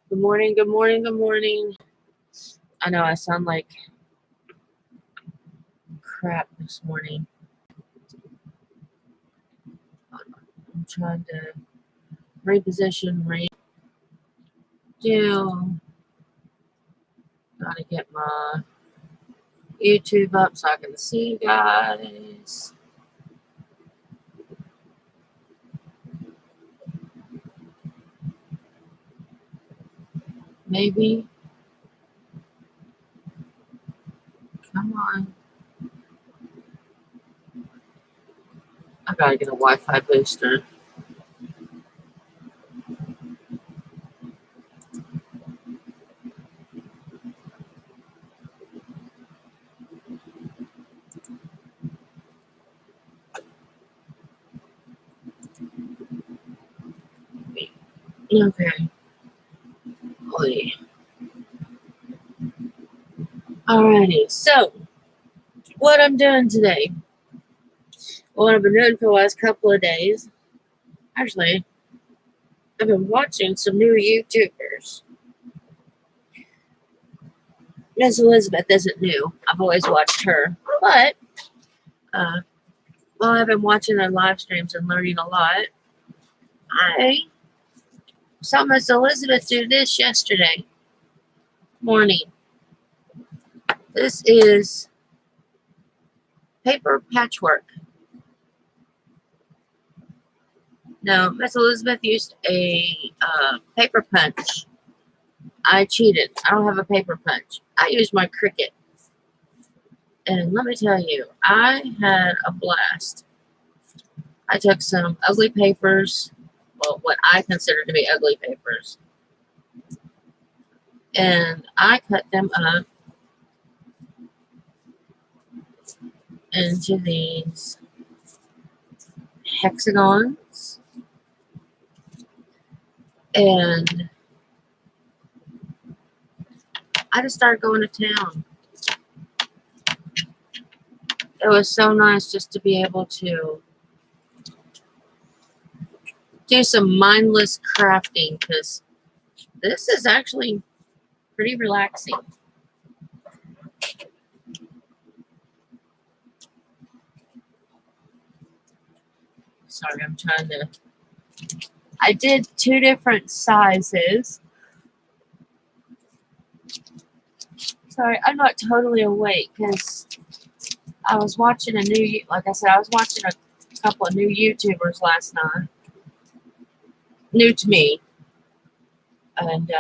Good morning, good morning, good morning. I know I sound like crap this morning. I'm trying to reposition, redo. Gotta get my YouTube up so I can see you guys. Maybe. Come on. I gotta get a Wi-Fi booster. Okay. Oy. Alrighty, so what I'm doing today. What I've been doing for the last couple of days. Actually, I've been watching some new YouTubers. Miss Elizabeth isn't new. I've always watched her. But, while I've been watching their live streams and learning a lot, I saw Miss Elizabeth do this yesterday morning. This is paper patchwork. No, Miss Elizabeth used a paper punch. I cheated. I don't have a paper punch. I used my Cricut. And let me tell you, I had a blast. I took some ugly papers, well, what I consider to be ugly papers, and I cut them up into these hexagons, and I just started going to town. It was so nice just to be able to do some mindless crafting, because this is actually pretty relaxing. Sorry, I'm trying to... I did 2 different sizes. Sorry, I'm not totally awake because I was watching like I said, I was watching a couple of new YouTubers last night. New to me. And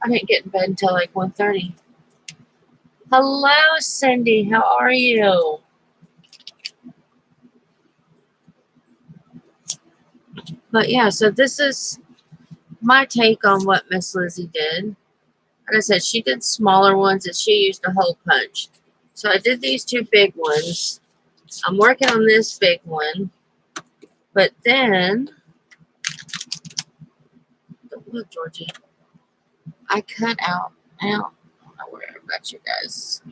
I didn't get in bed until like 1:30. Hello, Cindy. How are you? But yeah, so this is my take on what Miss Lizzie did. Like I said, she did smaller ones and she used a hole punch. So I did these 2 big ones. I'm working on this big one. But then, look, Georgie, I cut out. I don't know where I've got you guys.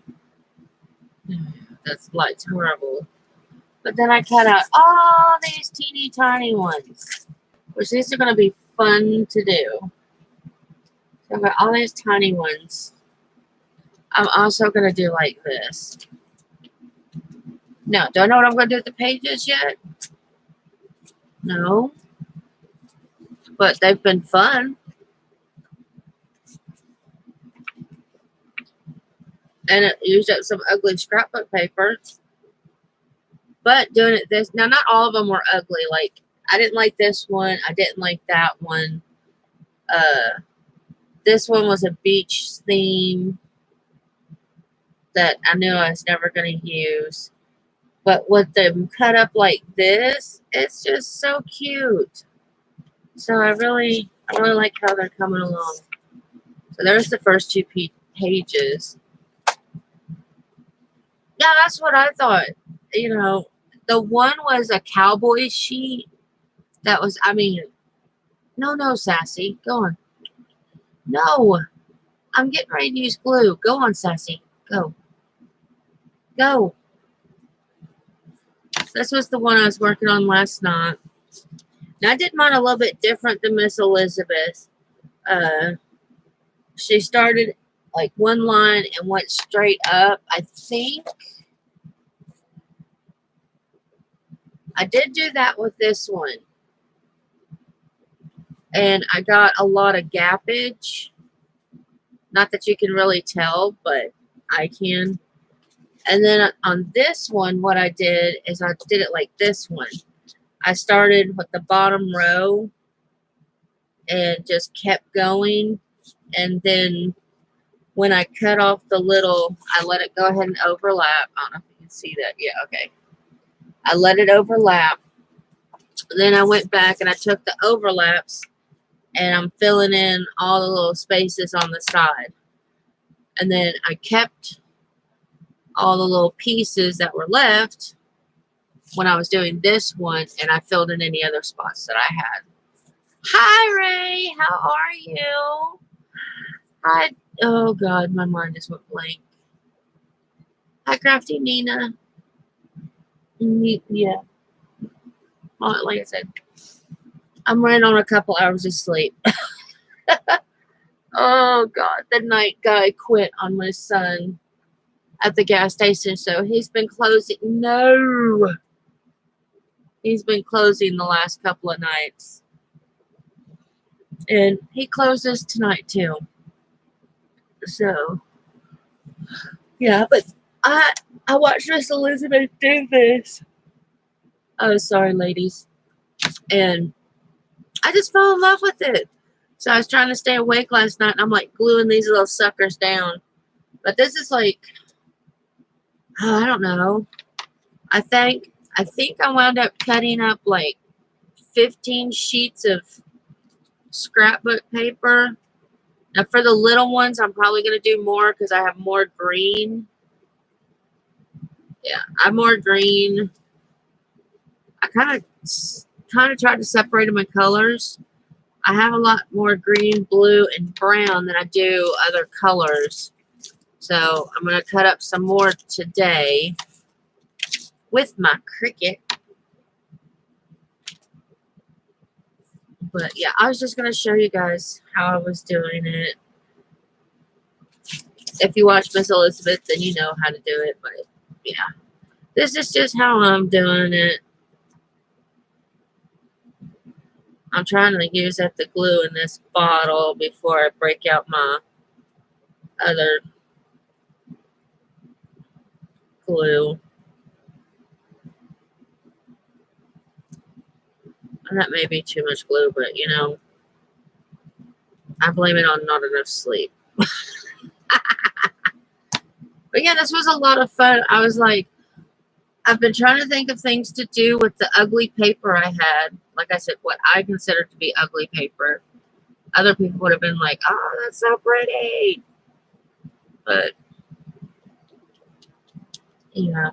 That light's horrible. But then I cut out all these teeny tiny ones, which these are going to be fun to do. So I've got all these tiny ones. I'm also going to do like this. Now, do I know what I'm going to do with the pages yet? No. But they've been fun. And it used up some ugly scrapbook paper. But doing it this... Now, not all of them were ugly. Like, I didn't like this one. I didn't like that one. This one was a beach theme that I knew I was never going to use. But with them cut up like this, it's just so cute. So I really like how they're coming along. So there's the first 2 pages. Yeah, that's what I thought. You know, the one was a cowboy sheet. That was, I mean, no, Sassy. Go on. No. I'm getting ready to use glue. Go on, Sassy. Go. Go. This was the one I was working on last night. Now, I did mine a little bit different than Miss Elizabeth. Uh, she started like one line and went straight up. I think I did do that with this one. And I got a lot of gappage. Not that you can really tell, but I can. And then on this one, what I did is I did it like this one. I started with the bottom row and just kept going. And then when I cut off the little, I let it go ahead and overlap. I don't know if you can see that. Yeah, okay. I let it overlap. Then I went back and I took the overlaps and I'm filling in all the little spaces on the side. And then I kept all the little pieces that were left when I was doing this one, and I filled in any other spots that I had. Hi, Ray. How are you? Hi. Oh, God. My mind just went blank. Hi, Crafty Nina. Yeah. Like I said, I'm running on a couple hours of sleep. Oh, God. The night guy quit on my son at the gas station, so he's been closing. No. He's been closing the last couple of nights. And he closes tonight, too. So, yeah, but I watched Miss Elizabeth do this. Oh, sorry, ladies. And I just fell in love with it. So I was trying to stay awake last night, and I'm like gluing these little suckers down. But this is like, oh, I don't know. I think I wound up cutting up like 15 sheets of scrapbook paper. Now for the little ones, I'm probably going to do more because I have more green. Yeah, I have more green. I kind of tried to separate them in colors. I have a lot more green, blue, and brown than I do other colors. So I'm going to cut up some more today with my Cricut. But yeah, I was just going to show you guys how I was doing it. If you watch Miss Elizabeth, then you know how to do it. But yeah, this is just how I'm doing it. I'm trying to use up the glue in this bottle before I break out my other glue. And that may be too much glue, but you know, I blame it on not enough sleep. But yeah, this was a lot of fun. I was like, I've been trying to think of things to do with the ugly paper I had. Like I said, what I consider to be ugly paper. Other people would have been like, oh, that's so pretty. But, yeah,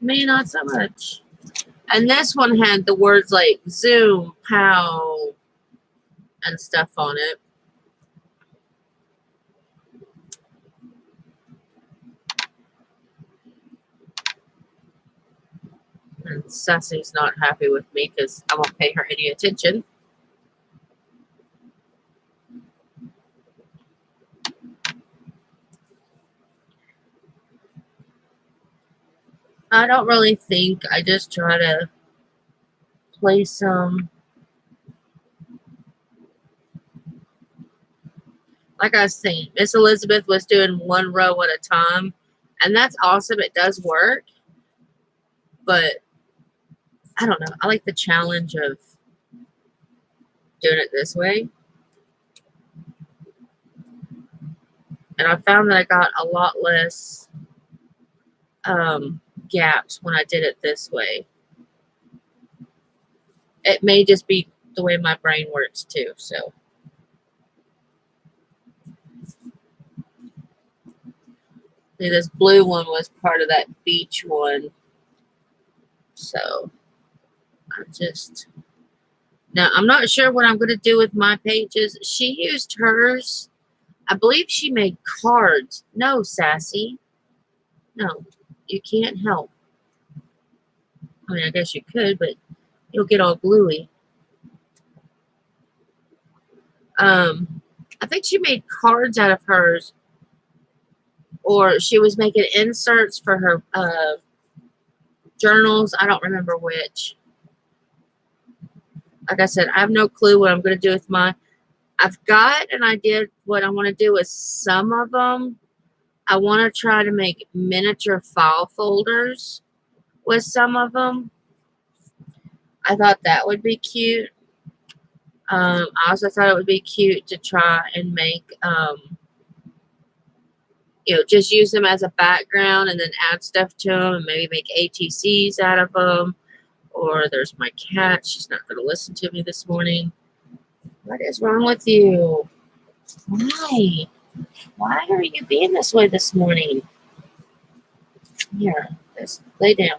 me, not so much. And this one had the words like Zoom, pow, and stuff on it. And Sassy's not happy with me because I won't pay her any attention. I don't really think. I just try to play some. Like I was saying, Miss Elizabeth was doing one row at a time. And that's awesome. It does work. But I don't know. I like the challenge of doing it this way. And I found that I got a lot less gaps when I did it this way. It may just be the way my brain works too. So see, this blue one was part of that beach one. So I'm just now I'm not sure what I'm going to do with my pages. She used hers. I believe she made cards. No, Sassy. No, you can't help. I mean, I guess you could, but You'll get all gluey. I think she made cards out of hers, or she was making inserts for her journals. I don't remember which. Like I said, I have no clue what I'm going to do with mine. I've got an idea what I want to do with some of them. I want to try to make miniature file folders with some of them. I thought that would be cute. I also thought it would be cute to try and make, just use them as a background and then add stuff to them and maybe make ATCs out of them. Or there's my cat. She's not going to listen to me this morning. What is wrong with you? Why? Why are you being this way this morning? Here, just lay down.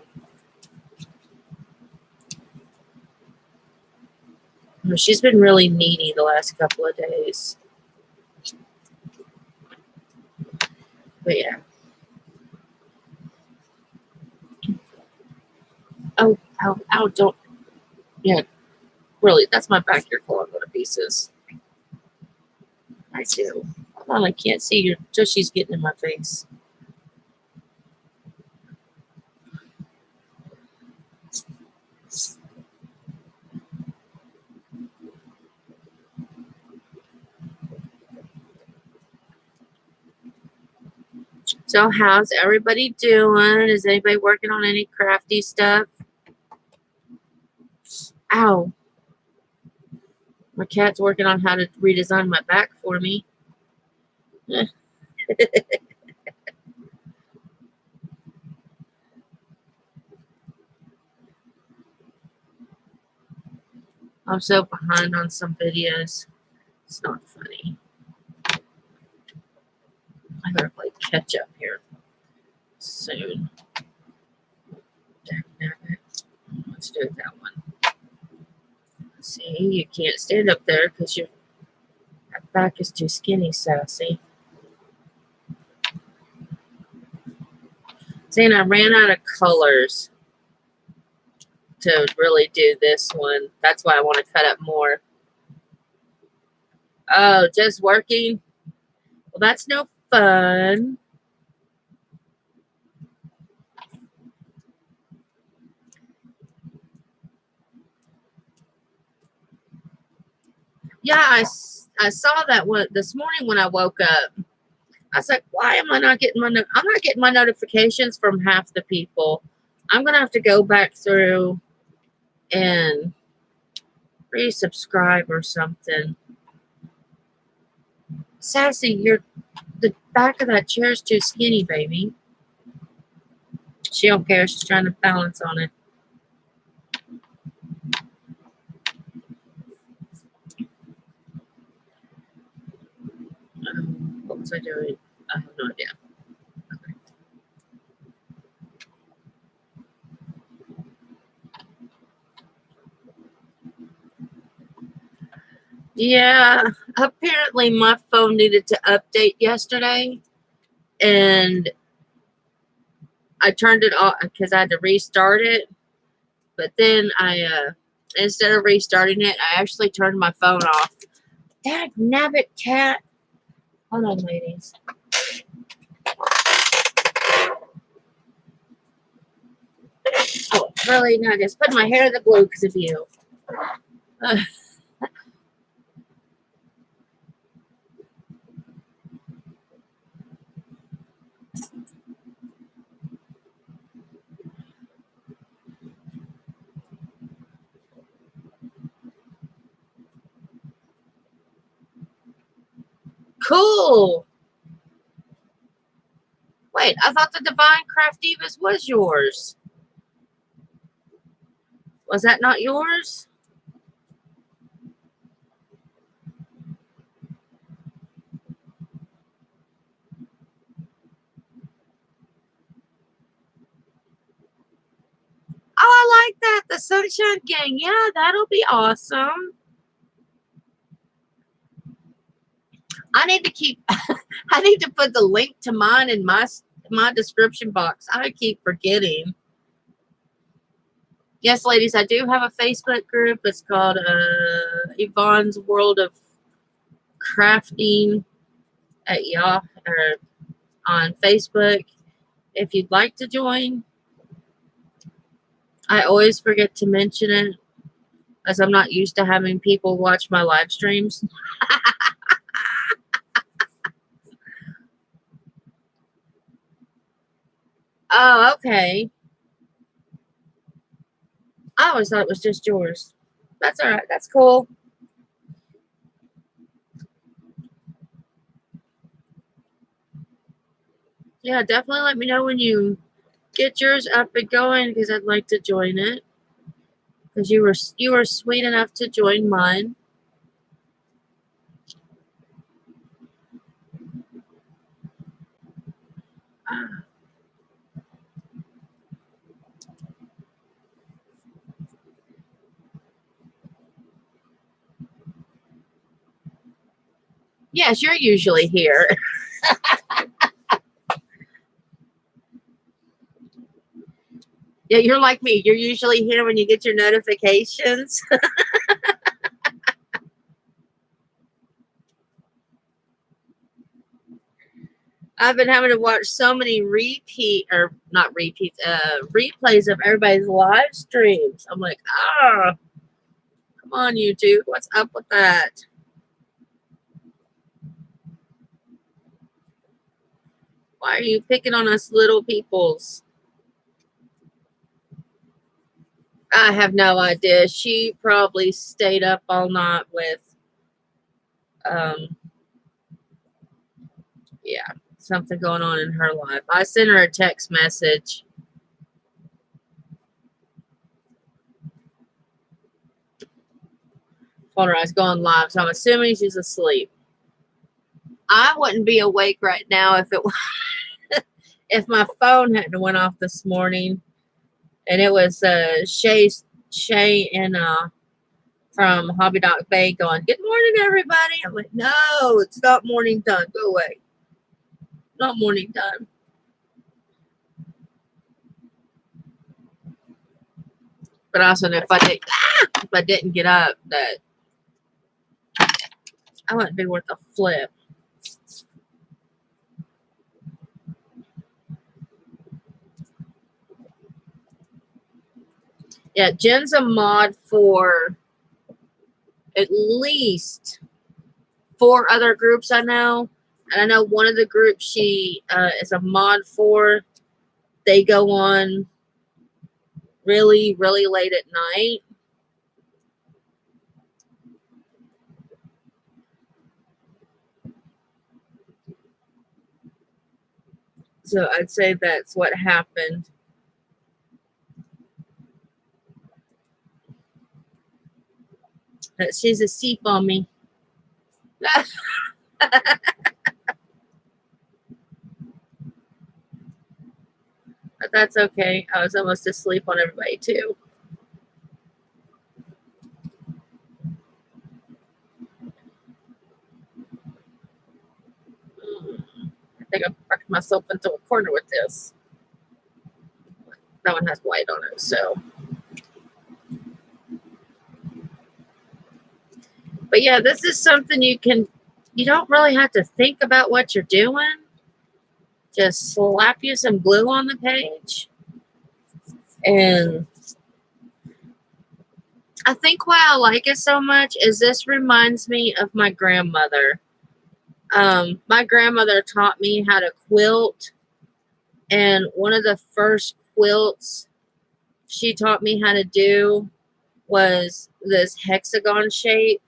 She's been really needy the last couple of days. But yeah. Oh, don't. Yeah, really, that's my back here clawing to pieces. I do. Hold on, I can't see her till she's getting in my face. So how's everybody doing? Is anybody working on any crafty stuff? Ow. My cat's working on how to redesign my back for me. I'm so behind on some videos. It's not funny. I gotta play catch up here soon. Let's do that one. See, you can't stand up there because your back is too skinny, Sassy. See, and I ran out of colors to really do this one. That's why I want to cut up more. Oh, just working? Well, that's no fun. Yeah, I saw that one this morning when I woke up. I was like, why am I not getting I'm not getting my notifications from half the people. I'm going to have to go back through and resubscribe or something. Sassy, the back of that chair is too skinny, baby. She don't care. She's trying to balance on it. What was I doing? I have no idea. Okay. Yeah, apparently my phone needed to update yesterday, and I turned it off because I had to restart it. But then I, instead of restarting it, I actually turned my phone off. Dad, nabbit, cat. Hold on, ladies. Oh, really? No, just put my hair in the glue because of you. Cool. Wait, I thought the Divine Craft Divas was yours. Was that not yours? Oh, I like that. The Sunshine Gang. Yeah, that'll be awesome. I need to keep, I need to put the link to mine in my description box. I keep forgetting. Yes, ladies, I do have a Facebook group. It's called Yvonne's World of Crafting at Yahoo or on Facebook. If you'd like to join, I always forget to mention it as I'm not used to having people watch my live streams. Oh, okay. I always thought it was just yours. That's all right. That's cool. Yeah, definitely let me know when you get yours up and going because I'd like to join it. Because you were sweet enough to join mine. Yes, you're usually here. Yeah, you're like me. You're usually here when you get your notifications. I've been having to watch so many replays of everybody's live streams. I'm like, come on, YouTube. What's up with that? Why are you picking on us little peoples? I have no idea. She probably stayed up all night with, yeah, something going on in her life. I sent her a text message. Told her I was going live, so I'm assuming she's asleep. I wouldn't be awake right now if my phone hadn't went off this morning, and it was Shay and from Hobby Doc Bay going, "Good morning, everybody." I'm like, no, it's not morning time. Go away. Not morning time. But also, if I didn't get up, that I wouldn't be worth a flip. Yeah, Jen's a mod for at least 4 other groups I know. And I know one of the groups she is a mod for. They go on really, really late at night. So I'd say that's what happened. That she's a seep on me. But that's okay. I was almost asleep on everybody too. I think I backed myself into a corner with this. That one has white on it, so. But yeah, this is something you don't really have to think about what you're doing. Just slap you some glue on the page. And I think why I like it so much is this reminds me of my grandmother. My grandmother taught me how to quilt. And one of the first quilts she taught me how to do was this hexagon shape.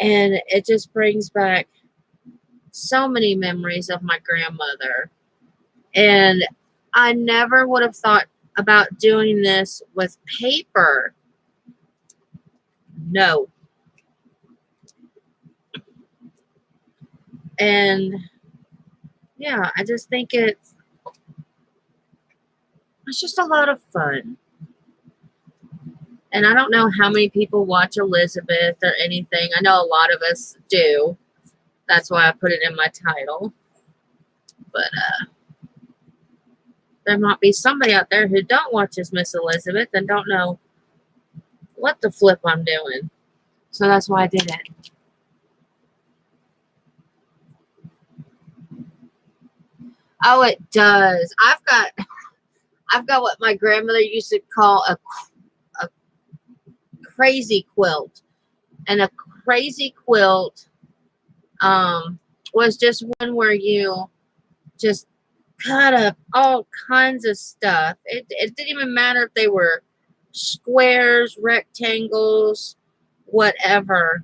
And it just brings back so many memories of my grandmother. And I never would have thought about doing this with paper. No. And yeah, I just think it's just a lot of fun. And I don't know how many people watch Elizabeth or anything. I know a lot of us do. That's why I put it in my title. But there might be somebody out there who don't watch as Miss Elizabeth and don't know what the flip I'm doing. So that's why I did it. Oh, it does. I've got what my grandmother used to call a crazy quilt. And a crazy quilt was just one where you just cut up all kinds of stuff. It didn't even matter if they were squares, rectangles, whatever.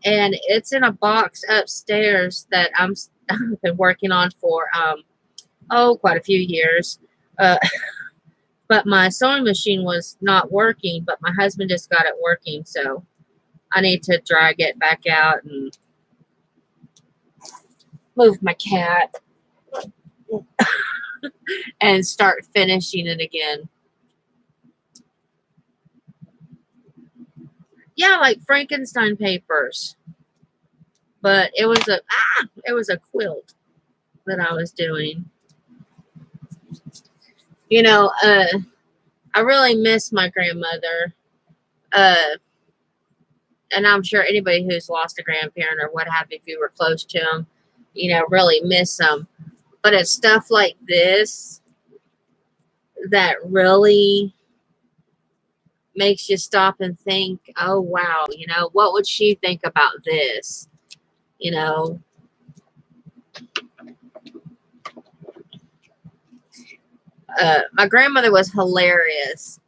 And it's in a box upstairs that I've been working on for quite a few years. But my sewing machine was not working, but my husband just got it working, so I need to drag it back out and move my cat and start finishing it again. Yeah, like Frankenstein papers. But it was a quilt that I was doing. You know, I really miss my grandmother. And I'm sure anybody who's lost a grandparent or what have you, if you were close to them, you know, really miss them. But it's stuff like this that really makes you stop and think, oh, wow, you know, what would she think about this? You know, my grandmother was hilarious.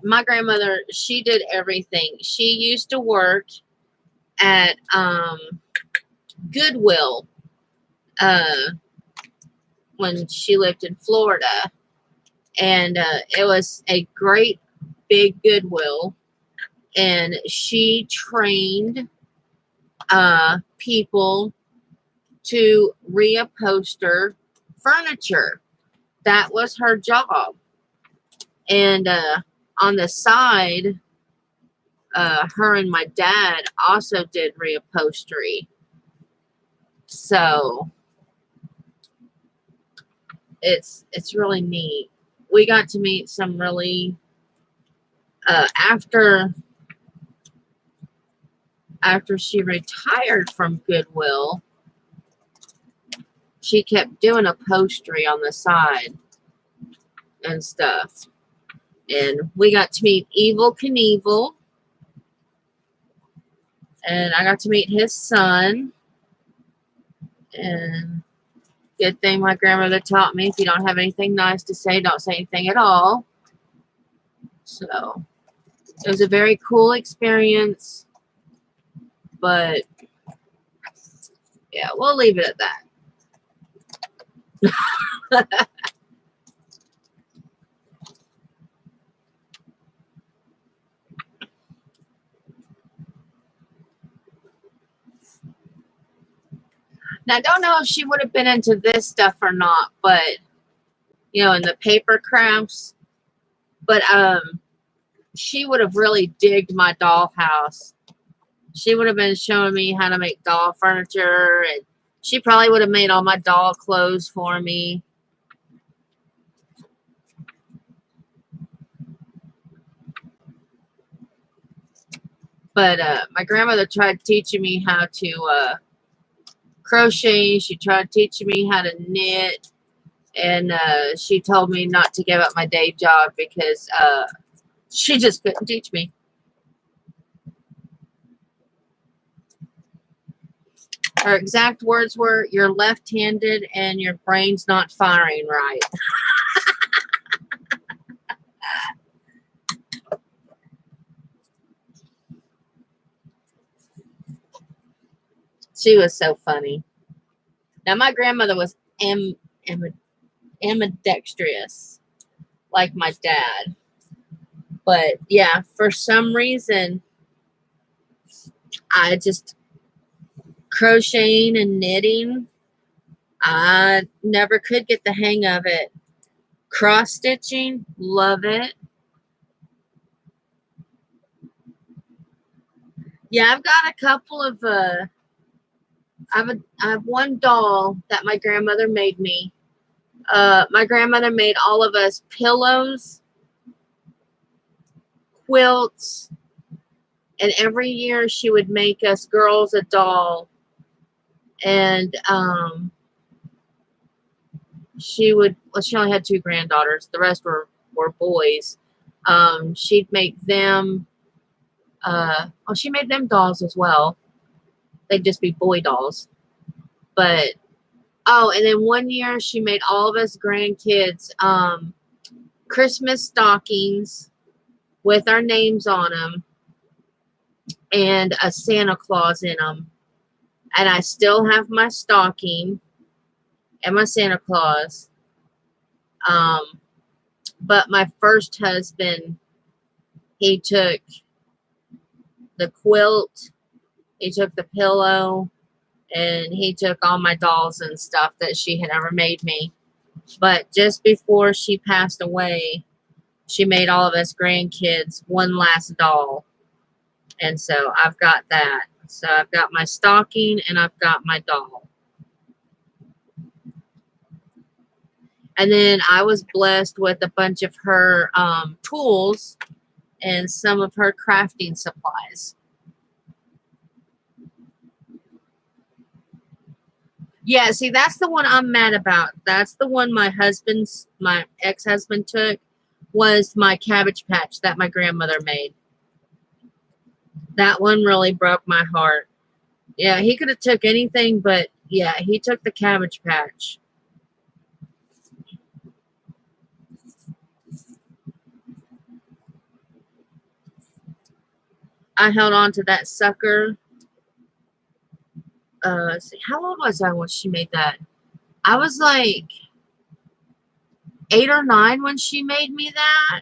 My grandmother, she did everything. She used to work at Goodwill when she lived in Florida. And it was a great big Goodwill. And she trained people to reupholster furniture. That was her job. And on the side, her and my dad also did reupholstery. So it's really neat. We got to meet some really after she retired from Goodwill, she kept doing upholstery on the side and stuff. And we got to meet Evel Knievel. And I got to meet his son. And good thing my grandmother taught me, if you don't have anything nice to say, don't say anything at all. So it was a very cool experience. But yeah, we'll leave it at that. Now, I don't know if she would have been into this stuff or not, but, you know, in the paper crafts. But she would have really digged my dollhouse. She would have been showing me how to make doll furniture, and she probably would have made all my doll clothes for me. But my grandmother tried teaching me how to crochet. She tried teaching me how to knit. And she told me not to give up my day job because she just couldn't teach me. Her exact words were, "You're left-handed and your brain's not firing right." She was so funny. Now, my grandmother was ambidextrous, like my dad. But, yeah, for some reason, I just, crocheting and knitting, I never could get the hang of it. Cross-stitching, love it. Yeah, I've got a couple of I have one doll that my grandmother made me. My grandmother made all of us pillows, quilts, and every year she would make us girls a doll. And she only had two granddaughters. The rest were boys. She'd make them, she made them dolls as well. They'd just be boy dolls. But, and then one year she made all of us grandkids Christmas stockings with our names on them and a Santa Claus in them. And I still have my stocking and my Santa Claus. But my first husband, he took the quilt, he took the pillow, and he took all my dolls and stuff that she had ever made me. But just before she passed away, she made all of us grandkids one last doll. And so I've got that. So I've got my stocking and I've got my doll. And then I was blessed with a bunch of her tools and some of her crafting supplies. Yeah, see, that's the one I'm mad about. That's the one my ex-husband took, was my Cabbage Patch that my grandmother made. That one really broke my heart. Yeah, he could have took anything, but yeah, he took the Cabbage Patch. I held on to that sucker. See, how old was I when she made that? I was like 8 or 9 when she made me that.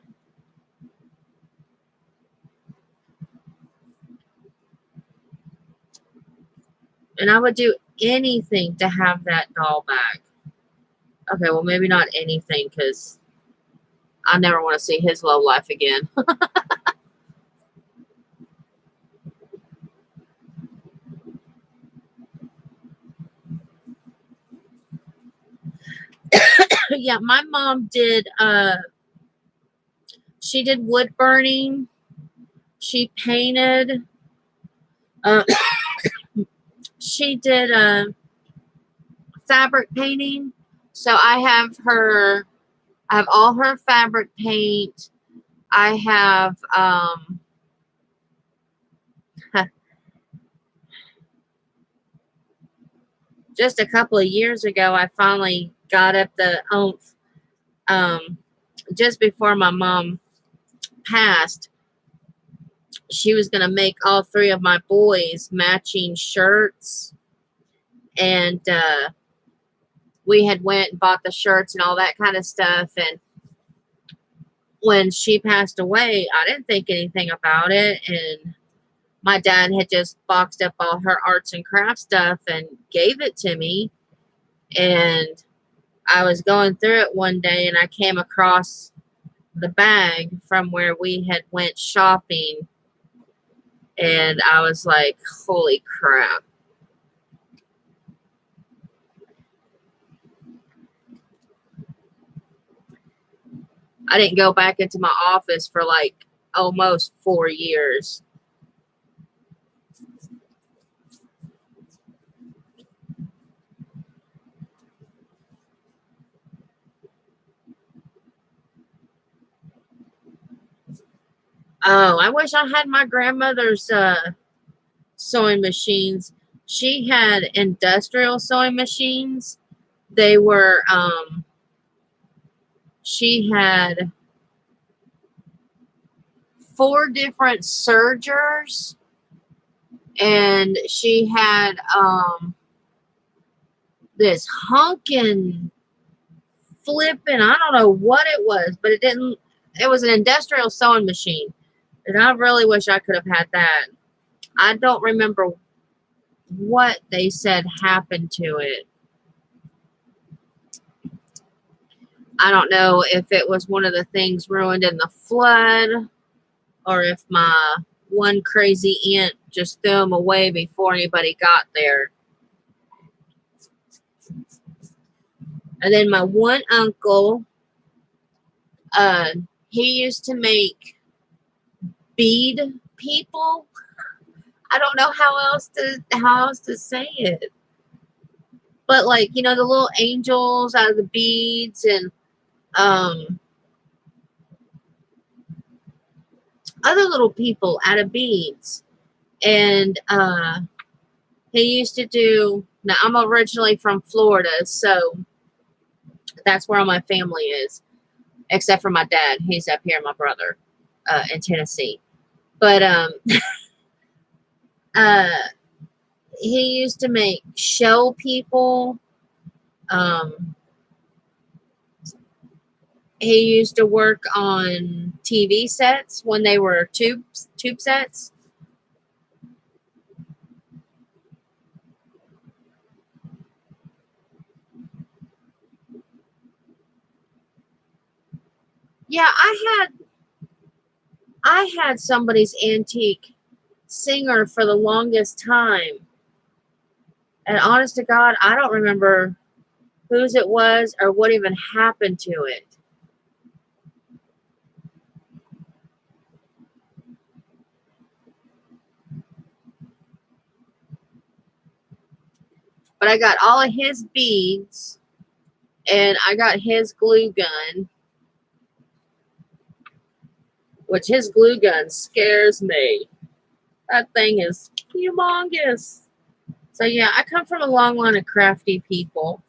And I would do anything to have that doll back. Okay, well, maybe not anything, because I never want to see his low life again. Yeah, my mom did, she did wood burning. She painted. She did fabric painting. So I have all her fabric paint. I have, just a couple of years ago, I finally got up the oomph, just before my mom passed. She was going to make all 3 of my boys matching shirts. And we had went and bought the shirts and all that kind of stuff. And when she passed away, I didn't think anything about it. And my dad had just boxed up all her arts and crafts stuff and gave it to me. And I was going through it one day and I came across the bag from where we had went shopping. And I was like, holy crap. I didn't go back into my office for like almost 4 years. Oh, I wish I had my grandmother's sewing machines. She had industrial sewing machines. They were, she had 4 different sergers, and she had this honking flipping, I don't know what it was, but it was an industrial sewing machine. And I really wish I could have had that. I don't remember what they said happened to it. I don't know if it was one of the things ruined in the flood, or if my one crazy aunt just threw them away before anybody got there. And then my one uncle, uh, he used to make bead people. I don't know how else to say it. But like, you know, the little angels out of the beads and um other little people out of beads. And he used to do, now I'm originally from Florida, so that's where all my family is, except for my dad. He's up here, my brother, in Tennessee. But uh he used to make shell people. Um he used to work on TV sets when they were tube sets. Yeah, I had somebody's antique singer for the longest time. And honest to God, I don't remember whose it was or what even happened to it. But I got all of his beads and I got his glue gun, which his glue gun scares me. That thing is humongous. So yeah, I come from a long line of crafty people.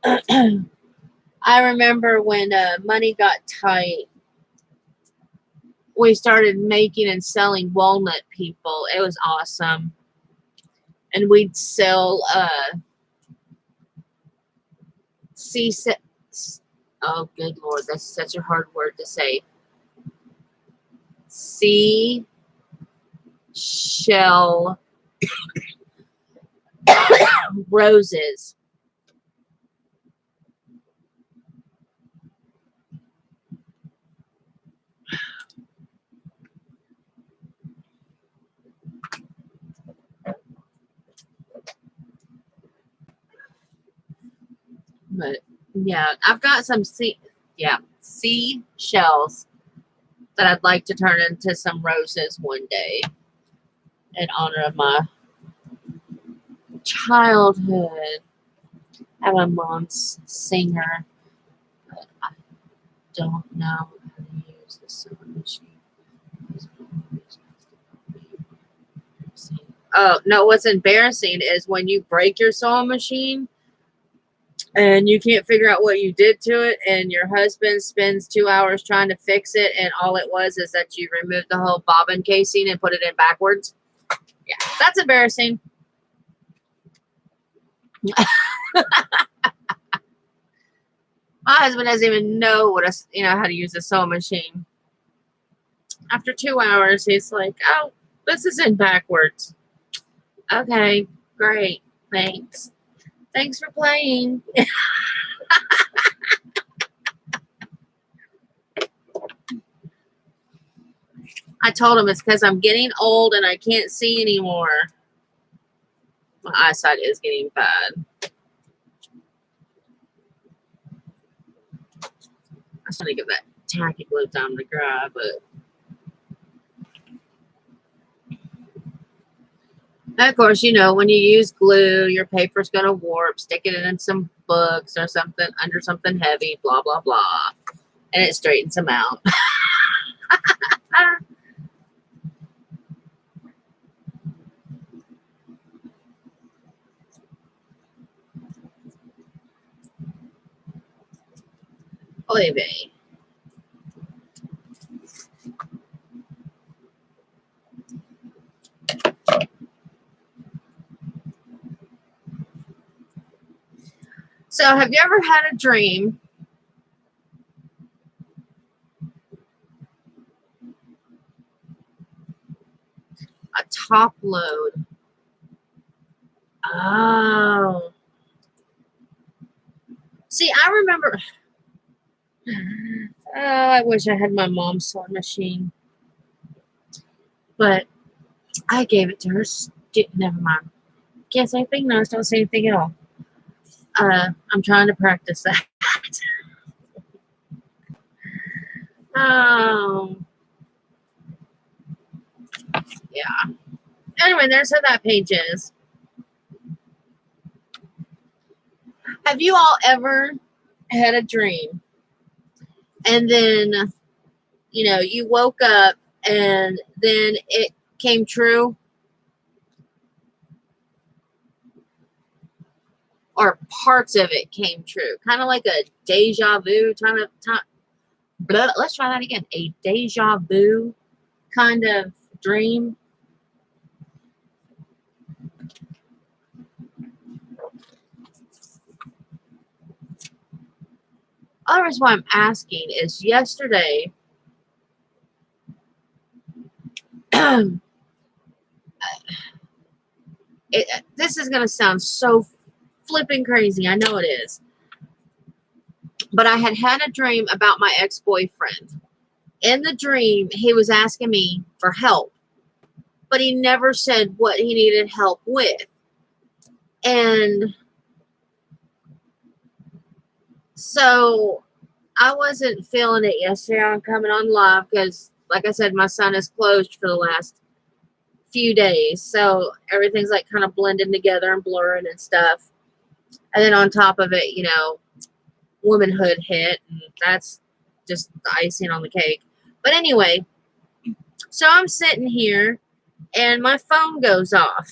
I remember when money got tight, we started making and selling walnut people. It was awesome. And we'd sell sea oh good lord, that's such a hard word to say. Sea shell roses. But yeah, I've got some sea shells that I'd like to turn into some roses one day in honor of my childhood. I have a mom's singer, but I don't know how to use the sewing machine. Oh no, what's embarrassing is when you break your sewing machine and you can't figure out what you did to it, and your husband spends 2 hours trying to fix it, and all it was is that you removed the whole bobbin casing and put it in backwards. Yeah, that's embarrassing. My husband doesn't even know what how to use a sewing machine. After 2 hours, he's like, "Oh, this is in backwards." Okay, great, thanks. Thanks for playing. I told him it's because I'm getting old and I can't see anymore. My eyesight is getting bad. I was trying to give that tacky glue time to dry, but of course, you know, when you use glue, your paper's going to warp. Stick it in some books or something, under something heavy, blah, blah, blah. And it straightens them out. Oy vey. So, have you ever had a dream a top load? Oh. See, I remember. Oh, I wish I had my mom's sewing machine. But I gave it to her. Never mind. Can't say anything nice, don't say anything at all. I'm trying to practice that. um, yeah. Anyway, there's how that page is. Have you all ever had a dream and then, you woke up and then it came true? Or parts of it came true? Kind of like a deja vu kind of time. Let's try that again. A deja vu kind of dream. Other reason why I'm asking is yesterday, this is going to sound so flipping crazy. I know it is. But I had a dream about my ex-boyfriend. In the dream, he was asking me for help, but he never said what he needed help with. And so I wasn't feeling it yesterday on coming on live because, like I said, my son is closed for the last few days. So everything's like kind of blending together and blurring and stuff. And then on top of it, womanhood hit, and that's just the icing on the cake. But anyway, so I'm sitting here and my phone goes off.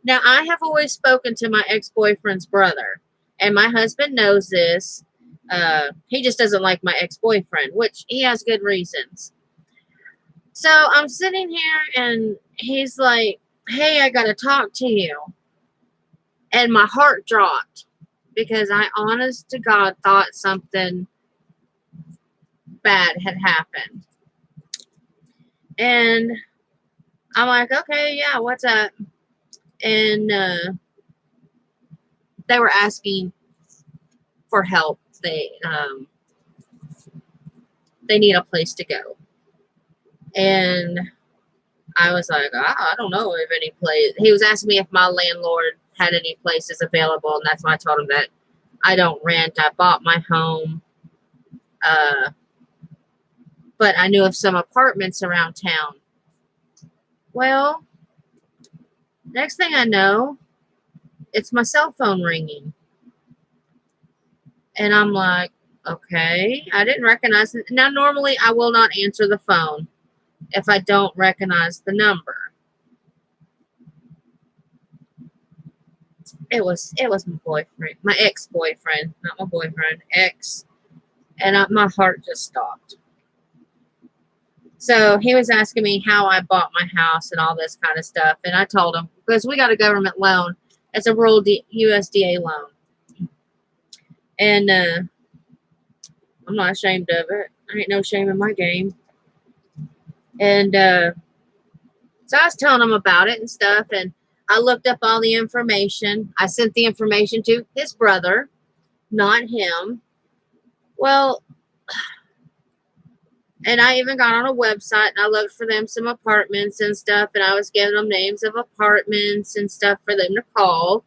Now, I have always spoken to my ex-boyfriend's brother, and my husband knows this. He just doesn't like my ex-boyfriend, which he has good reasons. So I'm sitting here and he's like, hey, I got to talk to you. And my heart dropped because I, honest to God, thought something bad had happened. And I'm like, okay, yeah, what's up? And they were asking for help. They need a place to go. And I was like, I don't know of any place. He was asking me if my landlord had any places available, and that's why I told him that I don't rent. I bought my home. But I knew of some apartments around town. Well, next thing I know, it's my cell phone ringing. And I'm like, okay, I didn't recognize it. Now, normally I will not answer the phone if I don't recognize the number. It was my boyfriend, my ex-boyfriend, not my boyfriend, ex. And my heart just stopped. So he was asking me how I bought my house and all this kind of stuff. And I told him, because we got a government loan. It's a rural USDA loan. And I'm not ashamed of it. I ain't no shame in my game. And so I was telling him about it and stuff. And I looked up all the information. I sent the information to his brother, not him. Well, and I even got on a website and I looked for them some apartments and stuff. And I was giving them names of apartments and stuff for them to call.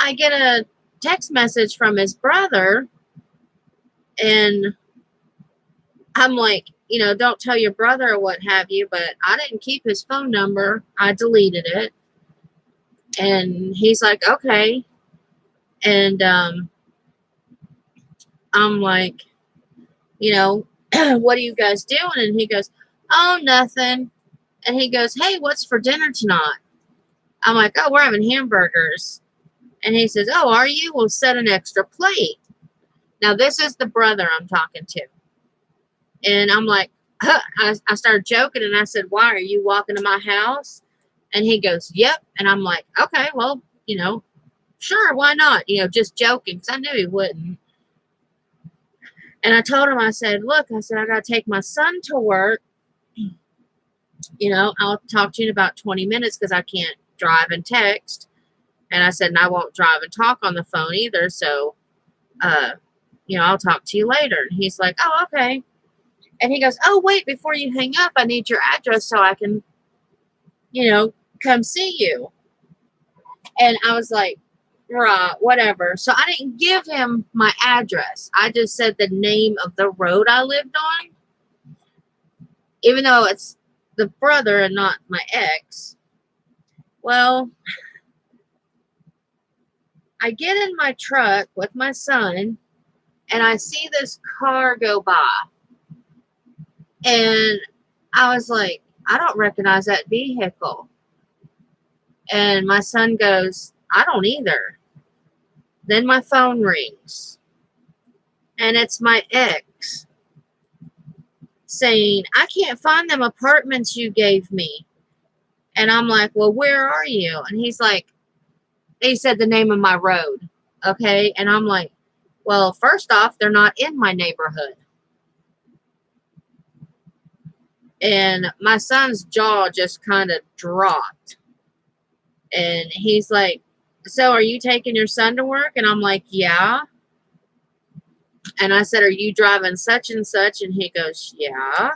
I get a text message from his brother. And I'm like, don't tell your brother or what have you. But I didn't keep his phone number. I deleted it. And he's like, okay. And I'm like, what are you guys doing? And he goes, oh, nothing. And he goes, hey, what's for dinner tonight? I'm like, oh, we're having hamburgers. And he says, oh, are you? We'll set an extra plate. Now, this is the brother I'm talking to. And I'm like, I started joking and I said, why, are you walking to my house? And he goes, yep. And I'm like, okay, well, sure, why not? Just joking, because I knew he wouldn't. And I told him, I said, look, I got to take my son to work. I'll talk to you in about 20 minutes because I can't drive and text. And I said, and I won't drive and talk on the phone either. So, I'll talk to you later. And he's like, oh, okay. And he goes, oh, wait, before you hang up, I need your address so I can, come see you. And I was like, right, whatever. So I didn't give him my address. I just said the name of the road I lived on, even though it's the brother and not my ex. Well, I get in my truck with my son and I see this car go by. And I was like, I don't recognize that vehicle. And my son goes, I don't either. Then my phone rings. And it's my ex saying, I can't find them apartments you gave me. And I'm like, well, where are you? And he's like, he said the name of my road. Okay. And I'm like, well, first off, they're not in my neighborhood. And my son's jaw just kind of dropped. And he's like, so are you taking your son to work? And I'm like, yeah. And I said, are you driving such and such? And he goes, yeah.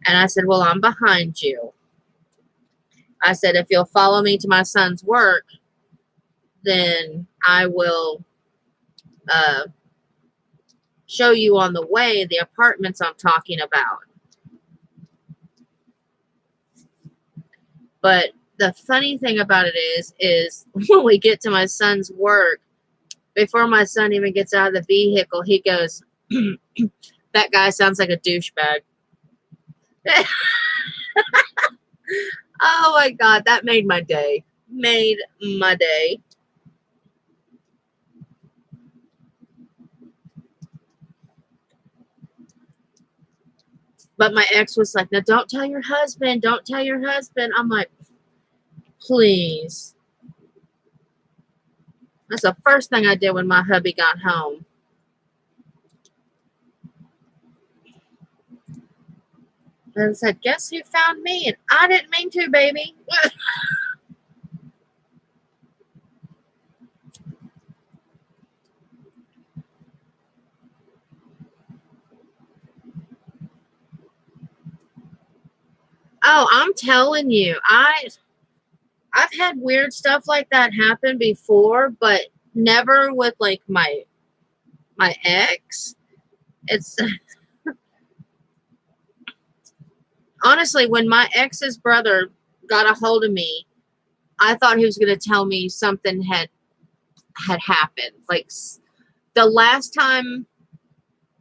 And I said, well, I'm behind you. I said, if you'll follow me to my son's work, then I will show you on the way the apartments I'm talking about. But the funny thing about it is when we get to my son's work, before my son even gets out of the vehicle, he goes, that guy sounds like a douchebag. Oh my God, that made my day. Made my day. But my ex was like, no, don't tell your husband. Don't tell your husband. I'm like, please. That's the first thing I did when my hubby got home. And said, guess who found me? And I didn't mean to, baby. Oh, I'm telling you, I've had weird stuff like that happen before, but never with like my ex. It's honestly, when my ex's brother got a hold of me, I thought he was going to tell me something had happened. Like the last time,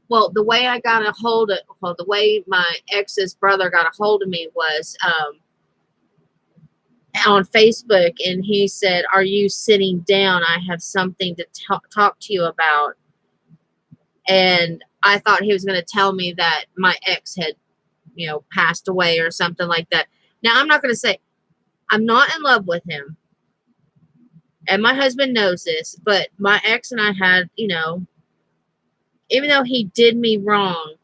well, the way I got a hold of, well, the way my ex's brother got a hold of me was on Facebook, and he said, "Are you sitting down? I have something to talk to you about." And I thought he was going to tell me that my ex had, passed away or something like that. Now, I'm not going to say I'm not in love with him, and my husband knows this, but my ex and I had, even though he did me wrong,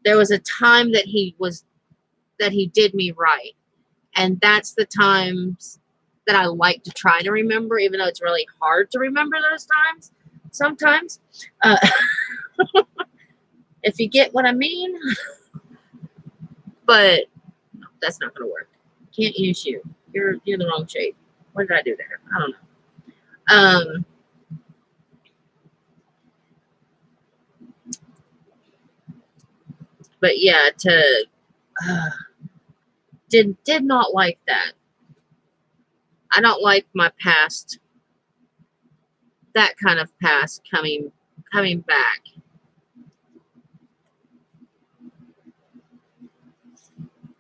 there was a time that he did me right. And that's the times that I like to try to remember, even though it's really hard to remember those times sometimes. If you get what I mean. But no, that's not going to work. Can't use you. You're the wrong shape. What did I do there? I don't know. But yeah, did not like that. I don't like my past, that kind of past coming back.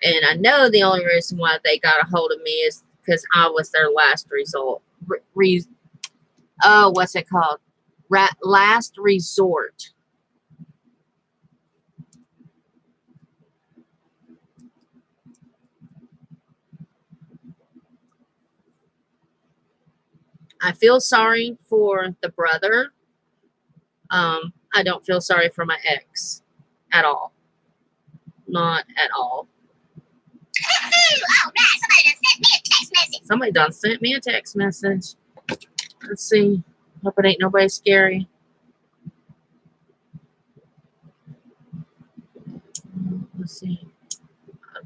And I know the only reason why they got a hold of me is because I was their last resort. What's it called? Last resort. I feel sorry for the brother. I don't feel sorry for my ex at all. Not at all. Somebody done sent me a text message. Let's see. Hope it ain't nobody scary. Let's see.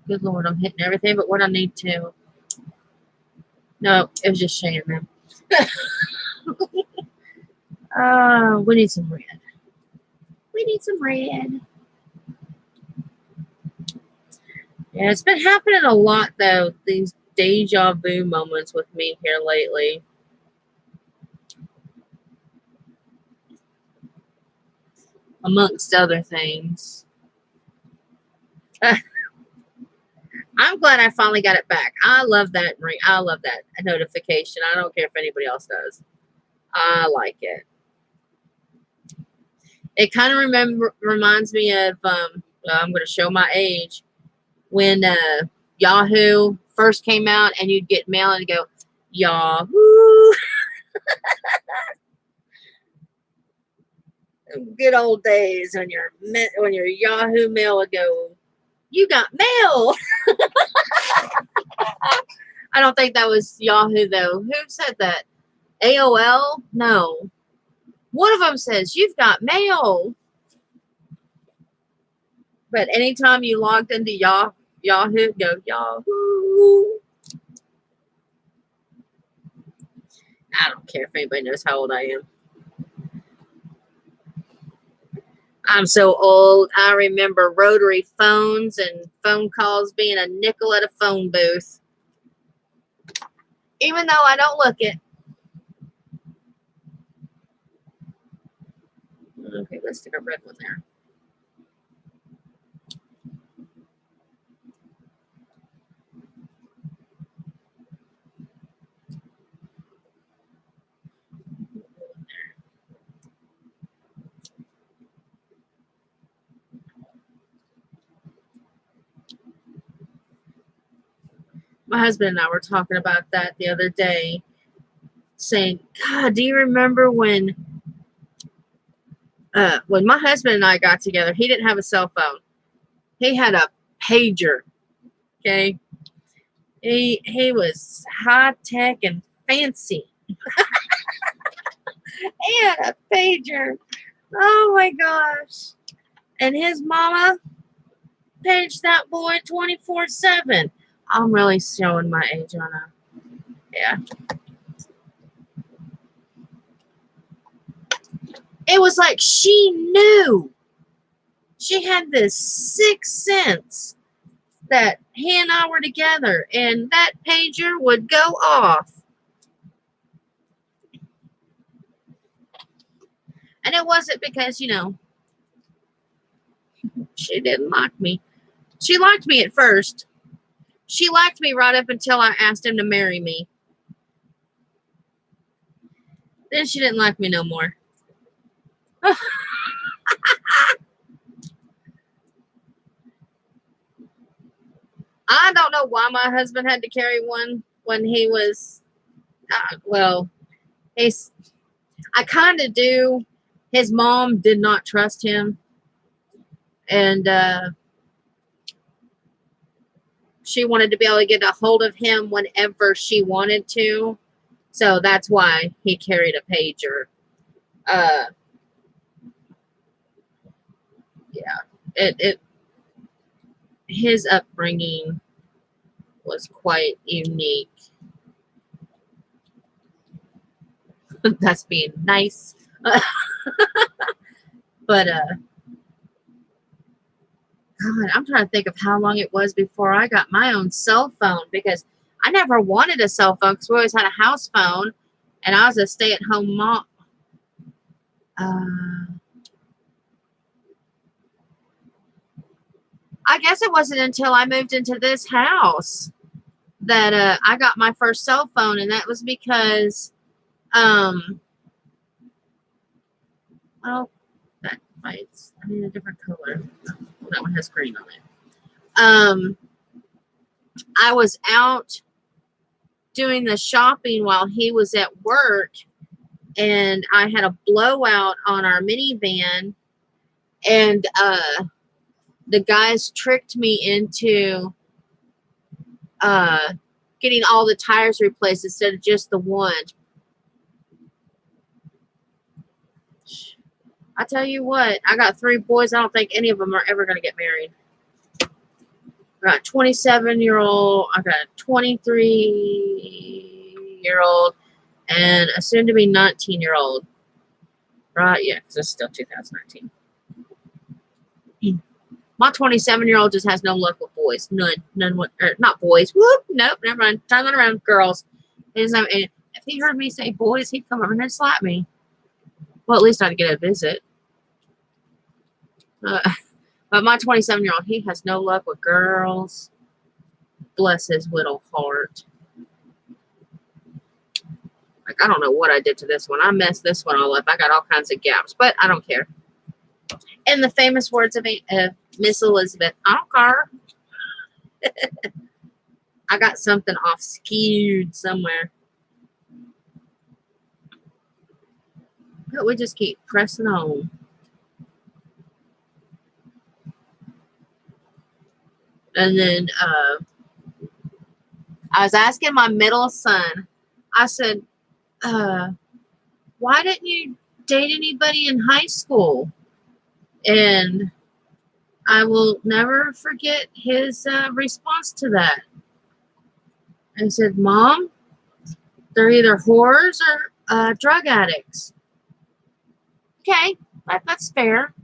Good Lord, I'm hitting everything but what I need to. No, it was just Shay and them. We need some red. We need some red. Yeah, it's been happening a lot, though, these deja vu moments with me here lately. Amongst other things. I'm glad I finally got it back. I love that ring. I love that notification. I don't care if anybody else does. I like it. It kind of reminds me of, I'm going to show my age, when Yahoo first came out and you'd get mail and go, Yahoo. Good old days when your Yahoo mail would go, you got mail. I don't think that was Yahoo, though. Who said that? AOL? No. One of them says, you've got mail. But anytime you logged into Yahoo, go, Yahoo. I don't care if anybody knows how old I am. I'm so old. I remember rotary phones and phone calls being a nickel at a phone booth. Even though I don't look it. Okay, let's stick a red one there. My husband and I were talking about that the other day, saying, God, do you remember when my husband and I got together? He didn't have a cell phone. He had a pager. Okay. He was high tech and fancy. He had a pager. Oh my gosh. And his mama paged that boy 24/7. I'm really showing my age on a, yeah. It was like she knew. She had this sixth sense that he and I were together, and that pager would go off. And it wasn't because, she didn't like me. She liked me at first. She liked me right up until I asked him to marry me. Then she didn't like me no more. I don't know why my husband had to carry one when he was, I kind of do. His mom did not trust him. And she wanted to be able to get a hold of him whenever she wanted to. So that's why he carried a pager. His upbringing was quite unique. That's being nice. But God, I'm trying to think of how long it was before I got my own cell phone, because I never wanted a cell phone because we always had a house phone, and I was a stay-at-home mom. I guess it wasn't until I moved into this house that I got my first cell phone, and that was because, well, that lights. I need a different color. Oh, that one has green on it. I was out doing the shopping while he was at work, and I had a blowout on our minivan, and the guys tricked me into getting all the tires replaced instead of just the one. I tell you what, I got 3 boys. I don't think any of them are ever going to get married. I got a 27-year-old. I got a 23. 18-year-old and a soon-to-be 19-year-old. Right? Yeah, because it's still 2019. My 27-year-old just has no luck with boys. None. Not boys. Whoop. Nope. Never mind. Turn that around. Girls. And if he heard me say boys, he'd come over and slap me. Well, at least I'd get a visit. But my 27-year-old, he has no luck with girls. Bless his little heart. Like, I don't know what I did to this one. I messed this one all up. I got all kinds of gaps, but I don't care. In the famous words of Miss Elizabeth, I don't care. I got something off skewed somewhere. But we just keep pressing on. And then I was asking my middle son, I said, why didn't you date anybody in high school? And I will never forget his response to that. I said, Mom, they're either whores or drug addicts. Okay, that's fair.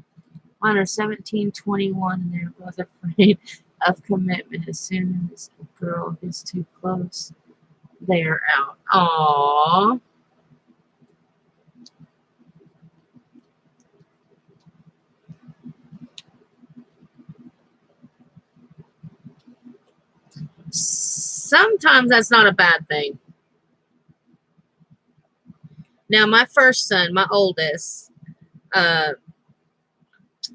Mine are 17, 21, and they're both afraid of commitment. As soon as a girl gets too close, they are out. Aww. Sometimes that's not a bad thing. Now, my first son, my oldest,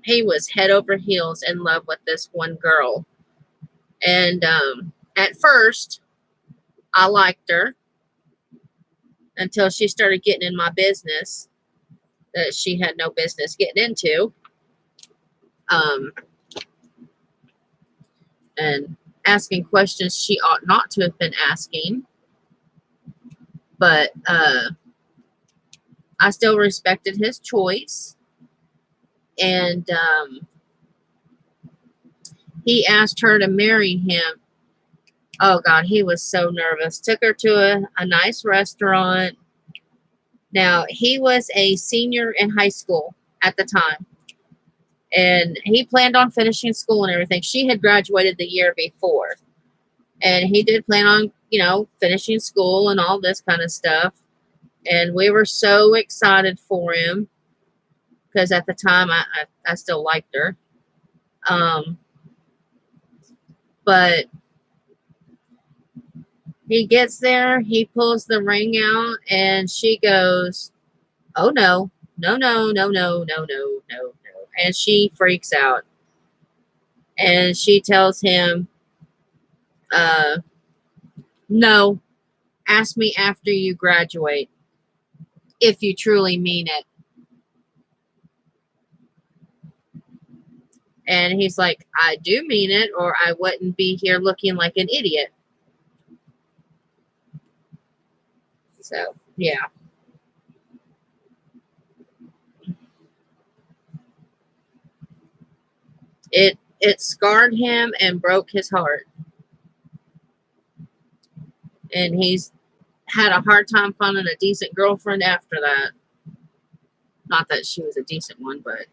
he was head over heels in love with this one girl. And at first, I liked her until she started getting in my business that she had no business getting into. And asking questions she ought not to have been asking. But I still respected his choice. And he asked her to marry him. Oh, God, he was so nervous. Took her to a nice restaurant. Now, he was a senior in high school at the time. And he planned on finishing school and everything. She had graduated the year before. And he did plan on, finishing school and all this kind of stuff. And we were so excited for him. Because at the time, I still liked her. But he gets there, he pulls the ring out, and she goes, oh, no, no, no, no, no, no, no, no. And she freaks out. And she tells him, no, ask me after you graduate, if you truly mean it. And he's like, I do mean it, or I wouldn't be here looking like an idiot. So, yeah. It scarred him and broke his heart. And he's had a hard time finding a decent girlfriend after that. Not that she was a decent one, but...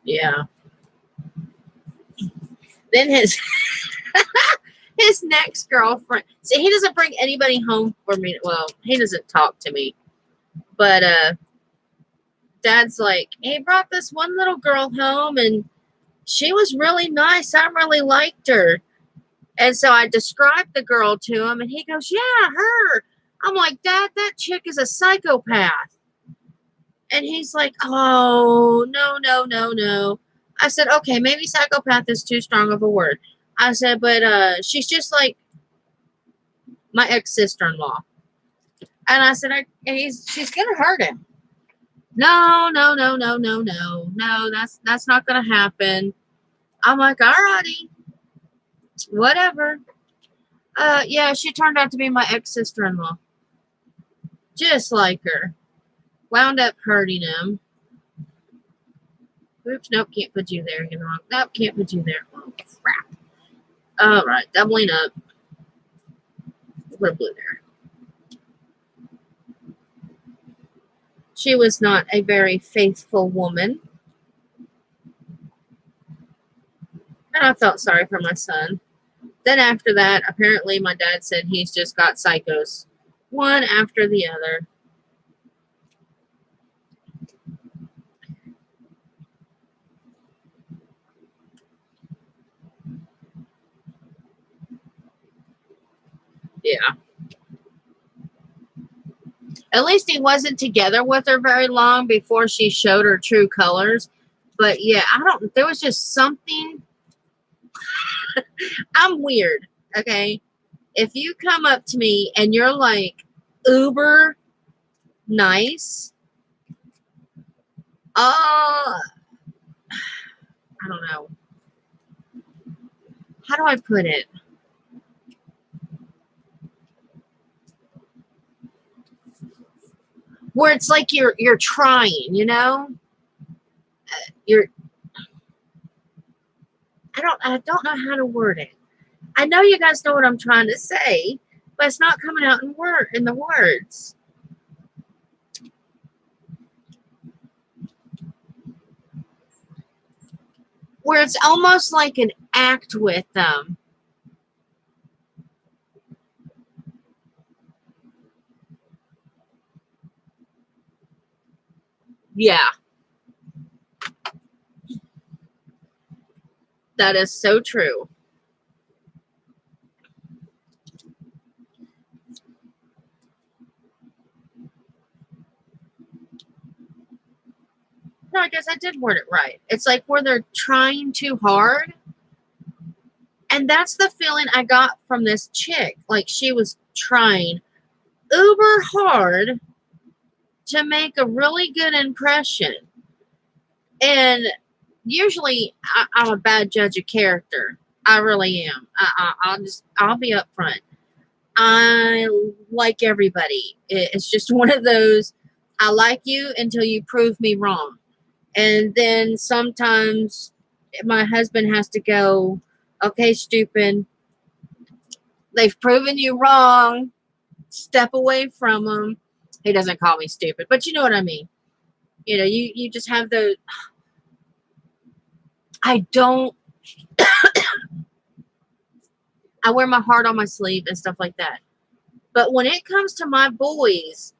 yeah. Then his next girlfriend. See, he doesn't bring anybody home for me. Well, he doesn't talk to me. But Dad's like, he brought this one little girl home, and she was really nice. I really liked her. And so I described the girl to him, and he goes, yeah, her. I'm like, Dad, that chick is a psychopath. And he's like, oh, no, no, no, no. I said, okay, maybe psychopath is too strong of a word. I said, but she's just like my ex-sister-in-law. And I said, she's going to hurt him. No, no, no, no, no, no. No, that's not going to happen. I'm like, all righty. Whatever. Yeah, she turned out to be my ex-sister-in-law. Just like her. Wound up hurting him. Oops, nope, can't put you there. You're wrong. Nope, can't put you there. Oh, crap. Alright, doubling up. Put a blue there. She was not a very faithful woman. And I felt sorry for my son. Then after that, apparently my dad said he's just got psychos. One after the other. Yeah. At least he wasn't together with her very long before she showed her true colors. But yeah, there was just something. I'm weird, okay? If you come up to me and you're like uber nice, I don't know. How do I put it? Where it's like you're trying, you know? You're I don't know how to word it. I know you guys know what I'm trying to say, but it's not coming out in the words. Where it's almost like an act with them. Yeah. That is so true. No, I guess I did word it right. It's like where they're trying too hard. And that's the feeling I got from this chick. Like she was trying uber hard to make a really good impression. And usually I'm a bad judge of character. I really am. I'll be upfront. I like everybody. It's just one of those, I like you until you prove me wrong. And then sometimes my husband has to go, okay, stupid. They've proven you wrong. Step away from them. He doesn't call me stupid, but you know what I mean. You know, you just have the, I don't, I wear my heart on my sleeve and stuff like that. But when it comes to my boys,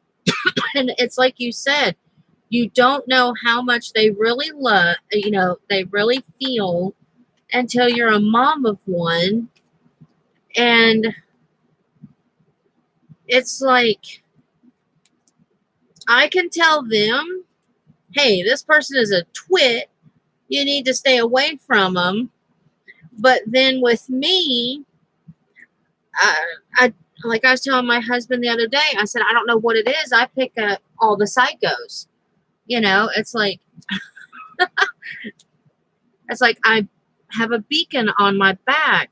and it's like you said, you don't know how much they really love, you know, they really feel until you're a mom of one. And it's like, I can tell them, hey, this person is a twit. You need to stay away from them. But then with me, I like I was telling my husband the other day, I said, I don't know what it is. I pick up all the psychos. You know, it's like I have a beacon on my back.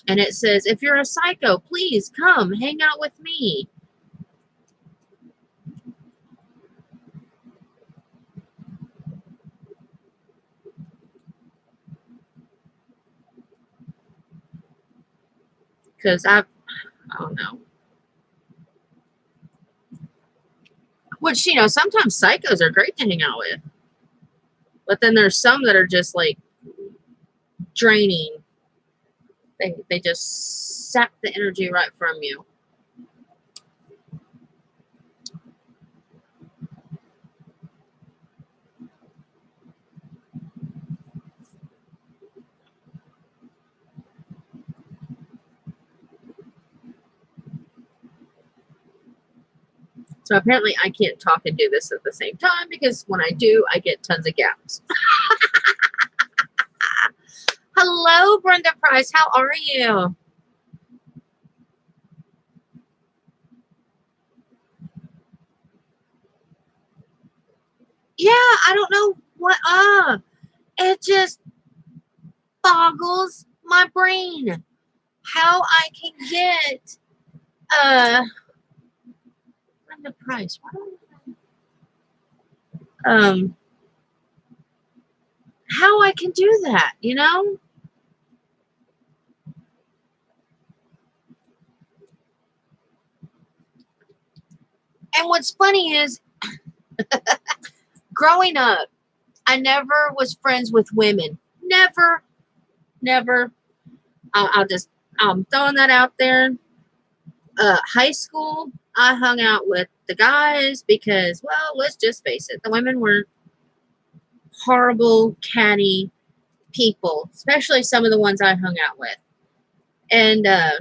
And it says, if you're a psycho, please come hang out with me. Because I don't know. Which, you know, sometimes psychos are great to hang out with. But then there's some that are just like draining. They just sap the energy right from you. So apparently I can't talk and do this at the same time because when I do, I get tons of gaps. Hello, Brenda Price. How are you? Yeah, I don't know what it just boggles my brain how I can get the price. How I can do that, you know? And what's funny is, growing up, I never was friends with women. Never, never. I'm throwing that out there. High school, I hung out with the guys because, well, let's just face it, the women were horrible, catty people, especially some of the ones I hung out with. And I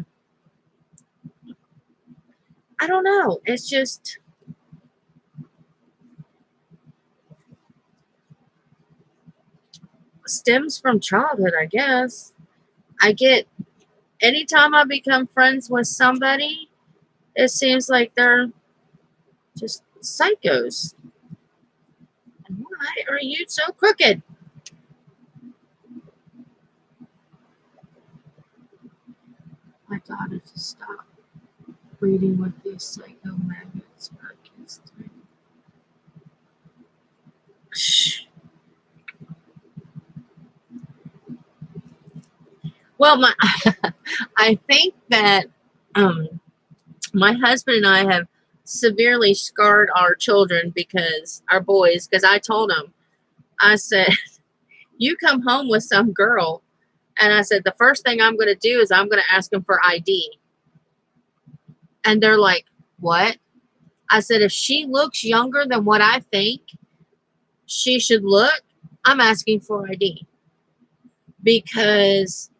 don't know. It's just stems from childhood, I guess. I get anytime I become friends with somebody, it seems like they're just psychos. Why are you so crooked? My daughter to stop breeding with these psycho maggots. Well, I think that my husband and I have severely scarred our children because our boys, because I told them, I said, you come home with some girl, and I said, the first thing I'm going to do is I'm going to ask them for ID. And they're like, what? I said, if she looks younger than what I think she should look, I'm asking for ID. Because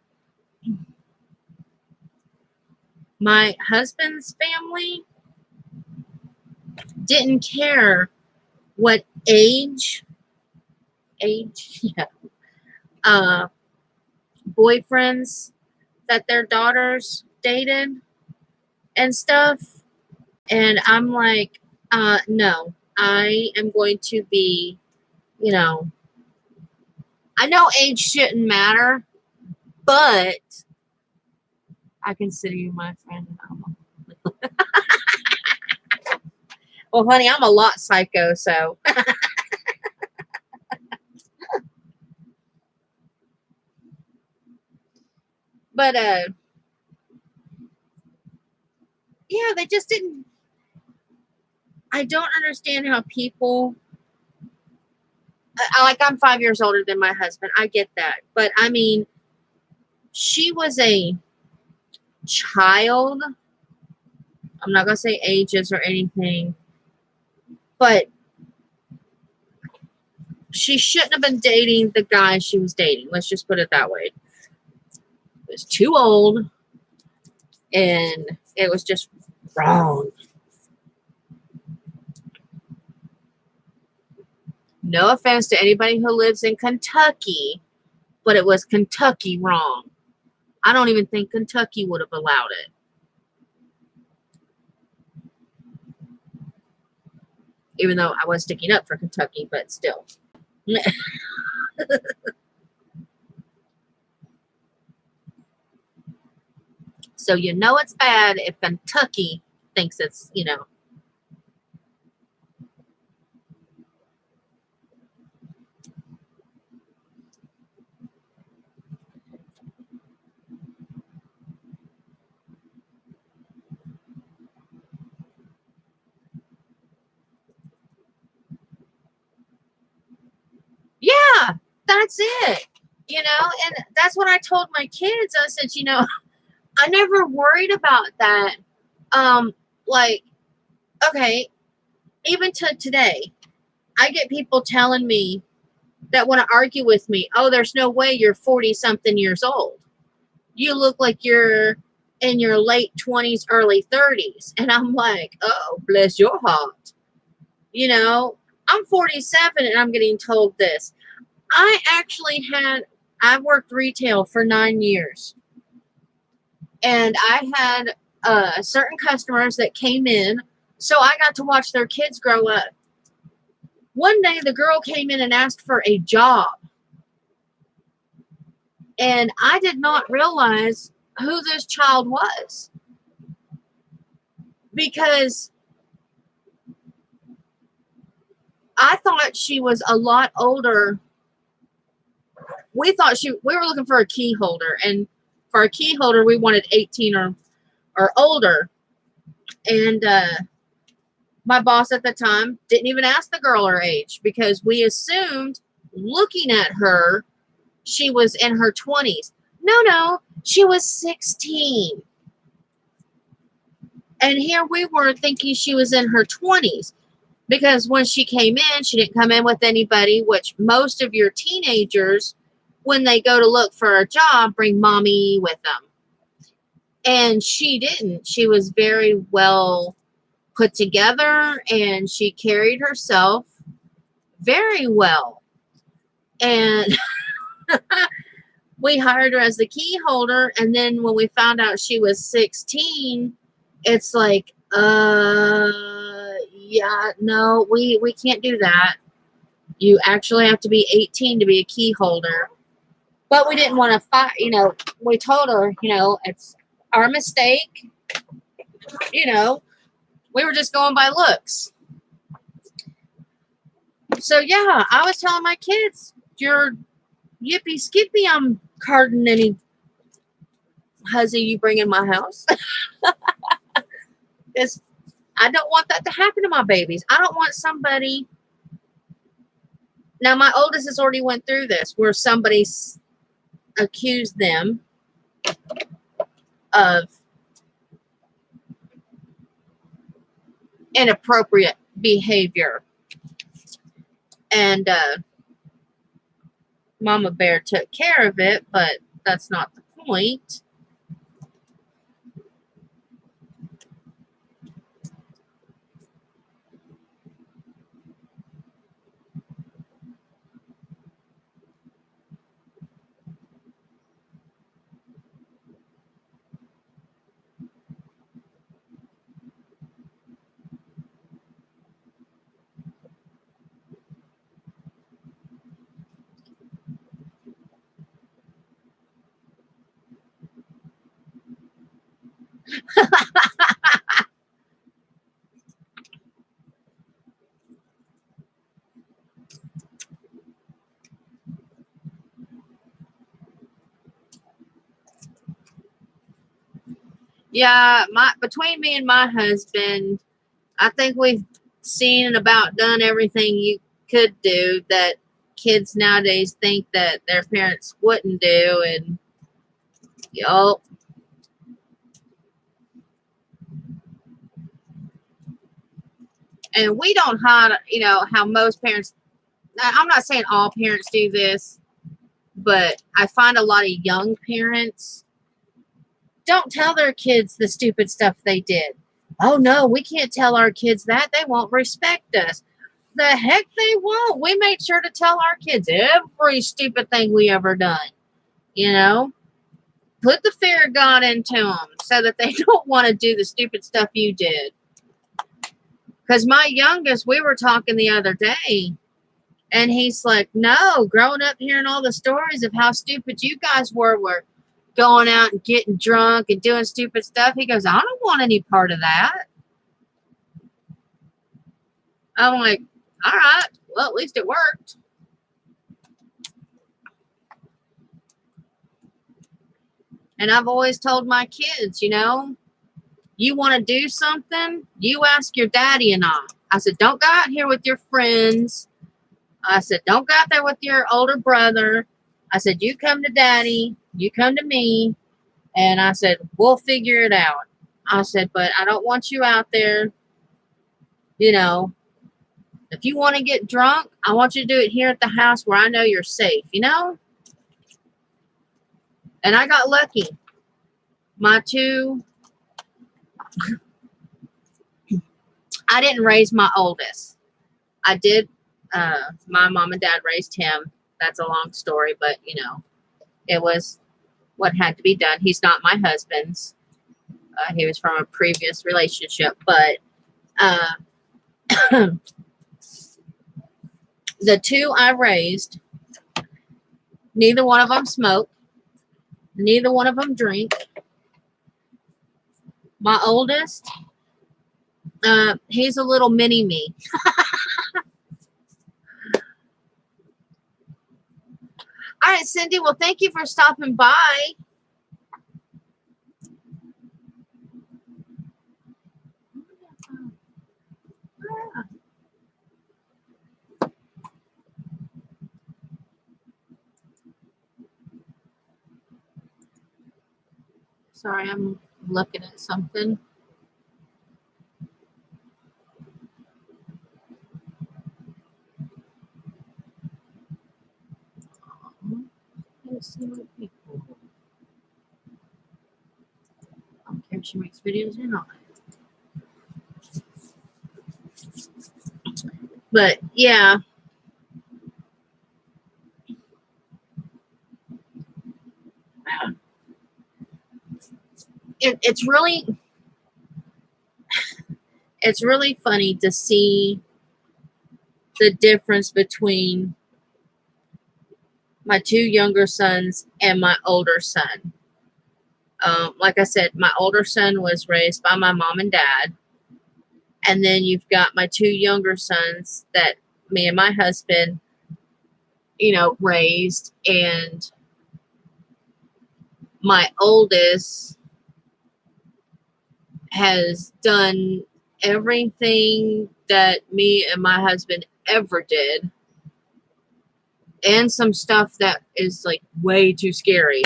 my husband's family didn't care what age, yeah, boyfriends that their daughters dated and stuff. And I'm like, no, I am going to be, you know, I know age shouldn't matter, but I consider you my friend. Well, honey, I'm a lot psycho, so. But, yeah, they just didn't. I don't understand how people. I'm 5 years older than my husband. I get that. But, I mean, she was a child. I'm not going to say ages or anything. But she shouldn't have been dating the guy she was dating. Let's just put it that way. It was too old. And it was just wrong. No offense to anybody who lives in Kentucky, but it was Kentucky wrong. I don't even think Kentucky would have allowed it. Even though I was sticking up for Kentucky, but still. So you know it's bad if Kentucky thinks it's, you know. Yeah, that's it. You know, and that's what I told my kids. I said, you know, I never worried about that. Like, okay, even to today, I get people telling me that want to argue with me. Oh, there's no way you're 40 something years old. You look like you're in your late 20s, early 30s. And I'm like, oh, bless your heart. You know, I'm 47 and I'm getting told this. I worked retail for 9 years. And I had certain customers that came in. So I got to watch their kids grow up. One day the girl came in and asked for a job. And I did not realize who this child was because I thought she was a lot older. We were looking for a key holder, and for a key holder we wanted 18 or older. And my boss at the time didn't even ask the girl her age because we assumed, looking at her, she was in her 20s. No, she was 16. And here we were thinking she was in her 20s because when she came in, she didn't come in with anybody, which most of your teenagers, when they go to look for a job, bring mommy with them. And she didn't. She was very well put together, and she carried herself very well. And we hired her as the key holder, and then when we found out she was 16, it's like, yeah, no, we can't do that. You actually have to be 18 to be a key holder. But we didn't want to fight, we told her, it's our mistake. We were just going by looks. So yeah, I was telling my kids, you're yippee skippy, I'm carding any hussy you bring in my house. Because I don't want that to happen to my babies. I don't want somebody. Now, my oldest has already went through this where somebody accused them of inappropriate behavior. And Mama Bear took care of it, but that's not the point. Yeah, between me and my husband, I think we've seen and about done everything you could do that kids nowadays think that their parents wouldn't do. And yup. And we don't hide, how most parents, I'm not saying all parents do this, but I find a lot of young parents don't tell their kids the stupid stuff they did. Oh no, we can't tell our kids that. They won't respect us. The heck they won't. We made sure to tell our kids every stupid thing we ever done. Put the fear of God into them so that they don't want to do the stupid stuff you did. Because my youngest, we were talking the other day, and he's like, no, growing up hearing all the stories of how stupid you guys were going out and getting drunk and doing stupid stuff. He goes, I don't want any part of that. I'm like, all right, well, at least it worked. And I've always told my kids, you want to do something, you ask your daddy and I. I said, don't go out here with your friends. I said, don't go out there with your older brother. I said, you come to daddy, you come to me. And I said, we'll figure it out. I said, but I don't want you out there, if you want to get drunk, I want you to do it here at the house where I know you're safe, And I got lucky. My two, I didn't raise my oldest. I did. My mom and dad raised him. That's a long story, but, it was what had to be done. He's not my husband's. He was from a previous relationship, but the two I raised, neither one of them smoked. Neither one of them drink. My oldest, he's a little mini me. All right, Cindy. Well, thank you for stopping by. Sorry, I'm looking at something. Let's see what people. I don't care if she makes videos or not. But yeah. It's really funny to see the difference between my two younger sons and my older son. Like I said, my older son was raised by my mom and dad. And then you've got my two younger sons that me and my husband, raised. And my oldest has done everything that me and my husband ever did. And some stuff that is like way too scary.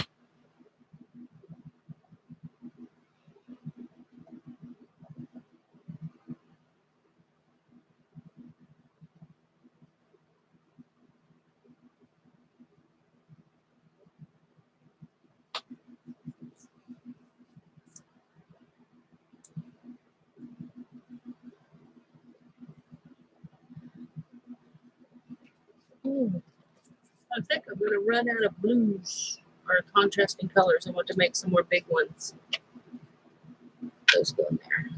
Ooh. I think I'm going to run out of blues or contrasting colors. I want to make some more big ones. Those go in there.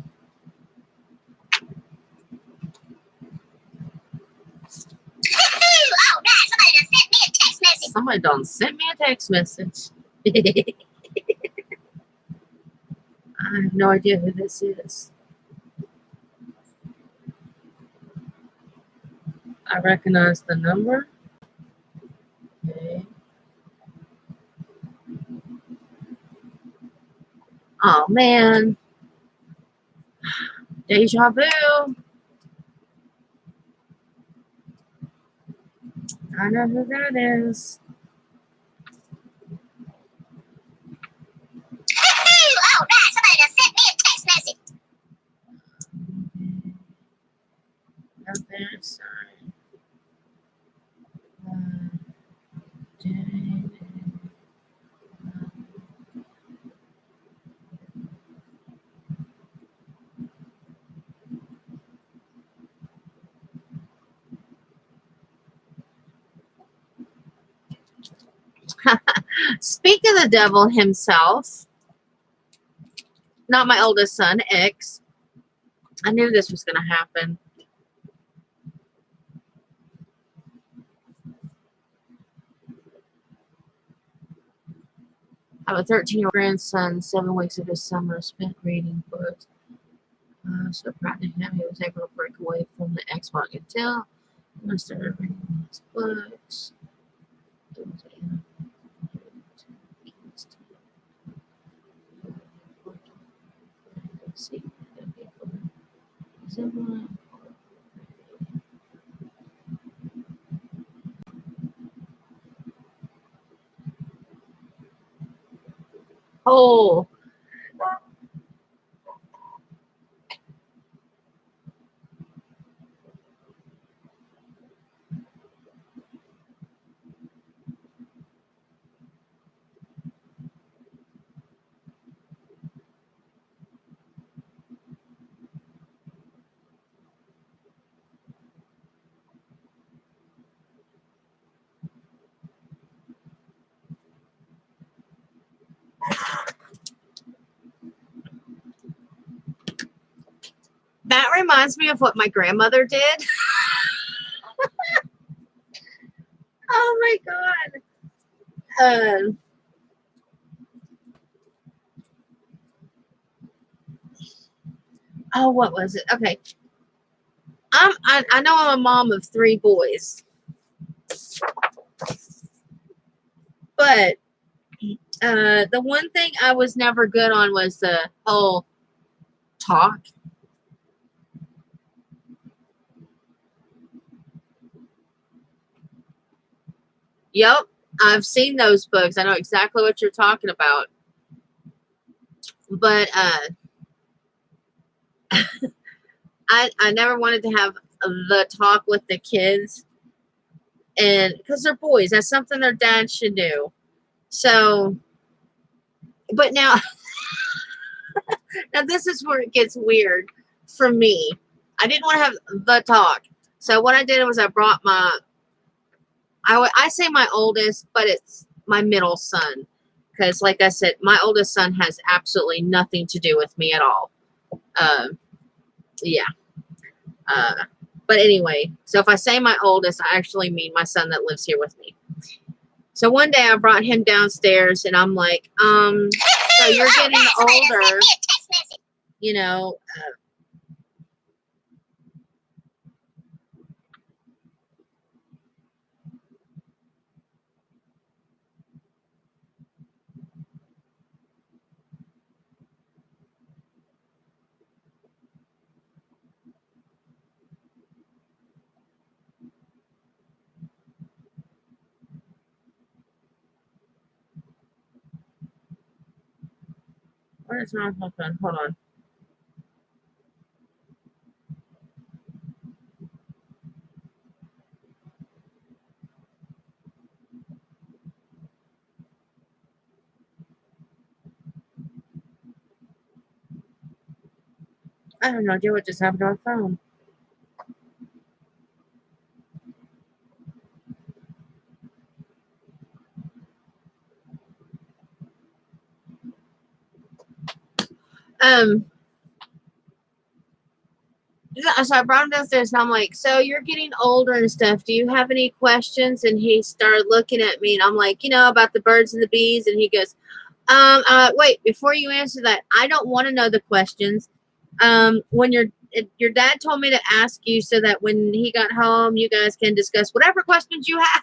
Somebody done sent me a text message. I have no idea who this is. I recognize the number. Okay. Oh man. Deja vu. I know who that is. Oh, God, somebody just sent me a text message. Nothing. Sorry. Speak of the devil himself, not my oldest son, X. I knew this was going to happen. I have a 13-year-old grandson. 7 weeks of his summer spent reading books. So proud of him. He was able to break away from the Xbox until I started reading his books. Oh, that reminds me of what my grandmother did. Oh my God. Oh, what was it? Okay. I know I'm a mom of 3 boys, but the one thing I was never good on was the whole talk. Yep, I've seen those books. I know exactly what you're talking about. But I never wanted to have the talk with the kids, and because they're boys, that's something their dad should do. So, but now, now this is where it gets weird for me. I didn't want to have the talk. So what I did was I brought I say my oldest, but it's my middle son. Because like I said, my oldest son has absolutely nothing to do with me at all. Uh, yeah. Uh, but anyway, so if I say my oldest, I actually mean my son that lives here with me. So one day I brought him downstairs and I'm like, so you're getting older, you know, what is wrong with my phone? Hold on. I have no idea what just happened to my phone. Um, so I brought him downstairs and I'm like, so you're getting older and stuff. Do you have any questions? And he started looking at me and I'm like, about the birds and the bees. And he goes, wait, before you answer that, I don't want to know the questions. When your dad told me to ask you so that when he got home, you guys can discuss whatever questions you have.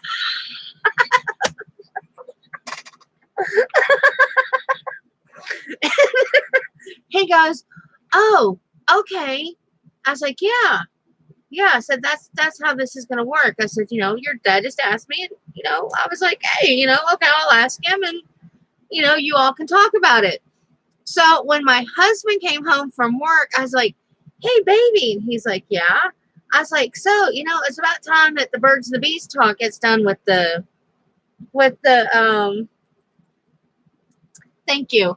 He goes, oh, okay. I was like, yeah. Yeah, I said that's how this is gonna work. I said, your dad just asked me, and I was like, hey, okay, I'll ask him, and you all can talk about it. So when my husband came home from work, I was like, hey, baby, and he's like, yeah. I was like, so it's about time that the birds and the bees talk gets done with the thank you,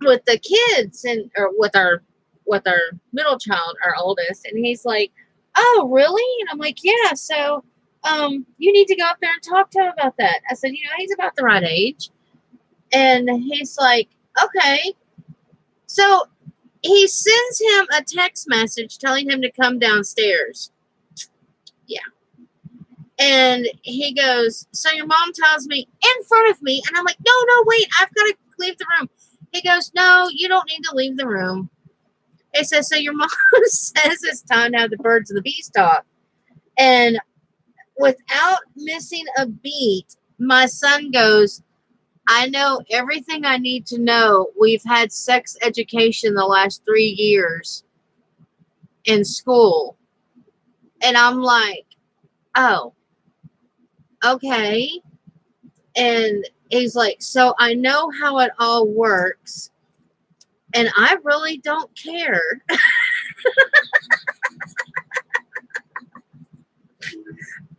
with the kids and or with our middle child, our oldest, and he's like, oh, really? And I'm like, yeah. So, you need to go up there and talk to him about that. I said, he's about the right age, and he's like, okay. So he sends him a text message telling him to come downstairs. Yeah. And he goes, so your mom tells me in front of me, and I'm like, no, wait, I've got to leave the room. He goes, no, you don't need to leave the room. He says, so your mom says it's time to have the birds and the bees talk. And without missing a beat, my son goes, I know everything I need to know. We've had sex education the last 3 years in school. And I'm like, oh, okay. And he's like, so I know how it all works. And I really don't care.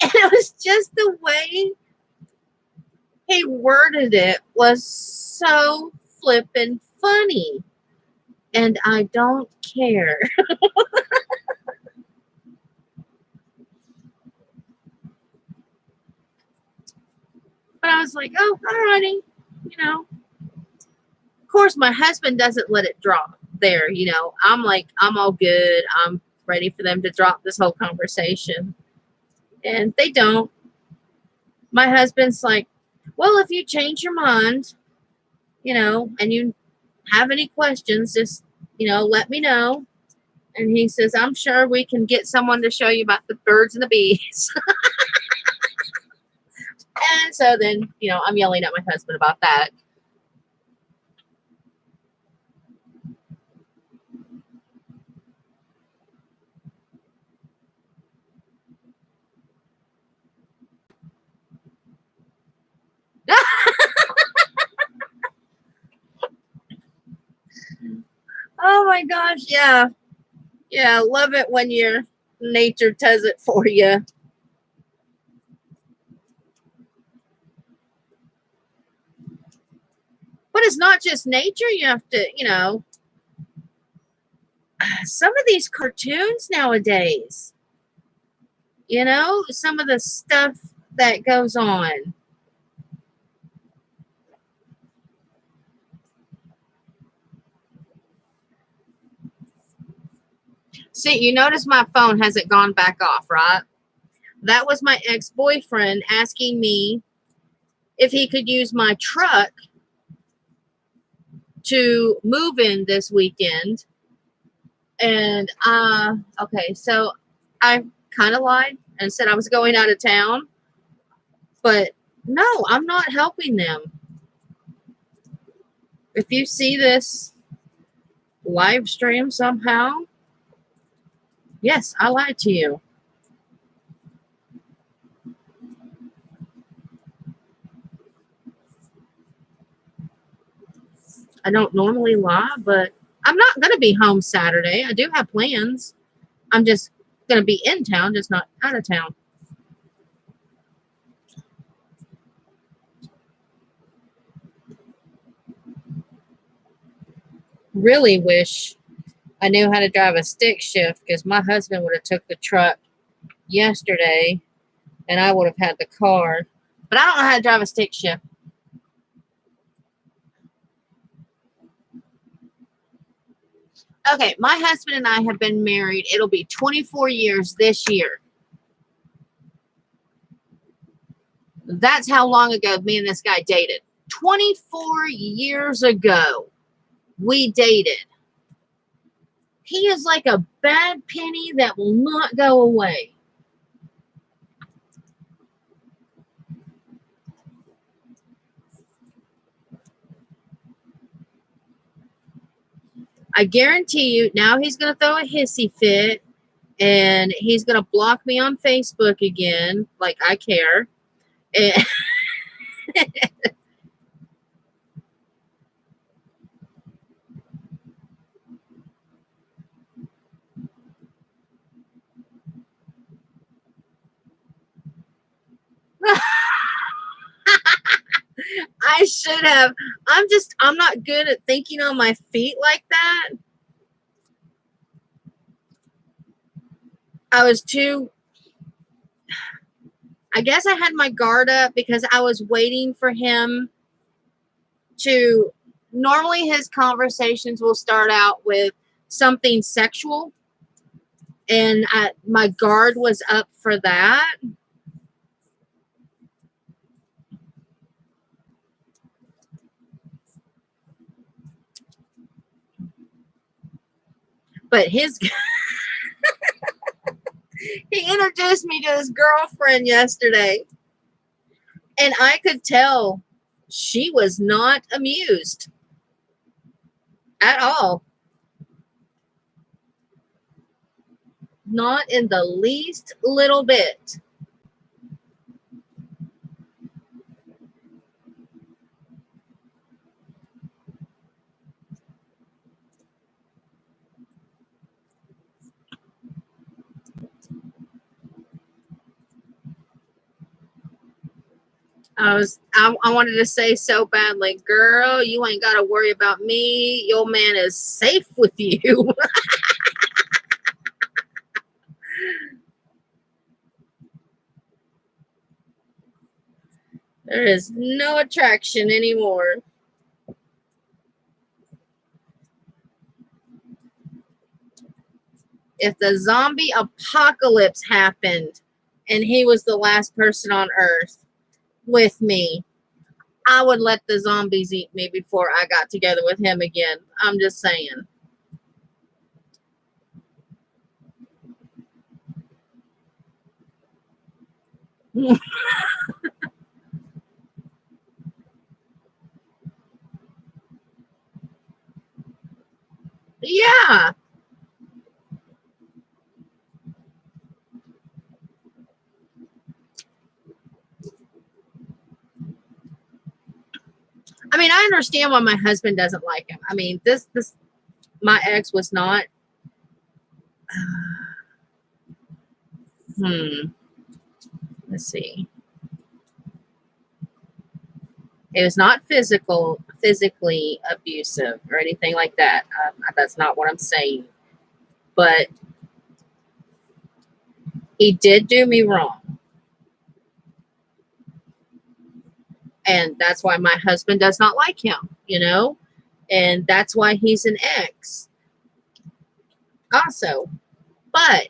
And it was just the way he worded it was so flippin' funny. And I don't care. But I was like, oh, alrighty. Of course, my husband doesn't let it drop there. I'm like, I'm all good. I'm ready for them to drop this whole conversation. And they don't. My husband's like, well, if you change your mind, and you have any questions, just, let me know. And he says, I'm sure we can get someone to show you about the birds and the bees. And so then, I'm yelling at my husband about that. Oh my gosh, yeah. Yeah, love it when your nature does it for you. But it's not just nature. You have to, some of these cartoons nowadays, some of the stuff that goes on. See, you notice my phone hasn't gone back off, right? That was my ex-boyfriend asking me if he could use my truck to move in this weekend. And okay, so I kind of lied and said I was going out of town, but no, I'm not helping them. If you see this live stream somehow, yes, I lied to you. I don't normally lie, but I'm not going to be home Saturday. I do have plans. I'm just going to be in town, just not out of town. Really wish I knew how to drive a stick shift, because my husband would have took the truck yesterday and I would have had the car. But I don't know how to drive a stick shift. Okay, my husband and I have been married. It'll be 24 years this year. That's how long ago me and this guy dated. 24 years ago, we dated. He is like a bad penny that will not go away. I guarantee you, now he's going to throw a hissy fit and he's going to block me on Facebook again, like I care. And I should have. I'm not good at thinking on my feet like that. I guess I had my guard up because I was waiting for him to, normally his conversations will start out with something sexual, and my guard was up for that. But he introduced me to his girlfriend yesterday, and I could tell she was not amused at all. Not in the least little bit. I wanted to say so badly, girl, you ain't got to worry about me. Your man is safe with you. There is no attraction anymore. If the zombie apocalypse happened and he was the last person on Earth with me, I would let the zombies eat me before I got together with him again. I'm just saying. Yeah. I mean, I understand why my husband doesn't like him. I mean, this my ex was not. Let's see. It was not physically abusive or anything like that. That's not what I'm saying. But he did do me wrong, and that's why my husband does not like him. And that's why he's an ex. Also, but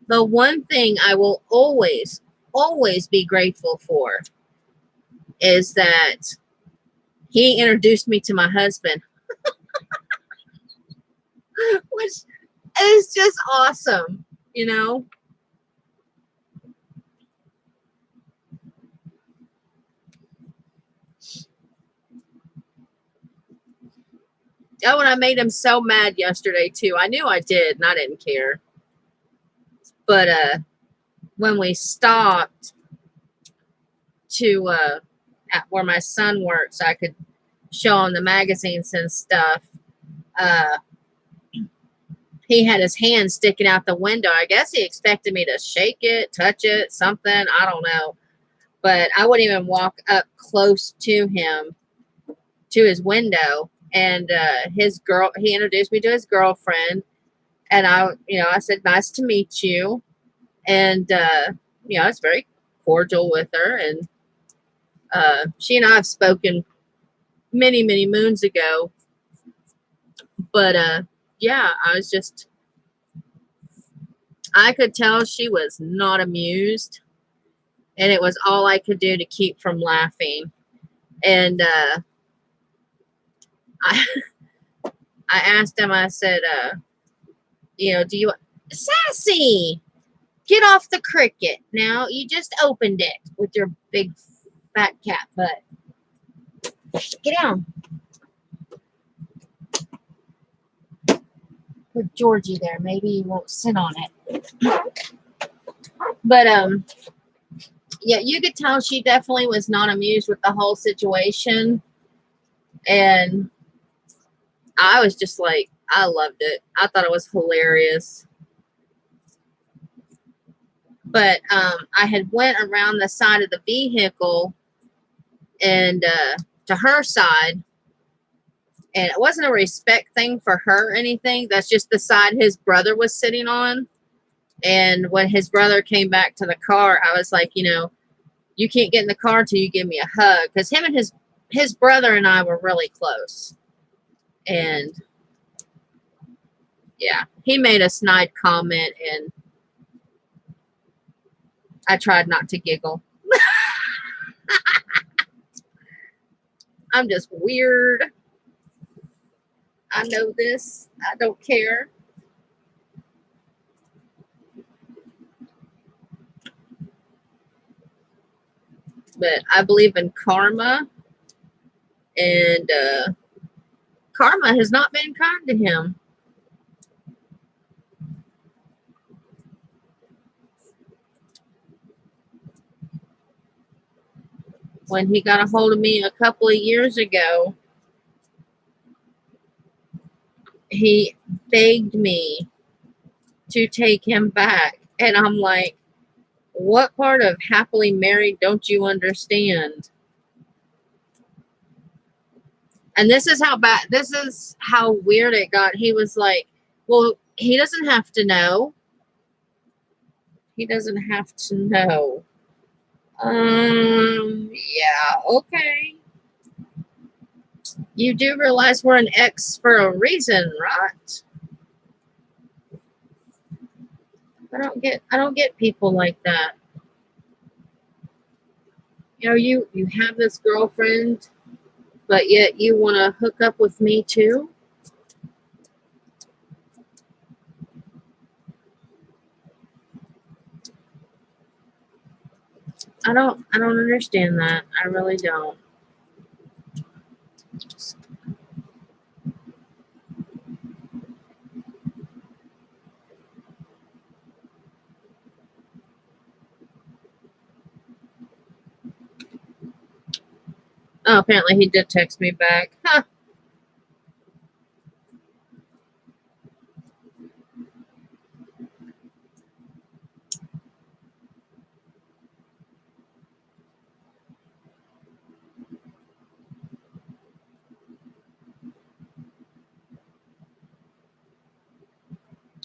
the one thing I will always be grateful for is that he introduced me to my husband, which is just awesome, you know? Oh, and I made him so mad yesterday too. I knew I did, and I didn't care. But when we stopped to at where my son works, I could show him the magazines and stuff. Uh, he had his hand sticking out the window. I guess he expected me to shake it, touch it, something. I don't know. But I wouldn't even walk up close to him, to his window. And he introduced me to his girlfriend. And I said, nice to meet you. And, I was very cordial with her. And she and I have spoken many, many moons ago. But, yeah, I could tell she was not amused. And it was all I could do to keep from laughing. And I, I asked him, I said, do you, Sassy, get off the cricket. Now, you just opened it with your big fat cat butt. Get down. Put Georgie there. Maybe he won't sit on it. But, yeah, you could tell she definitely was not amused with the whole situation. And I was just like, I loved it. I thought it was hilarious. But I had went around the side of the vehicle and to her side, and it wasn't a respect thing for her or anything. That's just the side his brother was sitting on. And when his brother came back to the car, I was like, you can't get in the car until you give me a hug. Because him and his brother and I were really close. And yeah, he made a snide comment, and I tried not to giggle. I'm just weird. I know this. I don't care. But I believe in karma. And karma has not been kind to him. When he got a hold of me a couple of years ago, he begged me to take him back. And I'm like, what part of happily married don't you understand? And this is how weird it got. He was like, well, he doesn't have to know. He doesn't have to know. Yeah, okay. You do realize we're an ex for a reason, right? I don't get people like that. You have this girlfriend, but yet you want to hook up with me too? I don't understand that. I really don't. Oh, apparently he did text me back. Huh.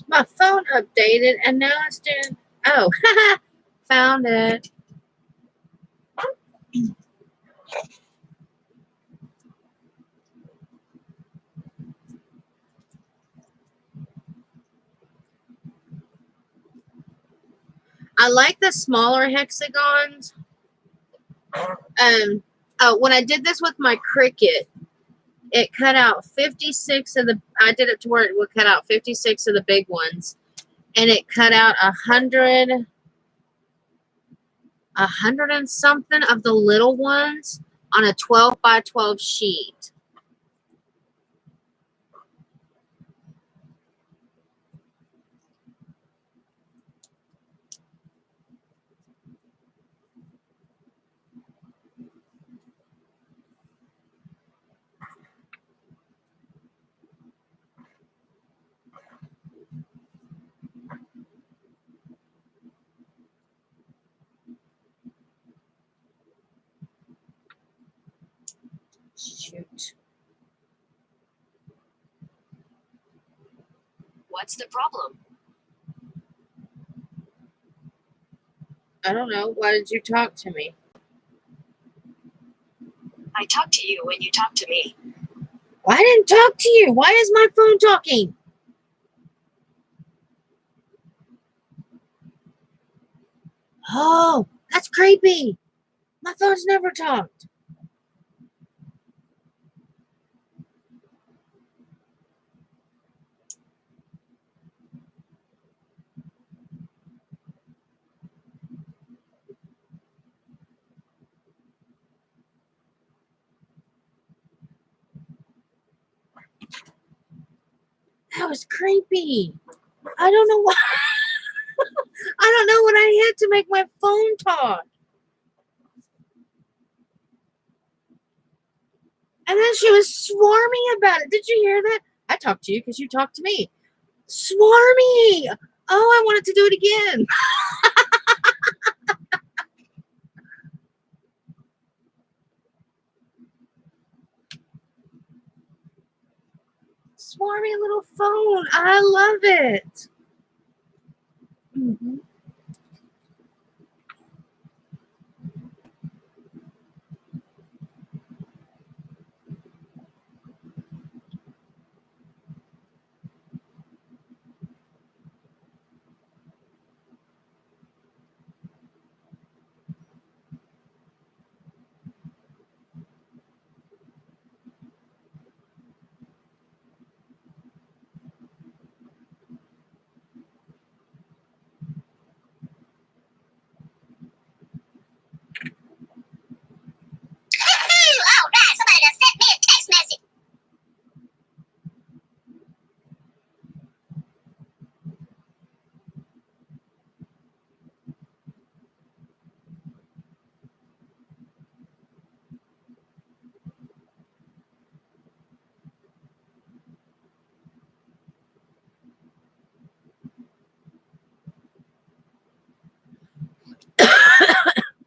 My phone updated and now it's doing. Oh, found it. I like the smaller hexagons. When I did this with my Cricut, it cut out 56 of the. I did it to where it would cut out 56 of the big ones, and it cut out 100 and something of the little ones on a 12 by 12 sheet. Shoot. What's the problem? I don't know. Why did you talk to me? I talk to you when you talk to me. Well, I didn't talk to you. Why is my phone talking? Oh, that's creepy. My phone's never talked. That was creepy. I don't know why. I don't know what I had to make my phone talk. And then she was swarmy about it. Did you hear that? I talked to you because you talked to me. Swarmy. Oh, I wanted to do it again. Swarmy little phone. I love it. Mhm. Oh, right. Somebody done sent me a text message.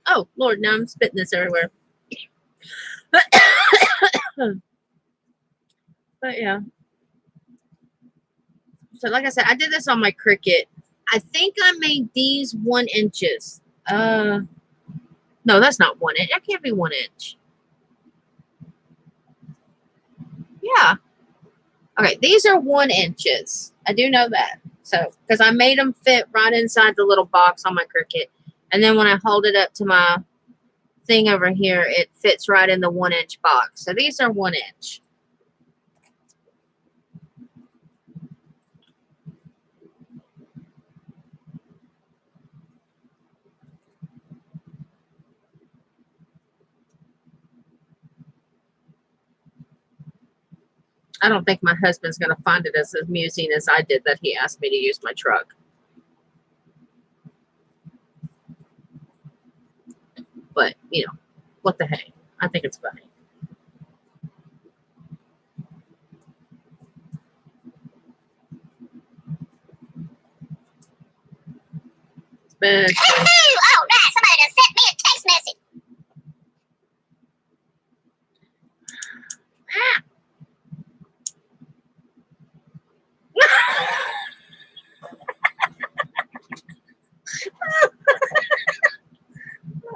Oh, Lord, now I'm spitting this everywhere. But yeah. So like I said, I did this on my Cricut. I think I made these 1 inches. No, that's not 1 inch. That can't be 1 inch. Yeah. Okay, these are 1 inches. I do know that. So, because I made them fit right inside the little box on my Cricut. And then when I hold it up to my thing over here, it fits right in the 1 inch box. So these are 1 inch. I don't think my husband's going to find it as amusing as I did that he asked me to use my truck. But, what the heck? I think it's funny. But, Oh, right. Somebody done sent me a text message.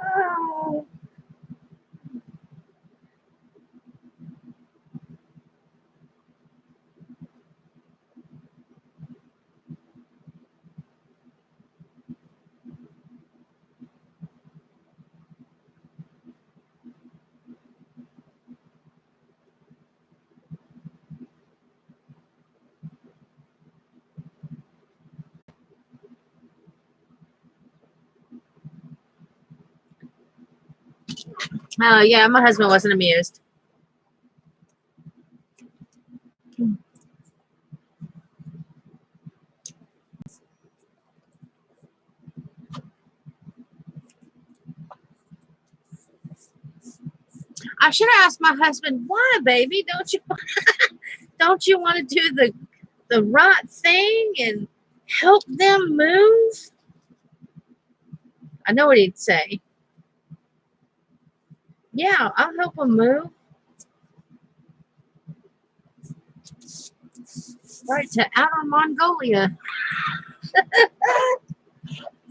oh. Yeah, my husband wasn't amused. I should have asked my husband, why, baby? Don't you want to do the right thing and help them move? I know what he'd say. Yeah, I'll help them move. Right to outer Mongolia. All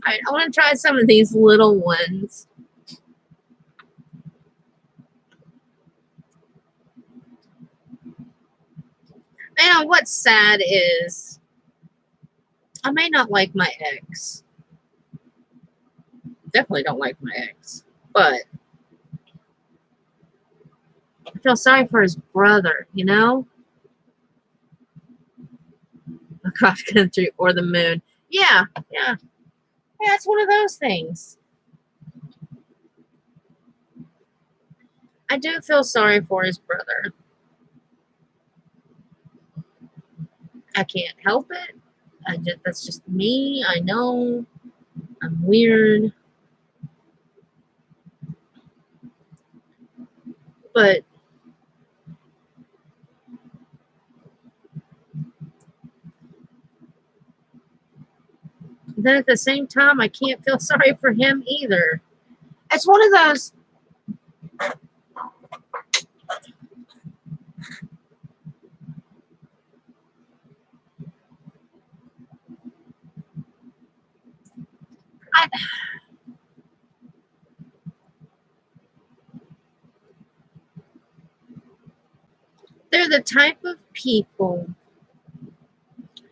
right, I want to try some of these little ones. Man, what's sad is I may not like my ex. Definitely don't like my ex. But I feel sorry for his brother, across country or the moon. Yeah. Yeah, it's one of those things. I do feel sorry for his brother. I can't help it. That's just me. I know. I'm weird. But then at the same time, I can't feel sorry for him either. It's one of those. They're the type of people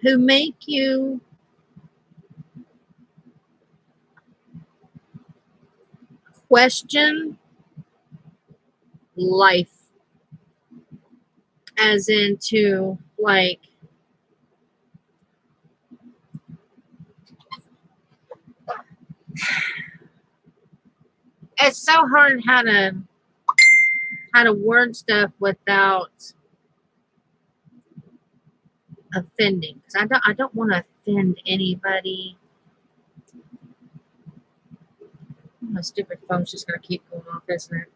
who make you question life, as into like, it's so hard how to word stuff without offending, because I don't want to offend anybody. My stupid phone's just gonna keep going off, isn't it?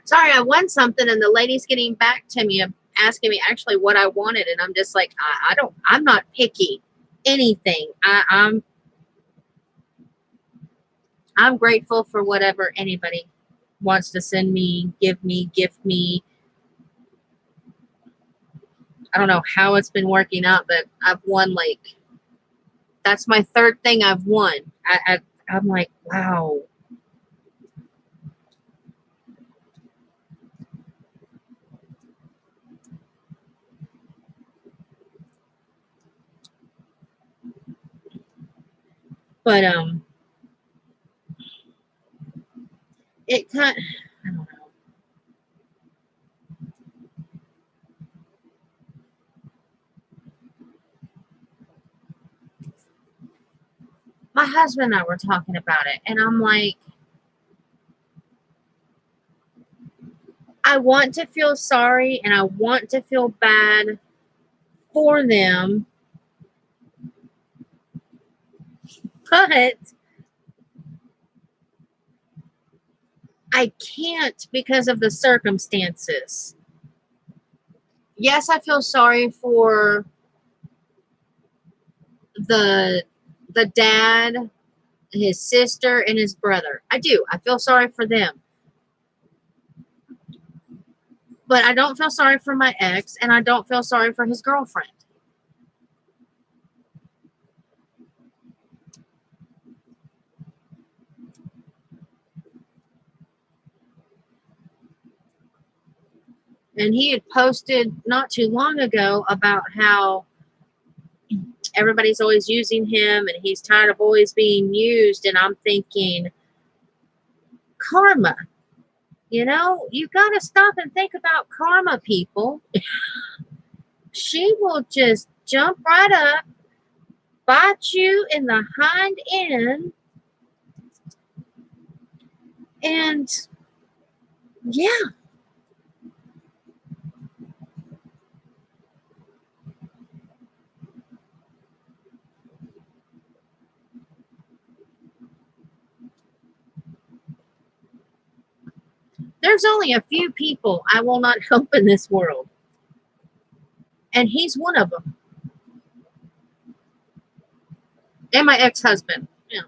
Sorry, I won something, and the lady's getting back to me, asking me actually what I wanted, and I'm just like, I'm not picky. Anything. I'm grateful for whatever anybody wants to send me, give me, gift me. I don't know how it's been working out, but I've won that's my third thing I've won. I'm like, wow. But it kind I don't know. My husband and I were talking about it, and I'm like, I want to feel sorry and I want to feel bad for them, but I can't because of the circumstances. Yes, I feel sorry for the dad, his sister, and his brother. I do. I feel sorry for them. But I don't feel sorry for my ex, and I don't feel sorry for his girlfriend. And he had posted not too long ago about how everybody's always using him and he's tired of always being used. And I'm thinking, karma. You know, you got to stop and think about karma, people. She will just jump right up, bite you in the hind end, and yeah. There's only a few people I will not help in this world. And he's one of them. And my ex-husband. Yeah.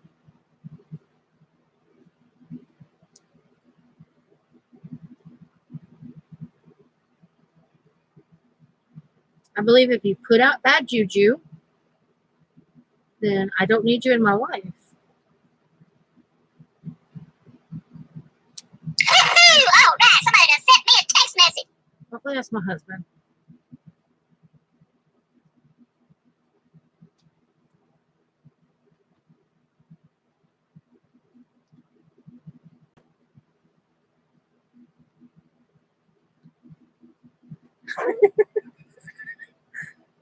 I believe if you put out bad juju, then I don't need you in my life. Oh, right. Somebody done sent me a text message. Hopefully that's my husband.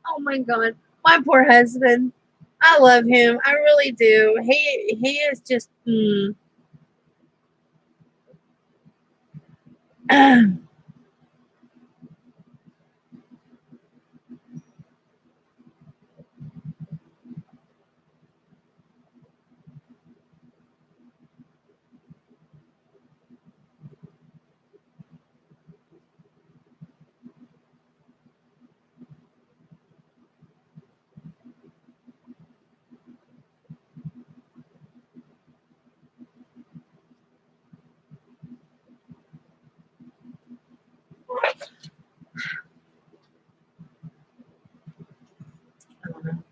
Oh my God. My poor husband. I love him. I really do. He is just I don't know.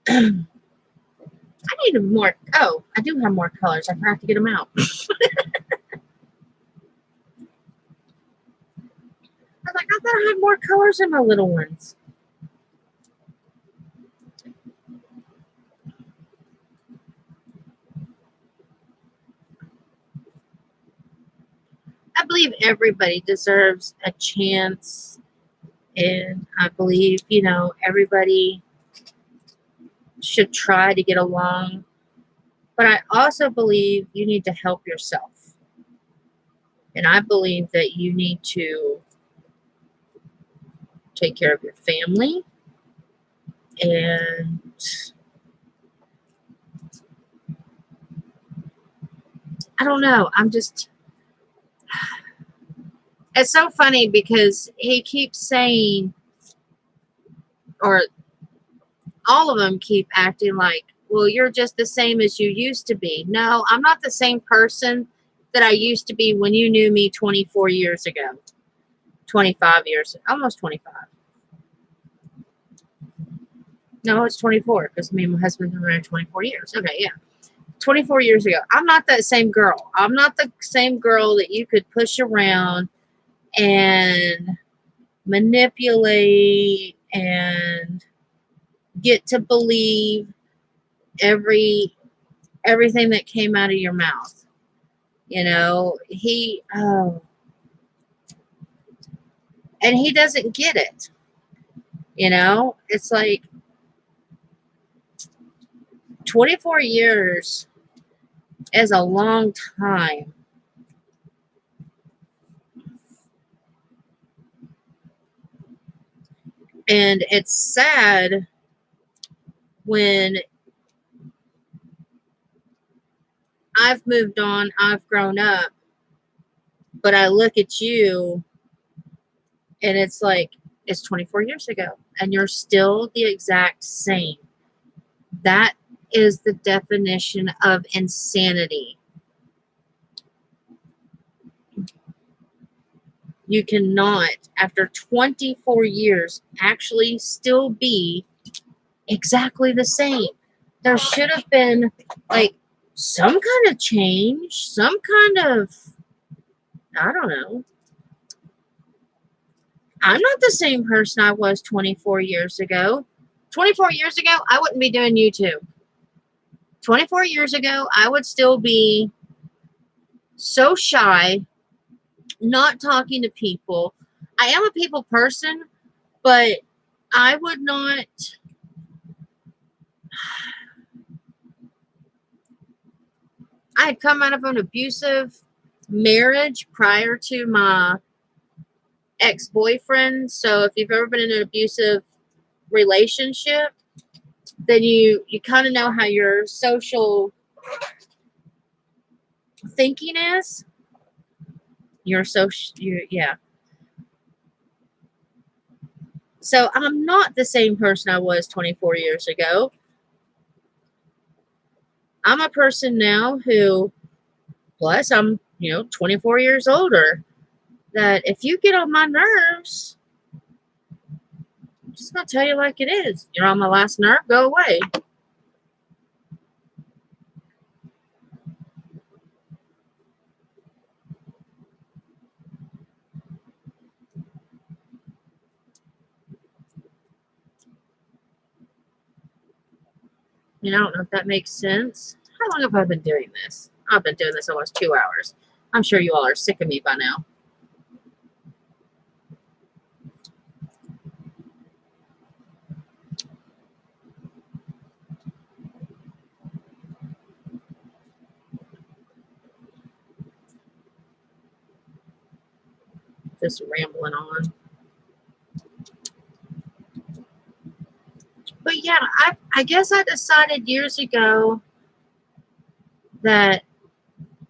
I need more. Oh, I do have more colors. I forgot to get them out. I was like, I thought I had more colors in my little ones. I believe everybody deserves a chance. And I believe, everybody should try to get along. But I also believe you need to help yourself. And I believe that you need to take care of your family. And I don't know. It's so funny because he keeps saying, or all of them keep acting like, well, you're just the same as you used to be. No, I'm not the same person that I used to be when you knew me 24 years ago. 25 years, almost 25. No, it's 24 because me and my husband have been married 24 years. Okay, yeah. 24 years ago. I'm not that same girl. I'm not the same girl that you could push around and manipulate and get to believe everything that came out of your mouth. You know, and he doesn't get it. You know, it's like 24 years is a long time. And it's sad when I've moved on, I've grown up, but I look at you and it's like, it's 24 years ago and you're still the exact same. That is the definition of insanity. You cannot, after 24 years, actually still be exactly the same. There should have been like some kind of change, some kind of, I don't know. I'm not the same person I was 24 years ago. 24 years ago, I wouldn't be doing YouTube. 24 years ago, I would still be so shy, not talking to people. I am a people person, but I would not. I had come out of an abusive marriage prior to my ex-boyfriend. So if you've ever been in an abusive relationship, then you kind of know how your social thinking is. Yeah. So I'm not the same person I was 24 years ago. I'm a person now who, plus I'm, 24 years older, that if you get on my nerves, I'm just going to tell you like it is. You're on my last nerve, go away. I don't know if that makes sense. How long have I been doing this? I've been doing this almost 2 hours. I'm sure you all are sick of me by now. Just rambling on. But yeah, I guess I decided years ago that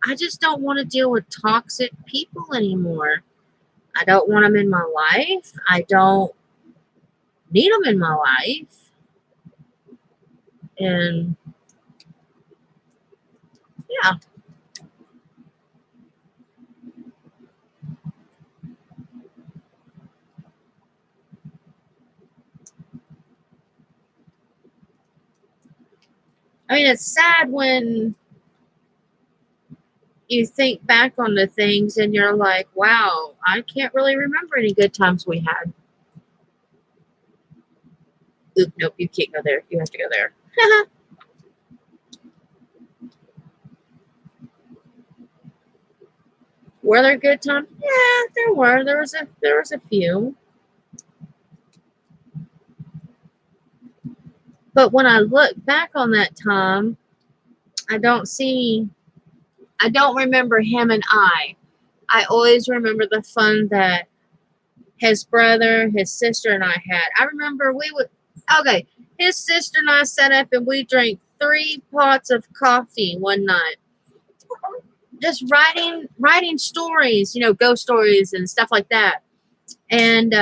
I just don't want to deal with toxic people anymore. I don't want them in my life. I don't need them in my life. And yeah. I mean, it's sad when you think back on the things and you're like, wow, I can't really remember any good times we had. Oop, nope, you can't go there. You have to go there. Were there good times? Yeah, there were. There was a few. But when I look back on that time, I don't remember him and I. I always remember the fun that his brother, his sister, and I had. I remember his sister and I sat up and we drank 3 pots of coffee one night. Just writing stories, ghost stories and stuff like that. And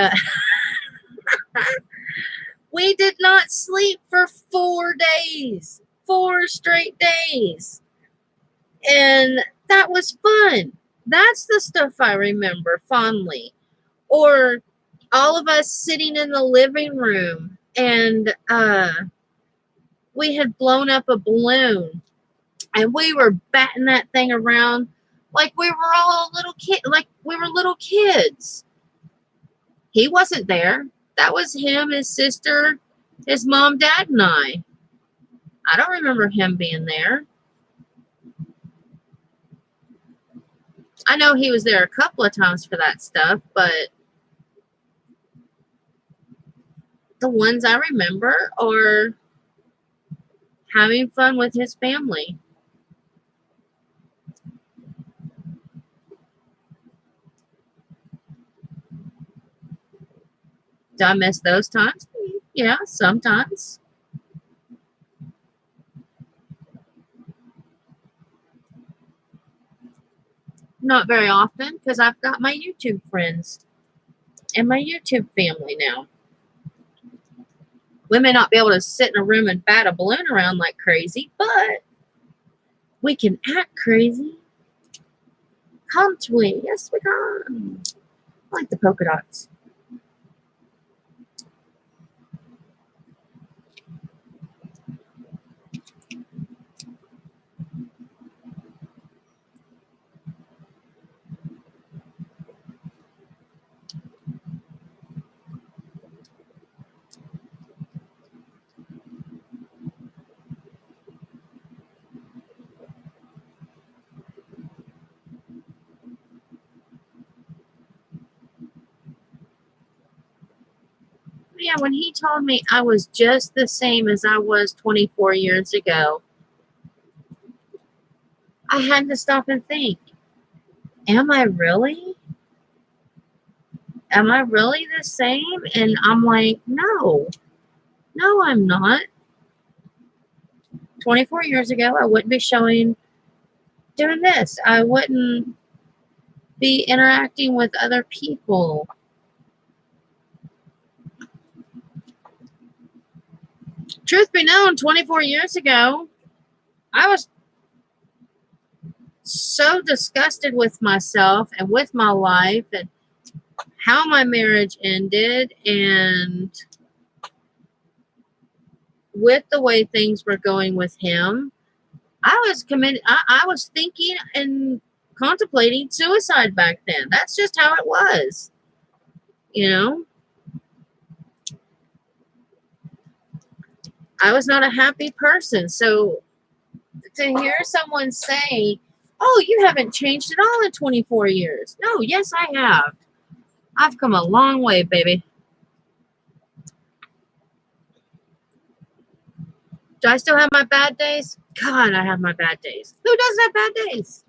we did not sleep for 4 days, 4 straight days. And that was fun. That's the stuff I remember fondly. Or all of us sitting in the living room and we had blown up a balloon And we were batting that thing around like we were all little kids. He wasn't there. That was him, his sister, his mom, dad, and I. I don't remember him being there. I know he was there a couple of times for that stuff, but the ones I remember are having fun with his family. Do I miss those times? Yeah, sometimes. Not very often, because I've got my YouTube friends and my YouTube family now. We may not be able to sit in a room and bat a balloon around like crazy, but we can act crazy. Can't we? Yes, we can. I like the polka dots. Yeah, when he told me I was just the same as I was 24 years ago, I had to stop and think, am I really? Am I really the same? And I'm like, no, I'm not. 24 years ago, I wouldn't be doing this. I wouldn't be interacting with other people. Truth be known, 24 years ago, I was so disgusted with myself and with my life and how my marriage ended and with the way things were going with him. I was committed. I was thinking and contemplating suicide back then. That's just how it was, you know. I was not a happy person. So to hear someone say, "Oh, you haven't changed at all in 24 years." No, yes, I have. I've come a long way, baby. Do I still have my bad days? God, I have my bad days. Who doesn't have bad days?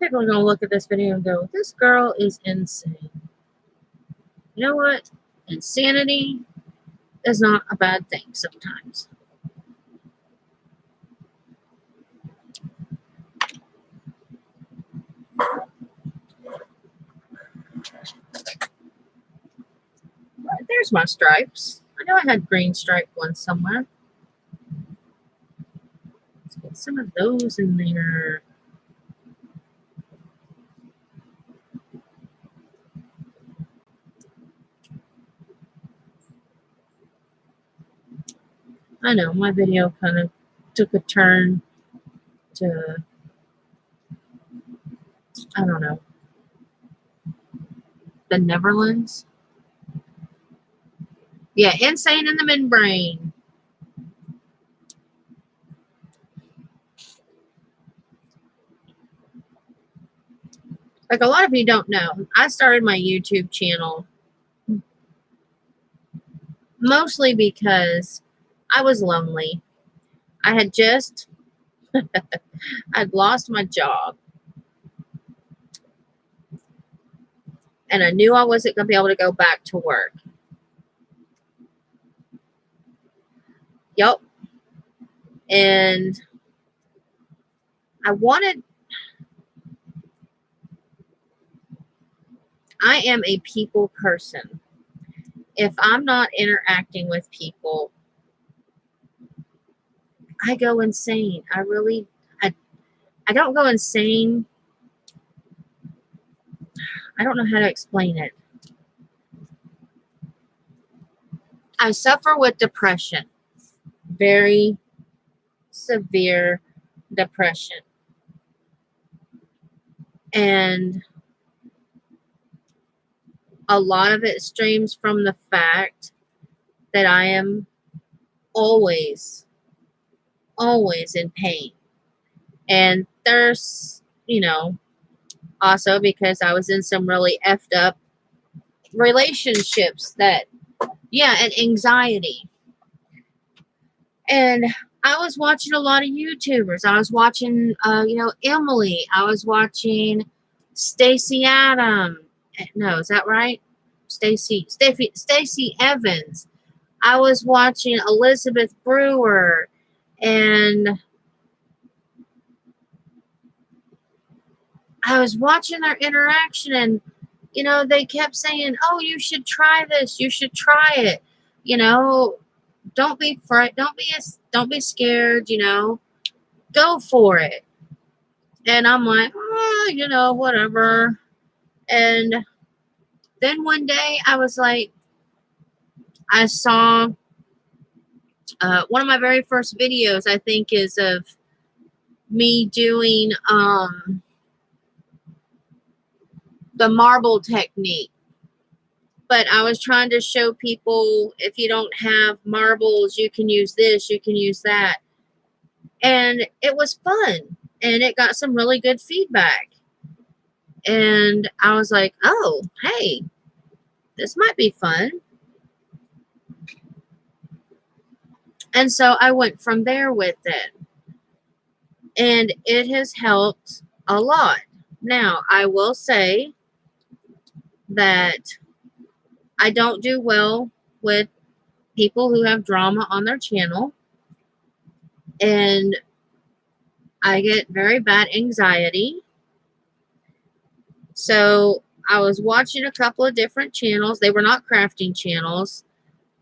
People are going to look at this video and go, this girl is insane. You know what? Insanity is not a bad thing sometimes. There's my stripes. I know I had green stripe ones somewhere. Let's get some of those in there. I know my video kind of took a turn to, I don't know, the Neverlands. Yeah, insane in the membrane. Like a lot of you don't know, I started my YouTube channel mostly because I was lonely. I had just, I'd lost my job. And I knew I wasn't going to be able to go back to work. Yep. And I am a people person. If I'm not interacting with people, I go insane. I don't go insane I don't know how to explain it. I suffer with depression. Very severe depression. And a lot of it streams from the fact that I am always, always in pain. And there's, also because I was in some really effed up relationships and anxiety. And I was watching a lot of YouTubers. I was watching, Emily. I was watching Stacey Adams. No, is that right? Stacey Evans. I was watching Elizabeth Brewer, and I was watching their interaction, and they kept saying, "Oh, you should try this. You should try it. Don't be don't be scared. Go for it." And I'm like, oh, whatever. And then one day I was like, I saw one of my very first videos, I think, is of me doing the marble technique. But I was trying to show people, if you don't have marbles, you can use this, you can use that. And it was fun. And it got some really good feedback. And I was like, oh, hey, this might be fun. And so I went from there with it. And it has helped a lot. Now, I will say that I don't do well with people who have drama on their channel. And I get very bad anxiety. So I was watching a couple of different channels. They were not crafting channels,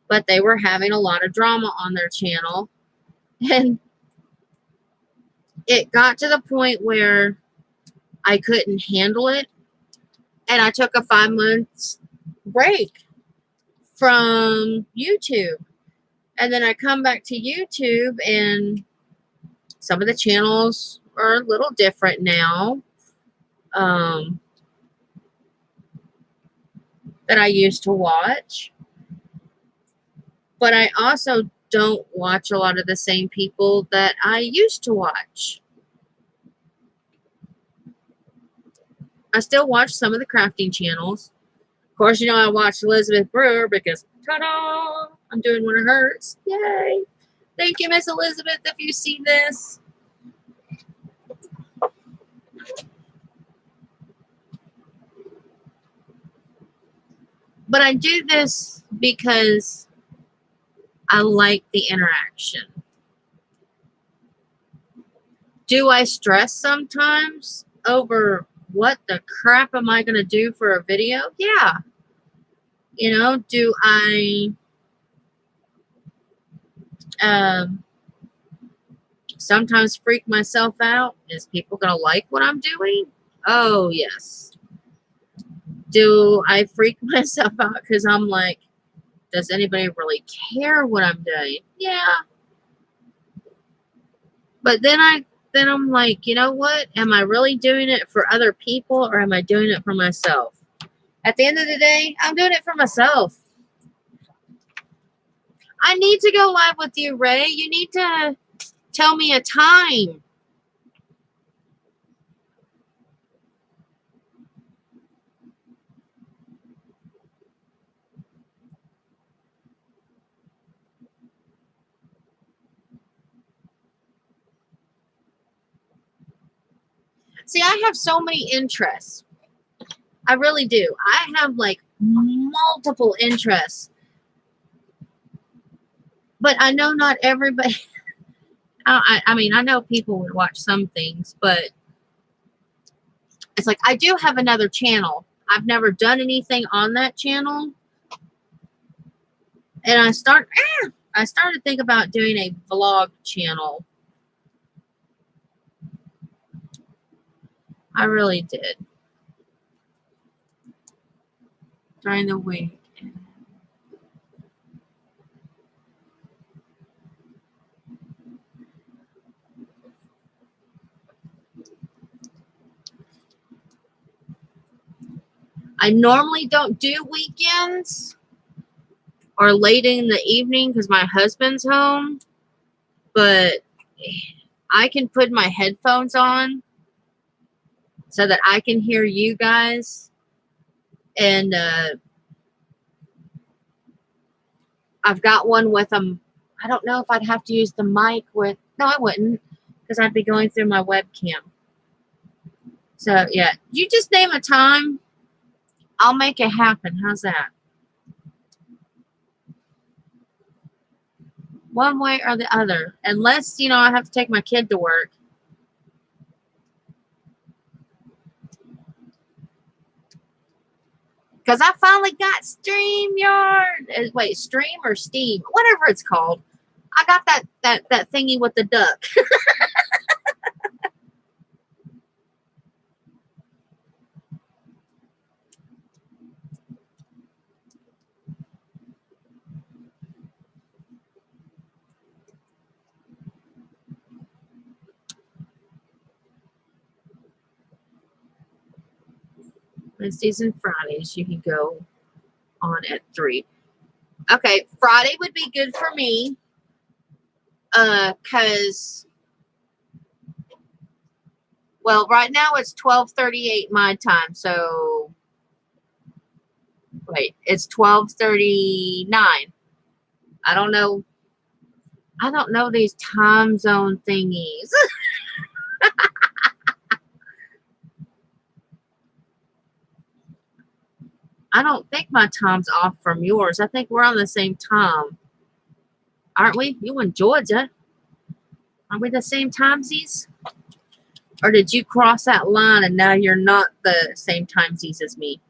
but they were having a lot of drama on their channel. And it got to the point where I couldn't handle it. And I took a 5 months break from YouTube. And then I come back to YouTube, and some of the channels are a little different now that I used to watch. But I also don't watch a lot of the same people that I used to watch. I still watch some of the crafting channels. Of course, I watched Elizabeth Brewer because, ta-da, I'm doing one of hers. Yay. Thank you, Miss Elizabeth, if you see this. But I do this because I like the interaction. Do I stress sometimes over what the crap am I going to do for a video? Yeah. Do I sometimes freak myself out? Is people going to like what I'm doing? Oh, yes. Do I freak myself out because I'm like, does anybody really care what I'm doing? Yeah. But then I'm like, you know what? Am I really doing it for other people, or am I doing it for myself? At the end of the day, I'm doing it for myself. I need to go live with you, Ray. You need to tell me a time. See, I have so many interests. I really do. I have like multiple interests. But I know not everybody. I mean, I know people would watch some things, but it's like I do have another channel. I've never done anything on that channel. And I started to think about doing a vlog channel. I really did. during the week. I normally don't do weekends or late in the evening because my husband's home, but I can put my headphones on so that I can hear you guys. And I've got one with them. I don't know if I'd have to use the mic with. No, I wouldn't, because I'd be going through my webcam. So, yeah. You just name a time. I'll make it happen. How's that? One way or the other. Unless, I have to take my kid to work. Because I finally got StreamYard. Wait, Stream or Steam? Whatever it's called. I got that thingy with the duck. Wednesdays and Fridays, you can go on at 3. Okay, Friday would be good for me. Because, well, right now it's 12:38 my time, so, wait, it's 12:39. I don't know these time zone thingies. I don't think my time's off from yours. I think we're on the same time. Aren't we? You in Georgia? Are we the same timesies? Or did you cross that line and now you're not the same timesies as me?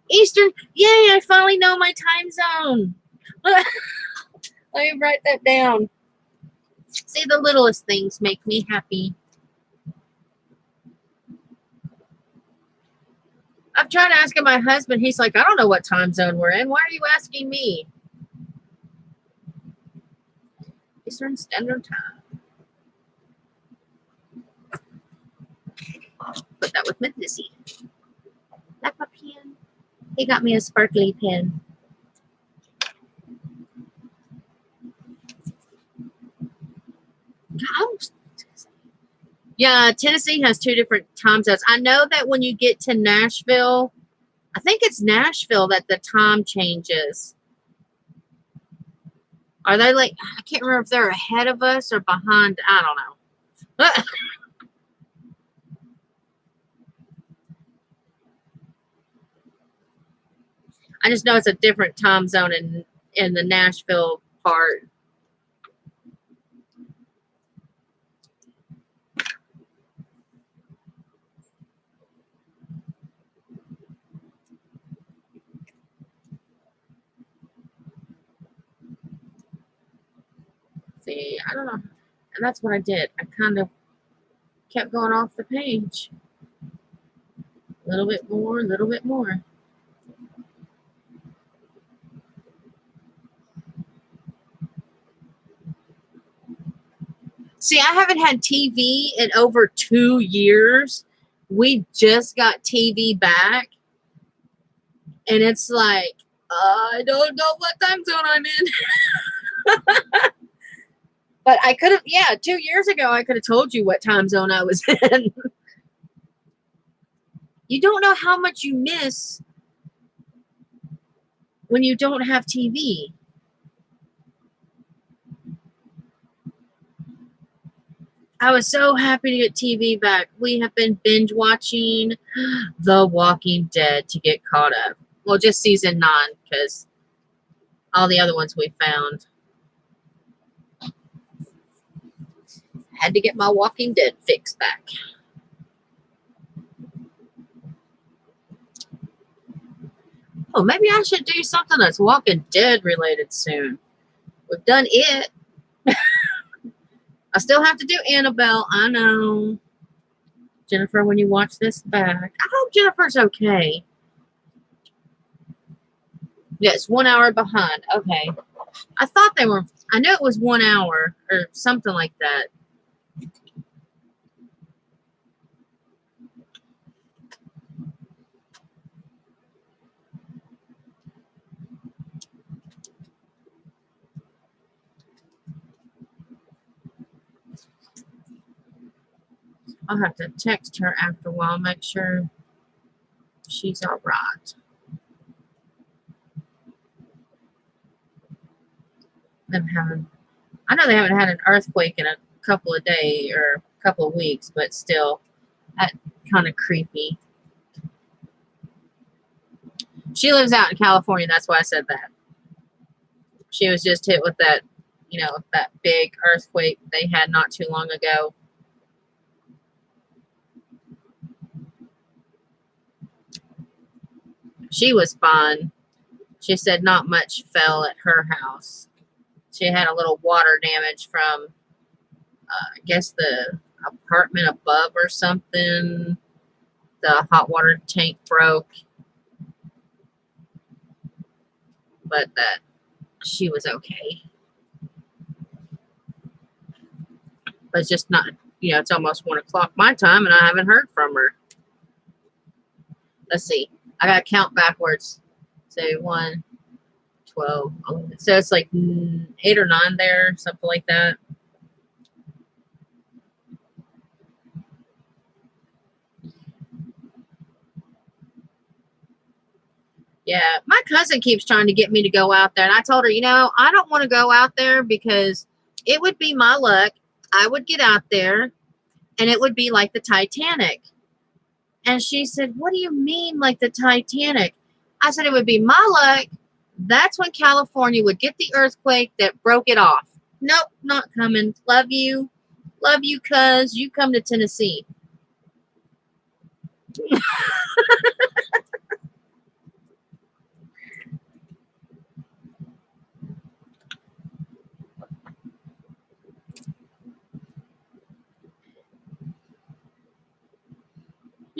Eastern? Yay, I finally know my time zone. Let me write that down. See, the littlest things make me happy. I've tried asking my husband. He's like, I don't know what time zone we're in. Why are you asking me? Eastern Standard Time. Put that with my Lizzie. Like my pen. He got me a sparkly pen. Yeah, Tennessee has 2 different time zones. I know that when you get to Nashville, I think it's Nashville that the time changes. Are they like, I can't remember if they're ahead of us or behind. I don't know. I just know it's a different time zone in the Nashville part. See, I don't know. And that's what I did. I kind of kept going off the page. A little bit more, a little bit more. See, I haven't had TV in over 2 years. We just got TV back. And it's like, I don't know what time zone I'm in. But I could have, 2 years ago, I could have told you what time zone I was in. You don't know how much you miss when you don't have TV. I was so happy to get TV back. We have been binge watching The Walking Dead to get caught up. Well, just season 9, because all the other ones we found. Had to get my Walking Dead fix back. Oh, maybe I should do something that's Walking Dead related soon. We've done it. I still have to do Annabelle. I know. Jennifer, when you watch this back, I hope Jennifer's okay. Yes, 1 hour behind. Okay. I thought they were, I knew it was 1 hour or something like that. I'll have to text her after a while, make sure she's all right. I know they haven't had an earthquake in a couple of days or a couple of weeks, but still, that kind of creepy. She lives out in California, that's why I said that. She was just hit with that, that big earthquake they had not too long ago. She was fine. She said not much fell at her house. She had a little water damage from, I guess, the apartment above or something. The hot water tank broke. But that she was okay. But it's just not, it's almost 1 o'clock my time and I haven't heard from her. Let's see. I got to count backwards. So 1, 12, 11. So it's like 8 or 9 there, something like that. Yeah, my cousin keeps trying to get me to go out there. And I told her, I don't want to go out there because it would be my luck. I would get out there and it would be like the Titanic. And she said, what do you mean like the Titanic? I said, it would be my luck. That's when California would get the earthquake that broke it off. Nope, not coming. Love you. Love you, cuz. You come to Tennessee.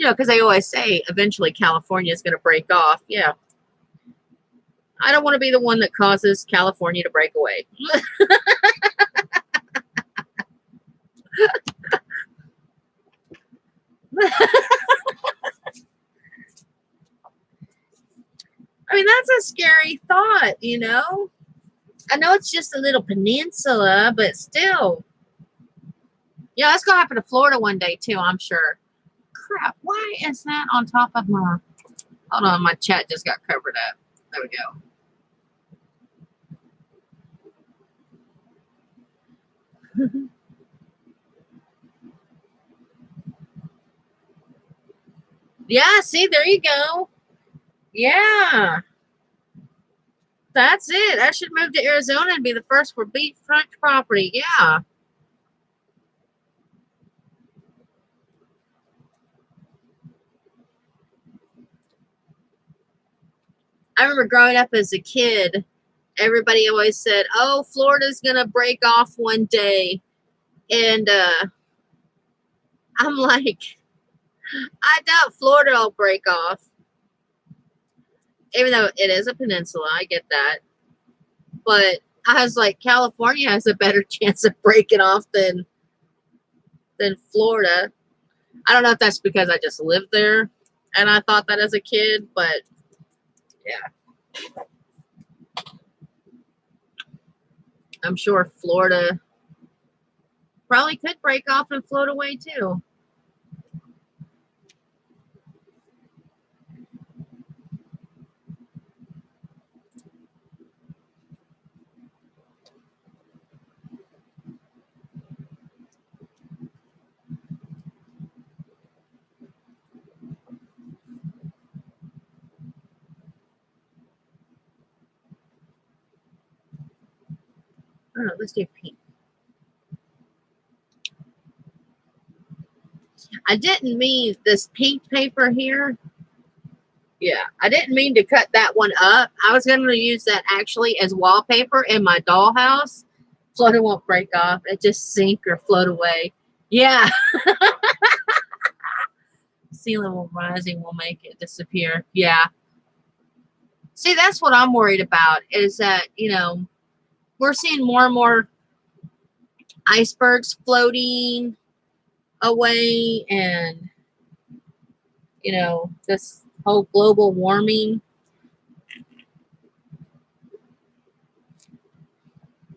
Because they always say eventually California is going to break off. Yeah. I don't want to be the one that causes California to break away. I mean, that's a scary thought, I know it's just a little peninsula, but still. Yeah, that's going to happen to Florida one day, too, I'm sure. Crap, why is that on top of my... Hold on, my chat just got covered up. There we go. Yeah, see, there you go. Yeah. That's it. I should move to Arizona and be the first for beachfront property. Yeah. I remember growing up as a kid, everybody always said, oh, Florida's going to break off one day. And I'm like, I doubt Florida will break off. Even though it is a peninsula, I get that. But I was like, California has a better chance of breaking off than Florida. I don't know if that's because I just lived there and I thought that as a kid, but yeah. I'm sure Florida probably could break off and float away too. I don't know, let's do pink. I didn't mean this pink paper here. Yeah, I didn't mean to cut that one up. I was going to use that actually as wallpaper in my dollhouse. Floater won't break off. It just sink or float away. Yeah. Sea level rising will make it disappear. Yeah. See, that's what I'm worried about is that, we're seeing more and more icebergs floating away and, this whole global warming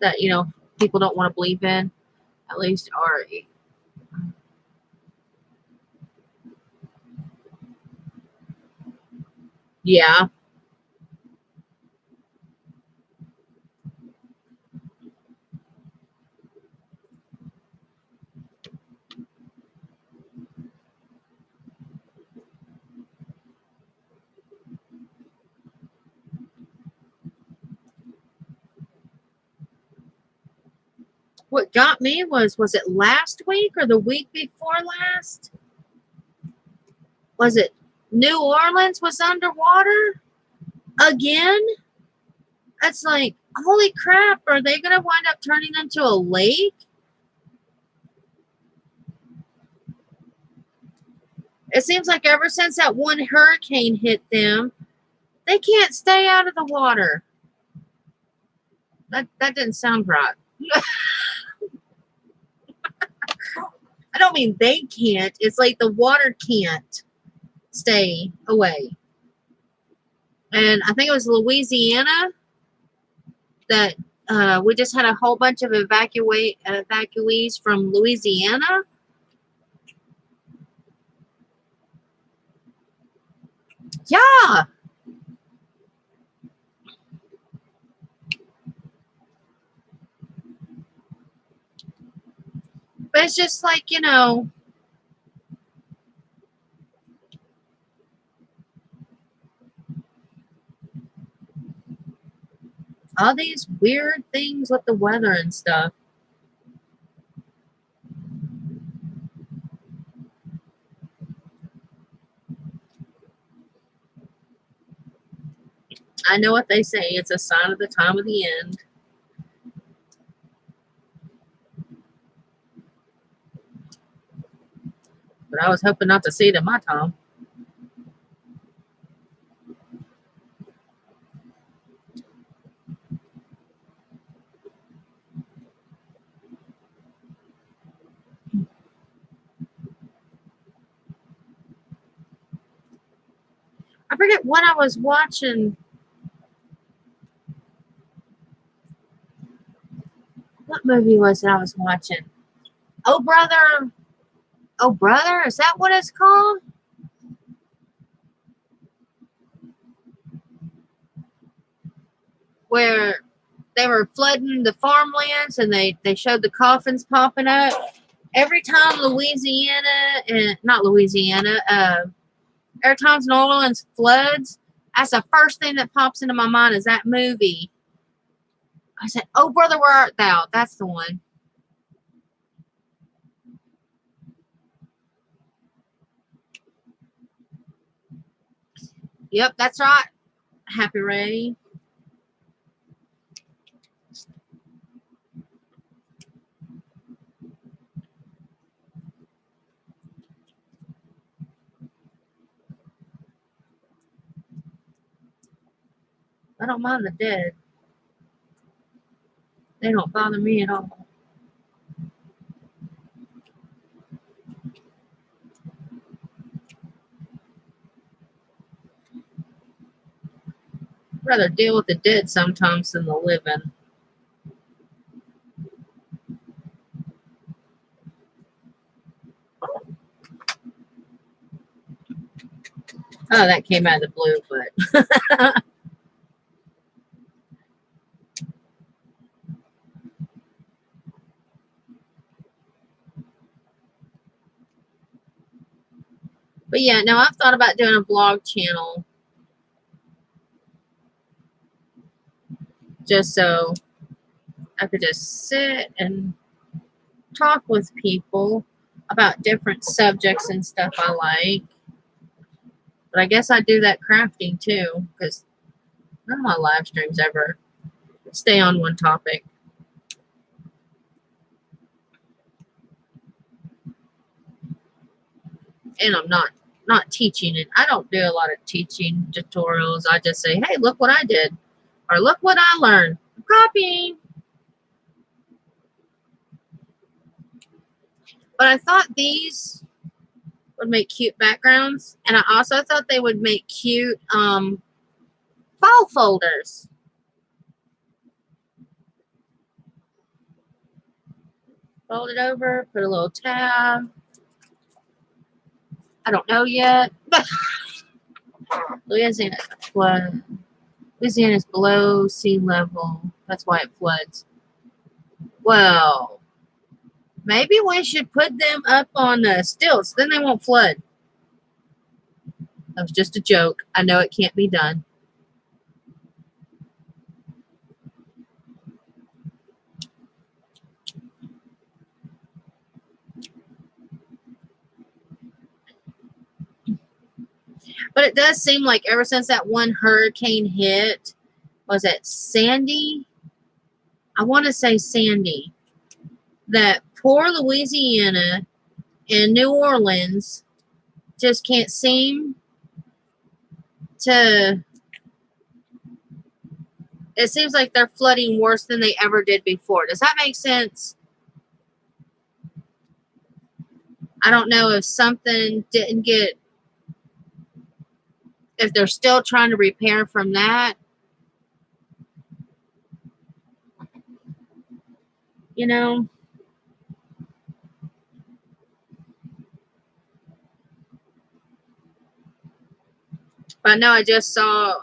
that, people don't want to believe in, at least, or, yeah. What got me was it last week or the week before last? Was it New Orleans was underwater again? It's like, holy crap, are they going to wind up turning into a lake? It seems like ever since that one hurricane hit them, they can't stay out of the water. That didn't sound right. I don't mean they can't. It's like the water can't stay away. And I think it was Louisiana that we just had a whole bunch of evacuees from Louisiana. Yeah. But it's just like, all these weird things with the weather and stuff. I know what they say. It's a sign of the time of the end. But I was hoping not to see it in my time. I forget what I was watching. What movie was it I was watching? Oh, Brother. Oh, Brother? Is that what it's called? Where they were flooding the farmlands and they showed the coffins popping up. Every time every time New Orleans floods, that's the first thing that pops into my mind is that movie. I said, "Oh, brother, where art thou?" That's the one. Yep, that's right. Happy Ray. I don't mind the dead. They don't bother me at all. I'd rather deal with the dead sometimes than the living. Oh, that came out of the blue, but but yeah, no, I've thought about doing a blog channel just so I could just sit and talk with people about different subjects and stuff I like. But I guess I do that crafting too, because none of my live streams ever stay on one topic. And I'm not teaching it. I don't do a lot of teaching tutorials. I just say, hey, look what I did. Or look what I learned. I'm copying. But I thought these would make cute backgrounds. And I also thought they would make cute file folders. Fold it over, put a little tab. I don't know yet. Louisiana flood. Louisiana is below sea level. That's why it floods. Well, maybe we should put them up on stilts. Then they won't flood. That was just a joke. I know it can't be done. But it does seem like ever since that one hurricane hit, was it Sandy? I want to say Sandy. That poor Louisiana and New Orleans just can't seem to. It seems like they're flooding worse than they ever did before. Does that make sense? I don't know if something didn't get. If they're still trying to repair from that. You know. But no, I just saw.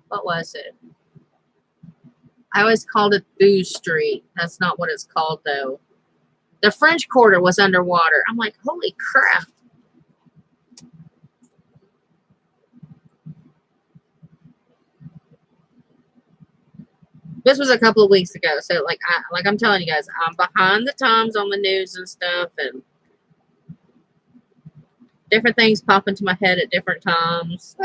What was it? I always called it Booze Street. That's not what it's called, though. The French Quarter was underwater. I'm like, holy crap. This was a couple of weeks ago. So, like I'm telling you guys, I'm behind the times on the news and stuff. And different things pop into my head at different times.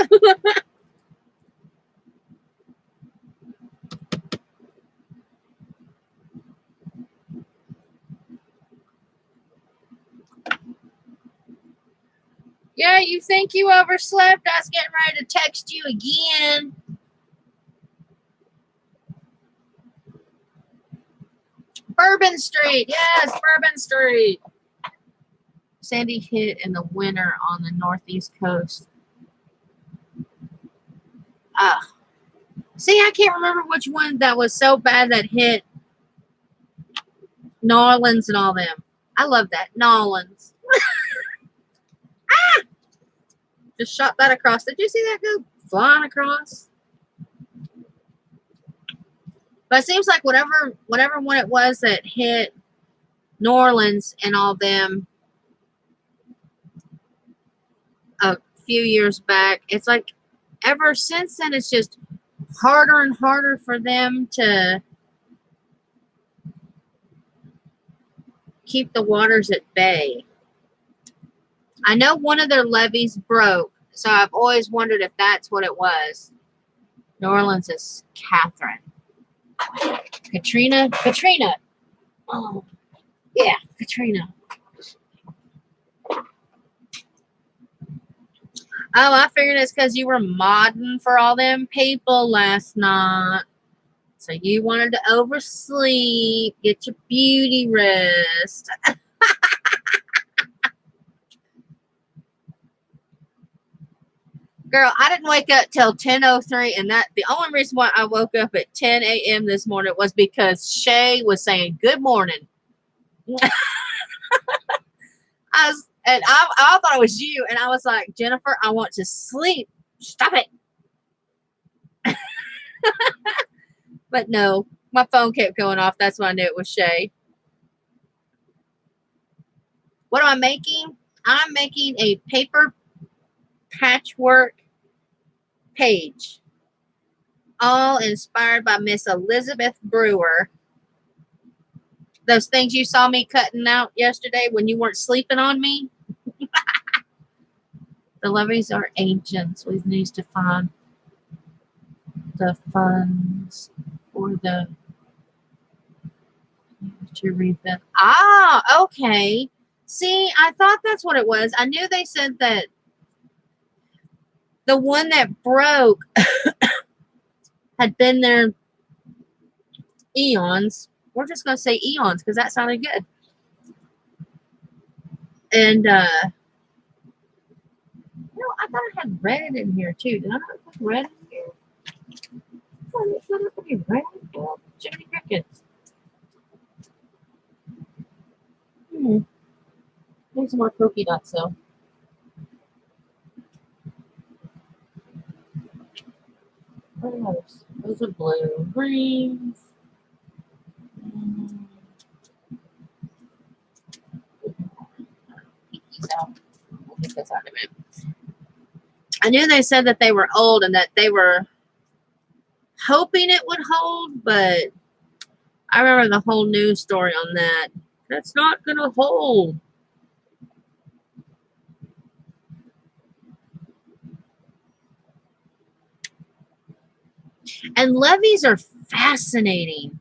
Yeah, you think you overslept? I was getting ready to text you again. Bourbon Street. Yes, Bourbon Street. Sandy hit in the winter on the northeast coast. See, I can't remember which one that was so bad that hit New Orleans and all them. I love that. New Orleans. Just shot that across. Did you see that go flying across? But it seems like whatever one it was that hit New Orleans and all them a few years back, it's like ever since then it's just harder and harder for them to keep the waters at bay. I know one of their levees broke, so I've always wondered if that's what it was. New Orleans is Catherine. Katrina. Oh, yeah, Katrina. Oh, I figured it's because you were modding for all them people last night. So you wanted to oversleep, get your beauty rest. Girl, I didn't wake up till 10:03, and that the only reason why I woke up at 10 a.m. this morning was because Shay was saying good morning. I thought it was you, and I was like, Jennifer, I want to sleep. Stop it. But no, my phone kept going off. That's when I knew it was Shay. What am I making? I'm making a paper patchwork page, all inspired by Miss Elizabeth Brewer. Those things you saw me cutting out yesterday when you weren't sleeping on me. The levies are ancient. We need to find the funds for the To refit. Ah, okay. See, I thought that's what it was. I knew they said that the one that broke had been there eons. We're just gonna say eons because that sounded good. And I thought I had red in here too. Did I not put red in here? I thought it should have been red. Well, Jiminy Crickets. Need some more cookie nuts though. What are those? Those are blue. Greens. These out. We'll get this out of it. I knew they said that they were old and that they were hoping it would hold, but I remember the whole news story on that. That's not going to hold. And levees are fascinating.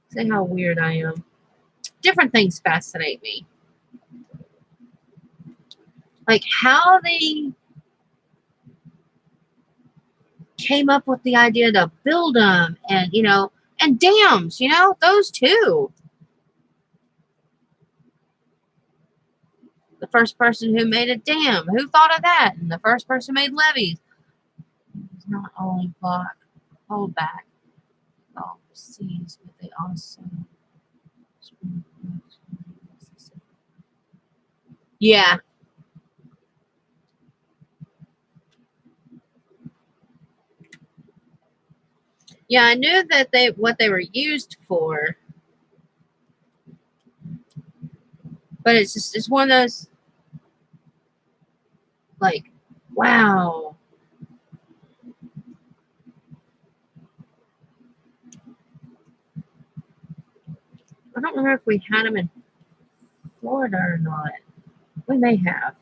See how weird I am. Different things fascinate me. Like how they came up with the idea to build them and, and dams, those too. The first person who made a dam, who thought of that? And the first person made levees. It's not only hold back all seas, but they also. Yeah. Yeah, I knew that what they were used for, but it's one of those like, wow. I don't remember if we had them in Florida or not. We may have.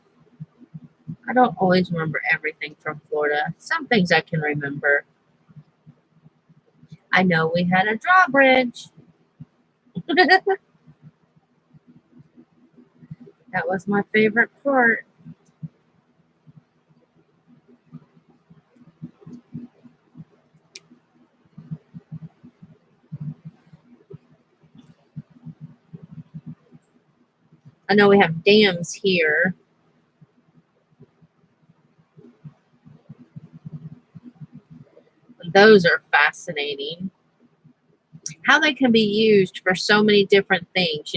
I don't always remember everything from Florida. Some things I can remember. I know we had a drawbridge. That was my favorite part. I know we have dams here. Those are fascinating. How they can be used for so many different things.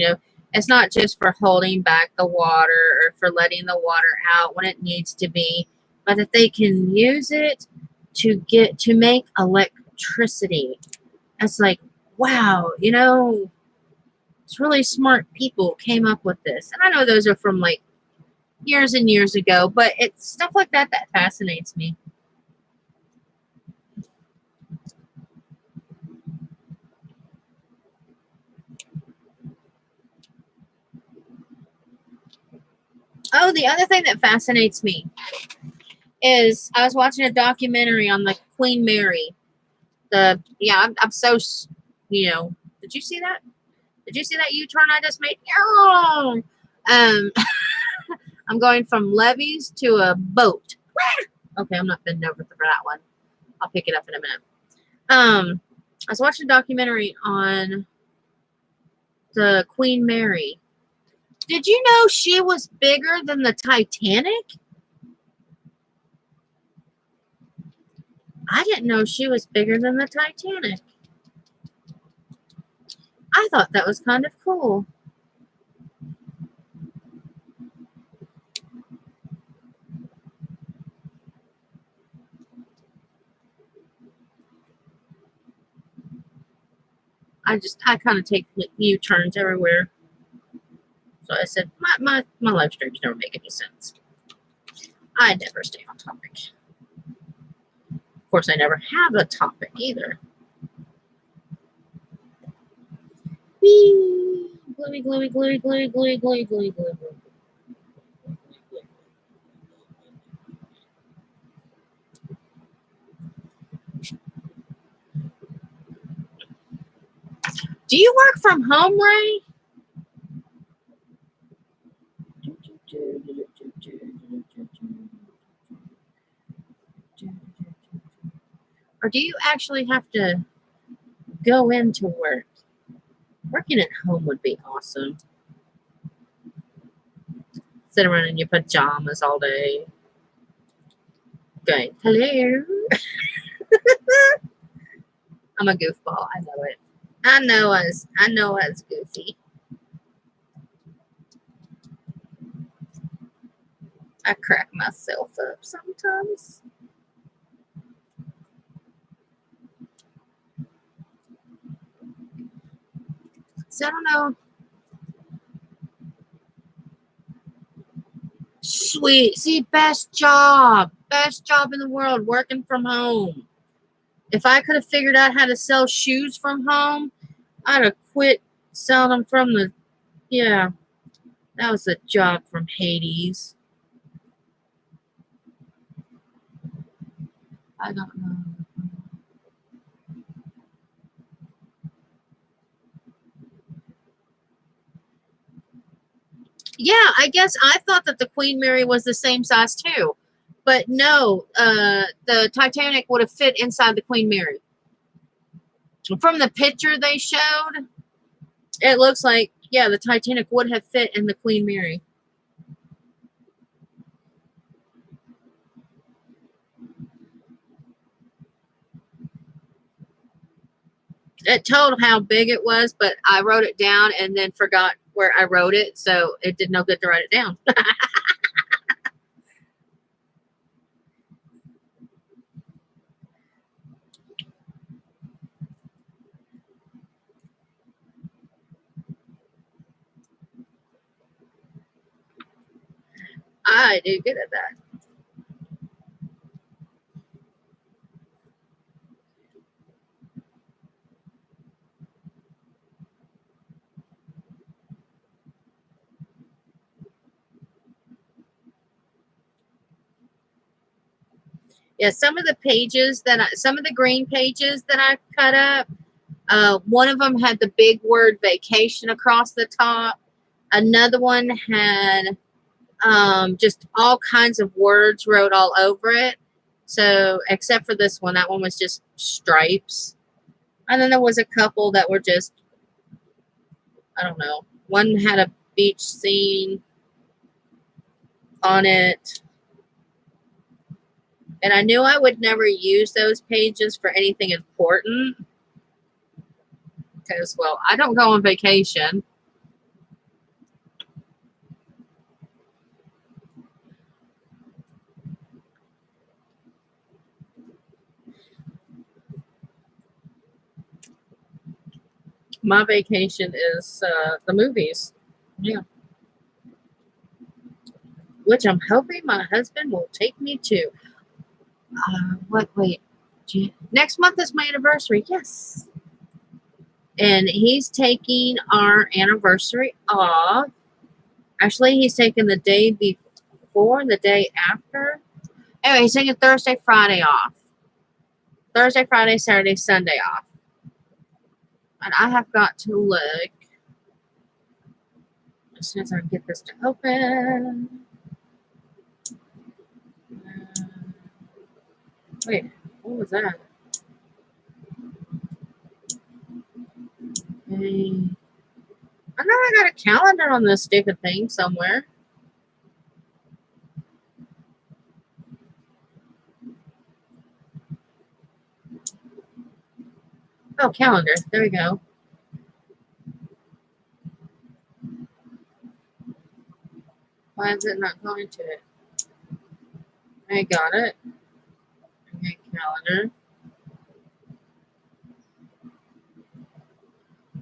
It's not just for holding back the water or for letting the water out when it needs to be, but that they can use it to make electricity. It's like, wow, it's really smart people came up with this. And I know those are from like years and years ago, but it's stuff like that that fascinates me. Oh, the other thing that fascinates me is I was watching a documentary on the Queen Mary. I'm so, did you see that? Did you see that U-turn I just made? Um, I'm going from levees to a boat. Okay, I'm not bending over for that one. I'll pick it up in a minute. I was watching a documentary on the Queen Mary. Did you know she was bigger than the Titanic? I didn't know she was bigger than the Titanic. I thought that was kind of cool. I kind of take U-turns everywhere. So I said, my live streams never make any sense. I never stay on topic. Of course, I never have a topic either. Whee! Gluey, gluey, gluey, gluey, gluey, gluey, gluey, gluey, gluey. Do you work from home, Ray? Or do you actually have to go into work? Working at home would be awesome. Sit around in your pajamas all day. Going, hello. I'm a goofball. I know it. I know us goofy. I crack myself up sometimes. So I don't know. Sweet. See, best job. Best job in the world, working from home. If I could have figured out how to sell shoes from home, I'd have quit selling them from the, yeah, that was a job from Hades. I don't know. Yeah, I guess I thought that the Queen Mary was the same size too. But no, the Titanic would have fit inside the Queen Mary. From the picture they showed, it looks like, yeah, the Titanic would have fit in the Queen Mary. It told how big it was, but I wrote it down and then forgot where I wrote it, so it did no good to write it down. I do good at that. Yeah, some of the pages some of the green pages that I cut up, one of them had the big word vacation across the top. Another one had just all kinds of words wrote all over it. So, except for this one, that one was just stripes. And then there was a couple that were just, I don't know. One had a beach scene on it. And I knew I would never use those pages for anything important. Because, well, I don't go on vacation. My vacation is the movies. Yeah. Which I'm hoping my husband will take me to. Wait. Next month is my anniversary. Yes. And he's taking our anniversary off. Actually, he's taking the day before and the day after. Anyway, he's taking Thursday, Friday off. Thursday, Friday, Saturday, Sunday off. And I have got to look as soon as I get this to open. Wait, what was that? I know I got a calendar on this stupid thing somewhere. Oh, calendar. There we go. Why is it not going to it? I got it. Okay, calendar.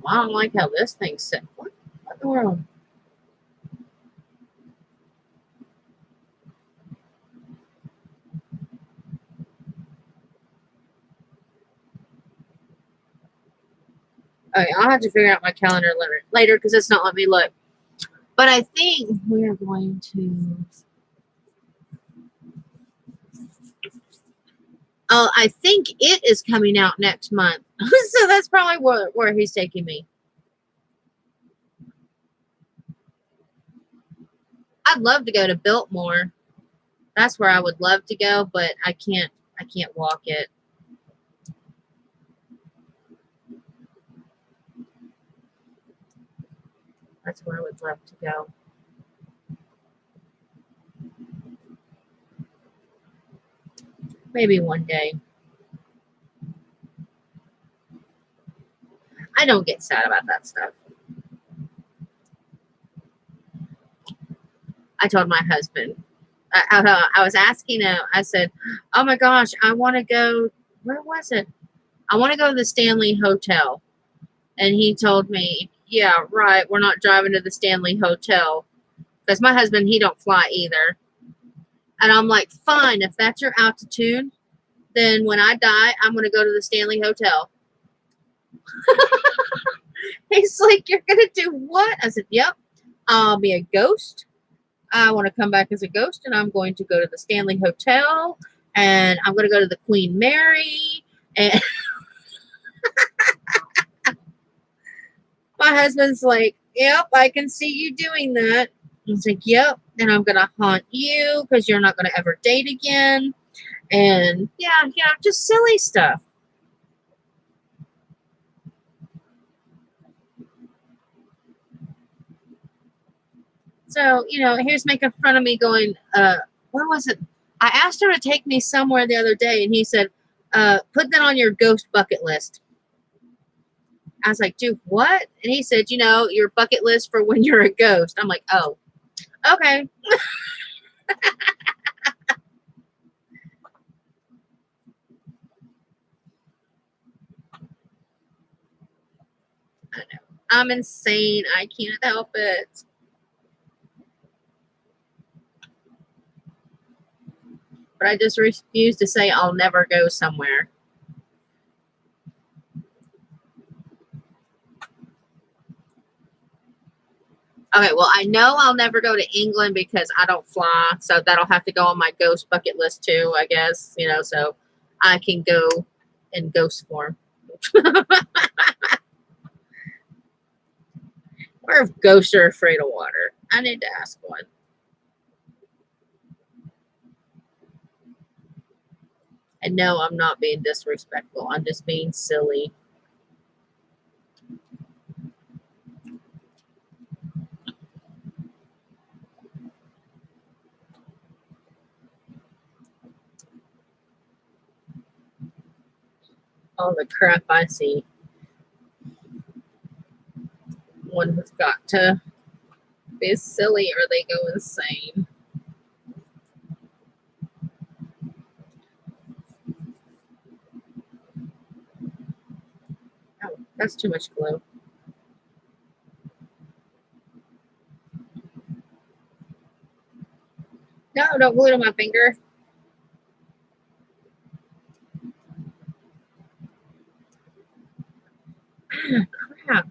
Well, I don't like how this thing's set. What in the world? Okay, I'll have to figure out my calendar later because it's not letting me look. But I think we are going to. Oh, I think it is coming out next month. So that's probably where he's taking me. I'd love to go to Biltmore. That's where I would love to go, but I can't walk it. That's where I would love to go. Maybe one day. I don't get sad about that stuff. I told my husband, I was asking him, I said, oh my gosh, I want to go, where was it? I want to go to the Stanley Hotel. And he told me, yeah, right, we're not driving to the Stanley Hotel. Because my husband, he don't fly either. And I'm like, fine, if that's your altitude, then when I die, I'm going to go to the Stanley Hotel. He's like, you're going to do what? I said, yep, I'll be a ghost. I want to come back as a ghost, and I'm going to go to the Stanley Hotel, and I'm going to go to the Queen Mary. And my husband's like, yep, I can see you doing that. I was like, yep, and I'm going to haunt you because you're not going to ever date again. And yeah, just silly stuff. So, here's making fun of me going, where was it? I asked him to take me somewhere the other day, and he said, put that on your ghost bucket list. I was like, dude, what? And he said, your bucket list for when you're a ghost. I'm like, oh, okay. I know. I'm insane. I can't help it. But I just refuse to say I'll never go somewhere. Okay, well, I know I'll never go to England because I don't fly. So that'll have to go on my ghost bucket list too, I guess. So I can go in ghost form. Or if ghosts are afraid of water. I need to ask one. And no, I'm not being disrespectful. I'm just being silly. All the crap I see. One has got to be silly or they go insane. Oh, that's too much glue. No, don't glue it on my finger. Ah, crap.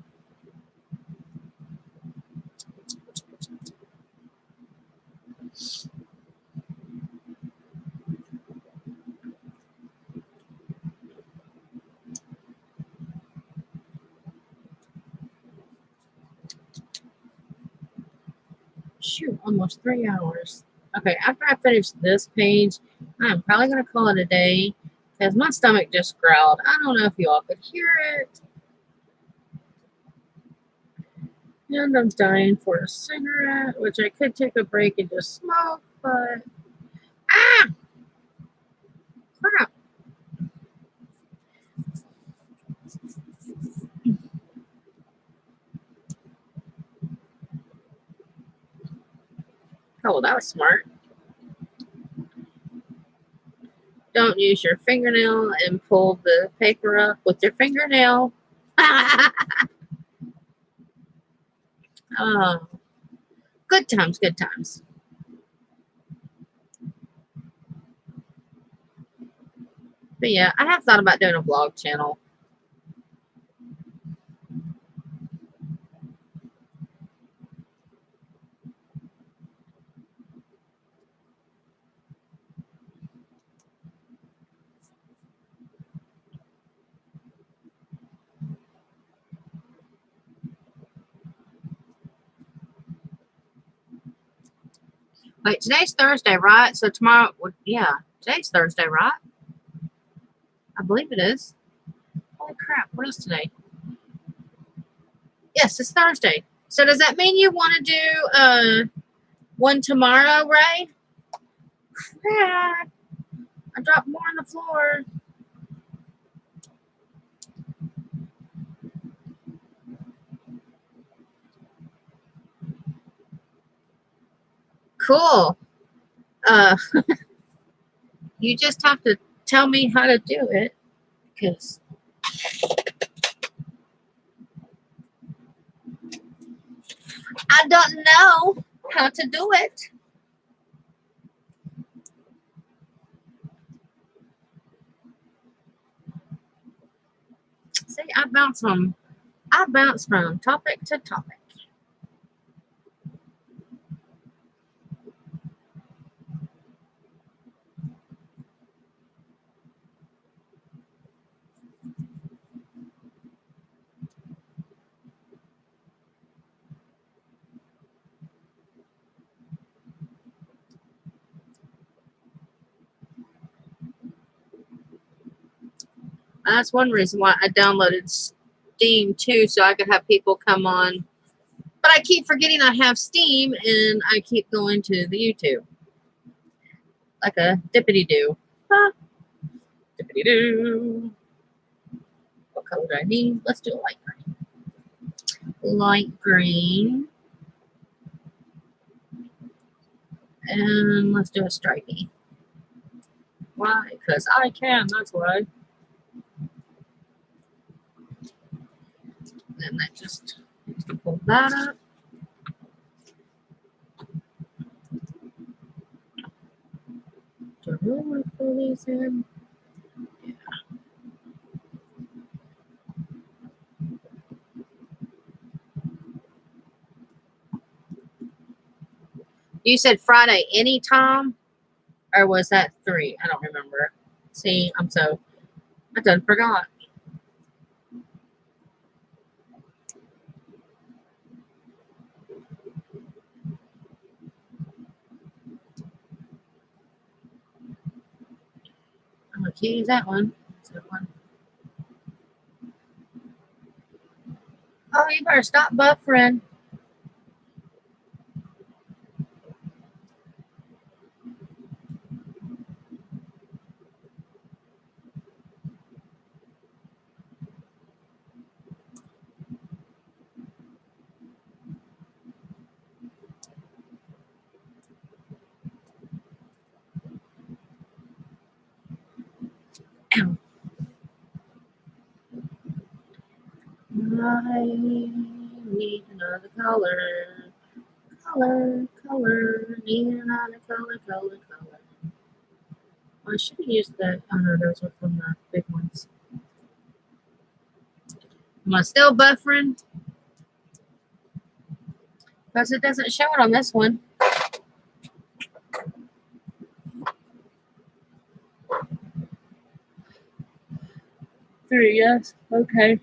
Shoot, almost 3 hours. Okay, after I finish this page, I'm probably going to call it a day because my stomach just growled. I don't know if you all could hear it. And I'm dying for a cigarette, which I could take a break and just smoke, but crap. Oh, well, that was smart. Don't use your fingernail and pull the paper up with your fingernail. Oh, good times, good times. But yeah, I have thought about doing a vlog channel. Wait, today's Thursday, right? So tomorrow, yeah, today's Thursday, right? I believe it is. Holy crap, what is today? Yes, it's Thursday. So does that mean you want to do one tomorrow, Ray? Crap. I dropped more on the floor. Cool. You just have to tell me how to do it, because I don't know how to do it. See, I bounce from topic to topic. That's one reason why I downloaded Steam too, so I could have people come on. But I keep forgetting I have Steam, and I keep going to the YouTube. Like a dippity-doo. Huh? Dippity-doo. What color do I need? Let's do a light green. Light green. And let's do a stripey. Why? Because I can, that's why. Then that just pull that up. Do I really want to fill these in? Yeah. You said Friday anytime? Or was that 3? I don't remember. See, I done forgot. I'm going to use that one. That one. Oh, you better stop buffering. Ow. I need another color. Color. Need another color. I should have used that. Oh no, those were from the big ones. Am I still buffering? Because it doesn't show it on this one. 3, yes. Okay.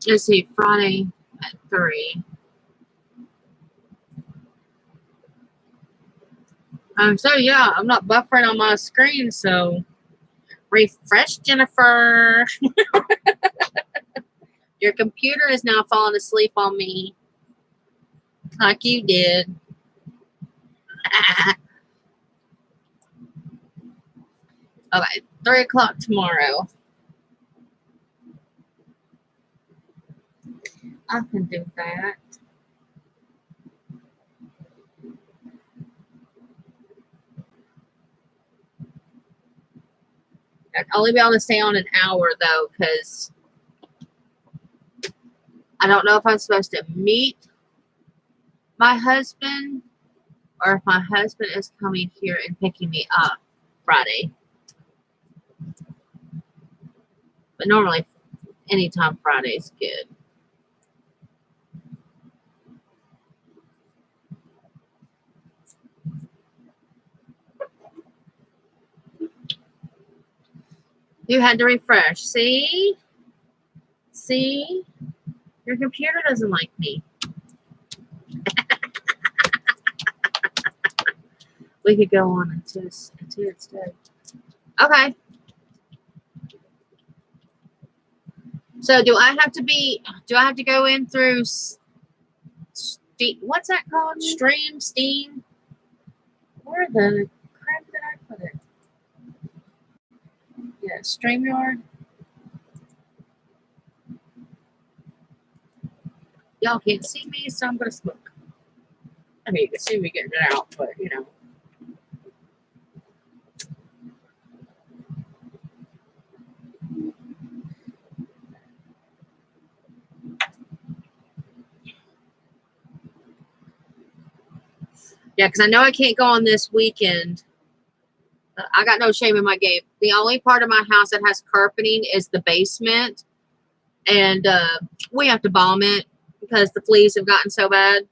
Let's see, Friday at 3. So yeah, I'm not buffering on my screen, so refresh, Jennifer. Your computer is now falling asleep on me, like you did. Okay, 3 o'clock tomorrow. I can do that. I'd only be able to stay on an hour though, because I don't know if I'm supposed to meet my husband or if my husband is coming here and picking me up Friday. But normally, anytime Friday is good. You had to refresh. See? See? Your computer doesn't like me. We could go on into instead. Okay. So do I have to go in through Steam? What's that called? Steam? Where the crap did I put it? Yeah, StreamYard. Y'all can't see me, so I'm gonna smoke. I mean, you can see me getting it out, but you know. Yeah, because I know I can't go on this weekend. I got no shame in my game. The only part of my house that has carpeting is the basement, and we have to bomb it because the fleas have gotten so bad.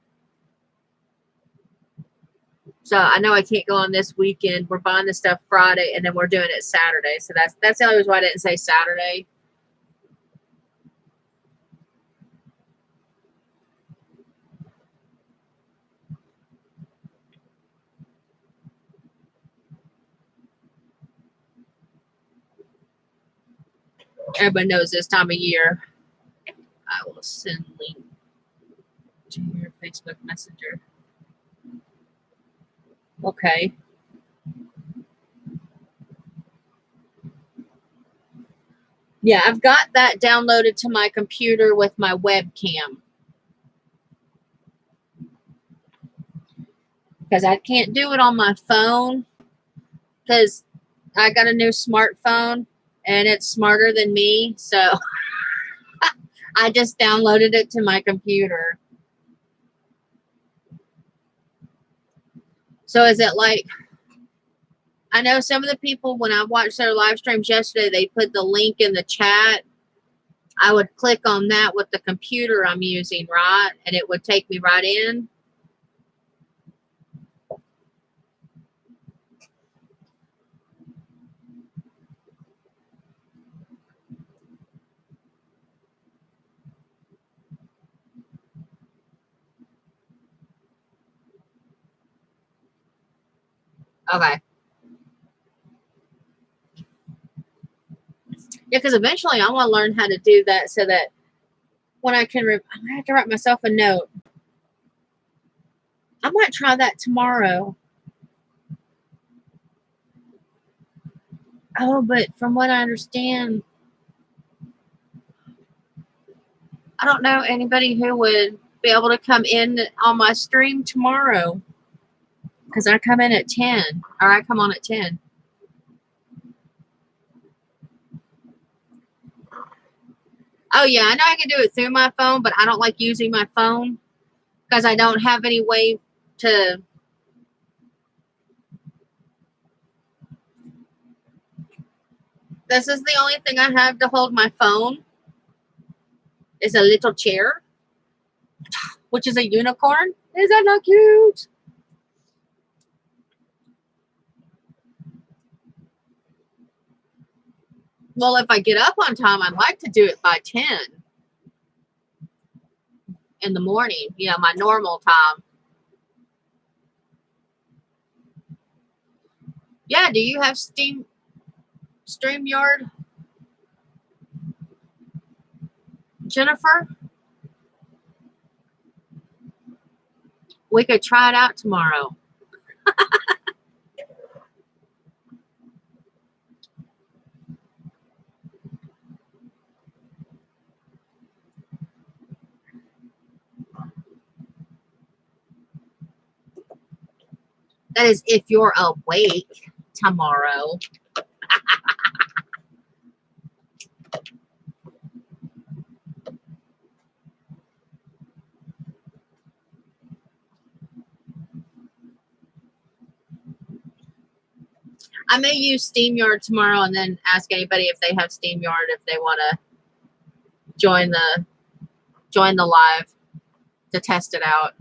So I know I can't go on this weekend. We're buying the stuff Friday, and then we're doing it Saturday. So that's the only reason why I didn't say Saturday. Everybody knows this time of year. I will send link to your Facebook Messenger. Okay. Yeah, I've got that downloaded to my computer with my webcam. Because I can't do it on my phone. Because I got a new smartphone and it's smarter than me. So I just downloaded it to my computer. So is it like, I know some of the people, when I watched their live streams yesterday, they put the link in the chat. I would click on that with the computer I'm using, right? And it would take me right in. Okay. Yeah, because eventually I want to learn how to do that so that when I can, I have to write myself a note. I might try that tomorrow. Oh, but from what I understand, I don't know anybody who would be able to come in on my stream tomorrow. Because I come in at 10, or I come on at 10. Oh, yeah, I know I can do it through my phone, but I don't like using my phone because I don't have any way to. This is the only thing I have to hold my phone is a little chair, which is a unicorn. Is that not cute? Well, if I get up on time, I'd like to do it by 10 in the morning, you know, my normal time. Yeah, do you have StreamYard, Jennifer? We could try it out tomorrow. That is if you're awake tomorrow. I may use SteamYard tomorrow and then ask anybody if they have SteamYard if they want to join the live to test it out.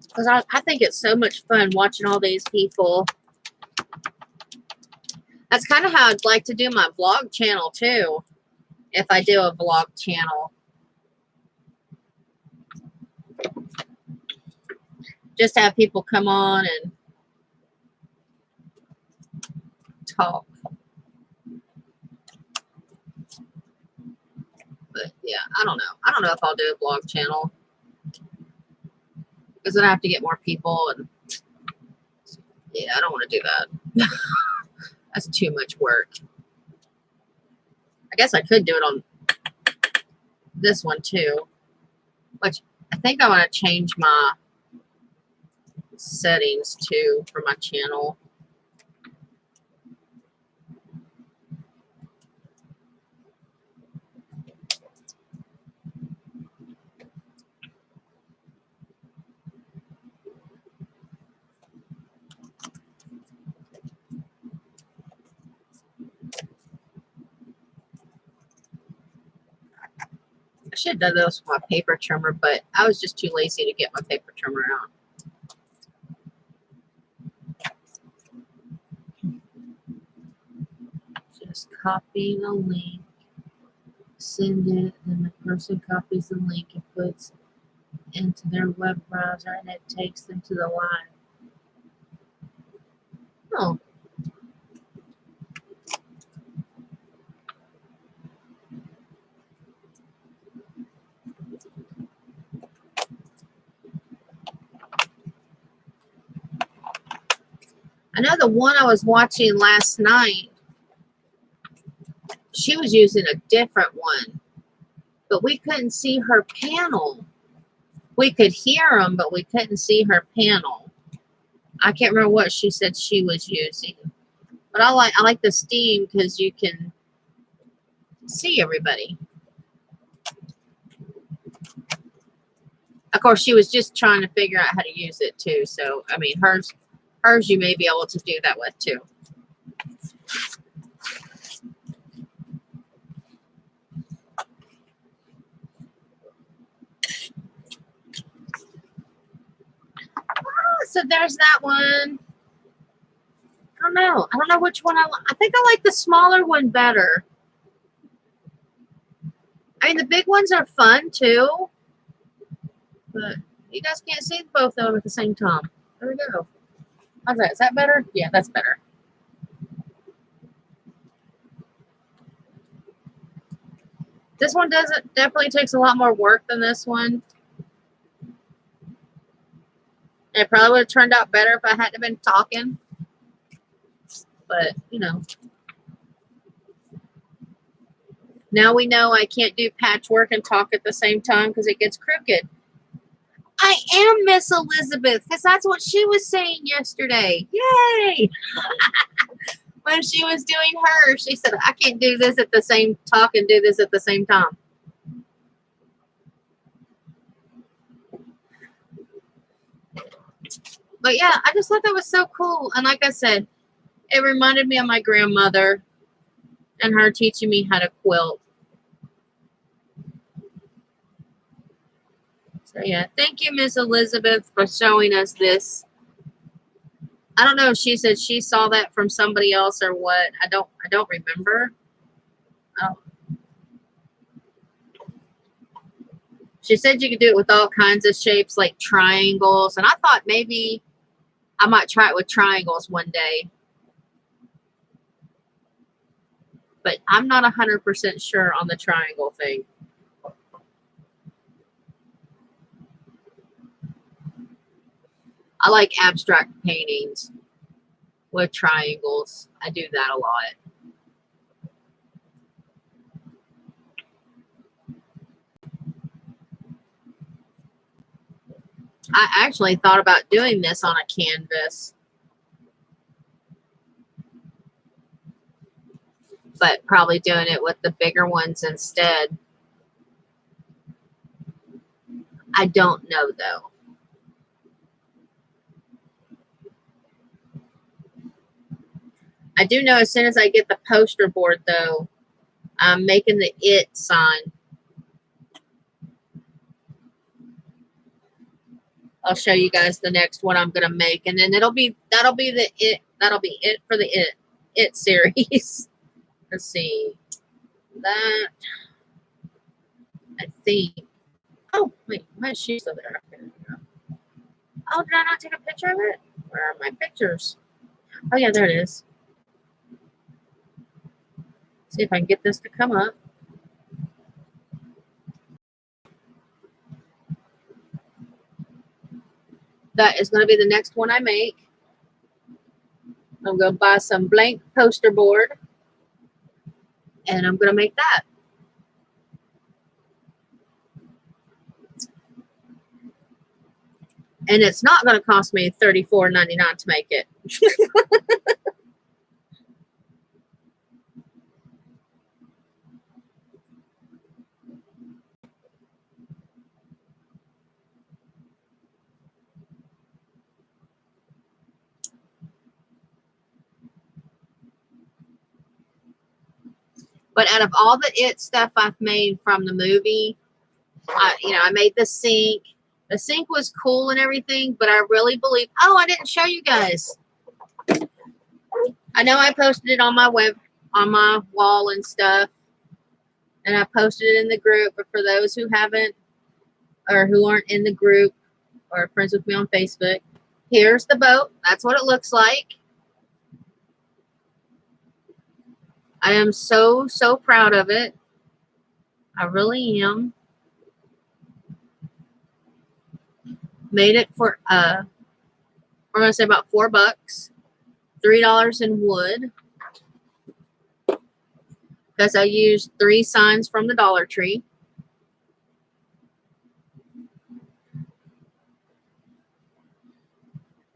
Because I think it's so much fun watching all these people That's kind of how I'd like to do my vlog channel too. If I do a vlog channel. Just have people come on and talk. But yeah, I don't know. I don't know if I'll do a vlog channel. Because then I have to get more people and yeah, I don't want to do that. That's too much work. I guess I could do it on this one too. Which I think I want to change my settings too for my channel. I should have done this with my paper trimmer, but I was just too lazy to get my paper trimmer out. Just copy the link, send it, and the person copies the link and puts it into their web browser, and it takes them to the live. Oh. I know the one I was watching last night, she was using a different one, but we couldn't see her panel. We could hear them, but we couldn't see her panel. I can't remember what she said she was using, but I like the Steam because you can see everybody. Of course, she was just trying to figure out how to use it too. So I mean, hers you may be able to do that with too. So there's that one. I don't know. I don't know which one I like. I think I like the smaller one better. I mean, the big ones are fun too, but you guys can't see both of them at the same time. There we go. How's that? Is that better? Yeah, that's better. This one definitely takes a lot more work than this one. And it probably would have turned out better if I hadn't been talking. But, you know. Now we know I can't do patchwork and talk at the same time because it gets crooked. I am Miss Elizabeth because that's what she was saying yesterday. Yay! When she was doing hers, she said, I can't do this at the same talk and do this at the same time. But yeah, I just thought that was so cool. And like I said, it reminded me of my grandmother and her teaching me how to quilt. So yeah, thank you, Miss Elizabeth, for showing us this. I don't know if she said she saw that from somebody else or what. I don't remember. She said you could do it with all kinds of shapes like triangles. And I thought maybe I might try it with triangles one day. But I'm not 100% sure on the triangle thing. I like abstract paintings with triangles. I do that a lot. I actually thought about doing this on a canvas, but probably doing it with the bigger ones instead. I don't know though. I do know as soon as I get the poster board though, I'm making the "it" sign. I'll show you guys the next one I'm gonna make, and then that'll be the "it." That'll be it for the "it." It series. Let's see. That, I think. Oh, wait, my shoe's still there. Okay, there we go. Oh, did I not take a picture of it? Where are my pictures? Oh, yeah, there it is. See if I can get this to come up. That is going to be the next one I make. I'm going to buy some blank poster board. And I'm going to make that. And it's not going to cost me $34.99 to make it. But out of all the It stuff I've made from the movie, I made the sink. The sink was cool and everything, but I really believe. Oh, I didn't show you guys. I know I posted it on my wall and stuff, and I posted it in the group. But for those who haven't or who aren't in the group or friends with me on Facebook, here's the boat. That's what it looks like. I am so proud of it. I really am. Made it for we're gonna say about $4, $3 in wood. Because I used 3 signs from the Dollar Tree.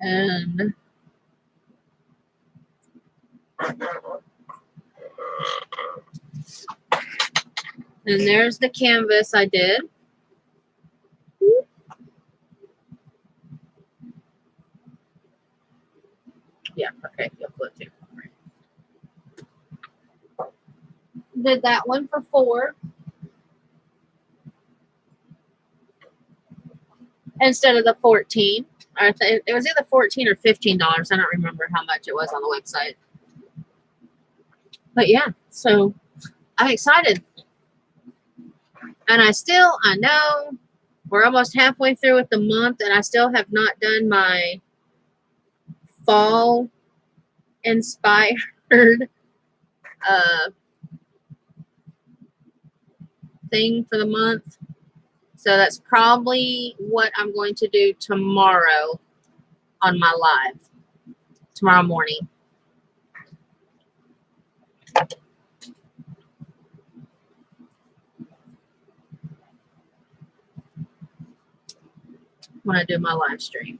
And there's the canvas I did. Yeah, okay, you'll flip too. Did that one for $4 instead of the $14. It was either $14 or $15. I don't remember how much it was on the website. But yeah, so I'm excited. And I know we're almost halfway through with the month, and I still have not done my fall inspired thing for the month. So that's probably what I'm going to do tomorrow on my live. Tomorrow morning. When I do my live stream.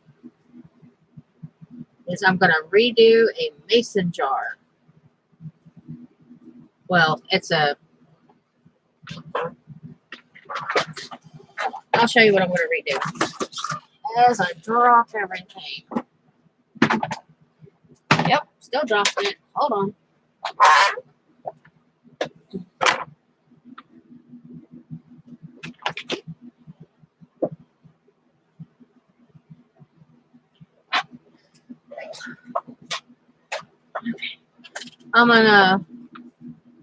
Is I'm going to redo a mason jar. Well, I'll show you what I'm going to redo. As I drop everything. Yep, still dropping it. Hold on. I'm going to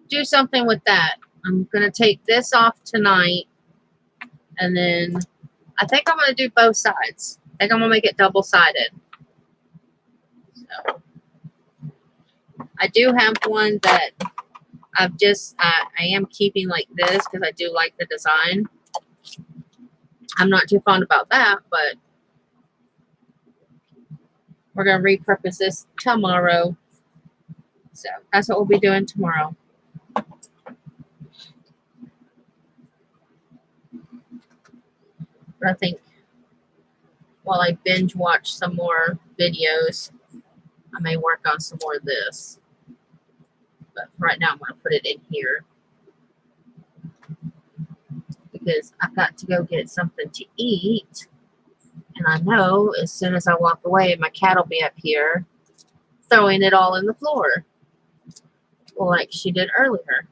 do something with that. I'm going to take this off tonight. And then I think I'm going to do both sides. I think I'm going to make it double-sided. So I do have one that I am keeping like this because I do like the design. I'm not too fond about that, but we're going to repurpose this tomorrow. So that's what we'll be doing tomorrow. But I think while I binge watch some more videos, I may work on some more of this. But right now I'm going to put it in here. Because I've got to go get something to eat. And I know as soon as I walk away, my cat will be up here throwing it all in the floor. Like she did earlier.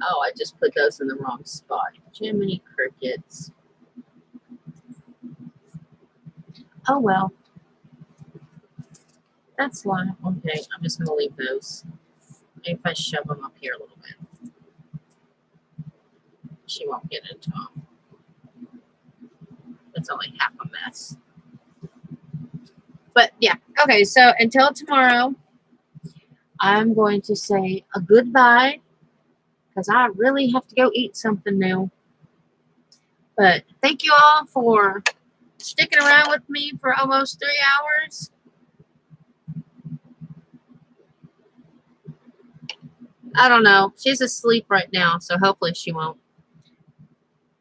Oh, I just put those in the wrong spot. Jiminy Crickets. Oh, well. That's why. Okay, I'm just going to leave those. Maybe if I shove them up here a little bit, she won't get into them. It's only half a mess. But yeah, okay, so until tomorrow, I'm going to say a goodbye because I really have to go eat something now. But thank you all for sticking around with me for almost 3 hours. I don't know. She's asleep right now, so hopefully she won't.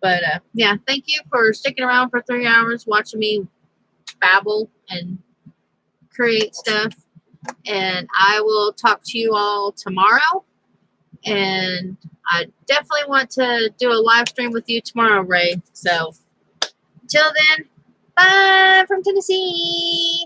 But yeah, thank you for sticking around for 3 hours, watching me babble and create stuff. And I will talk to you all tomorrow. And I definitely want to do a live stream with you tomorrow, Ray. So, till then, bye from Tennessee.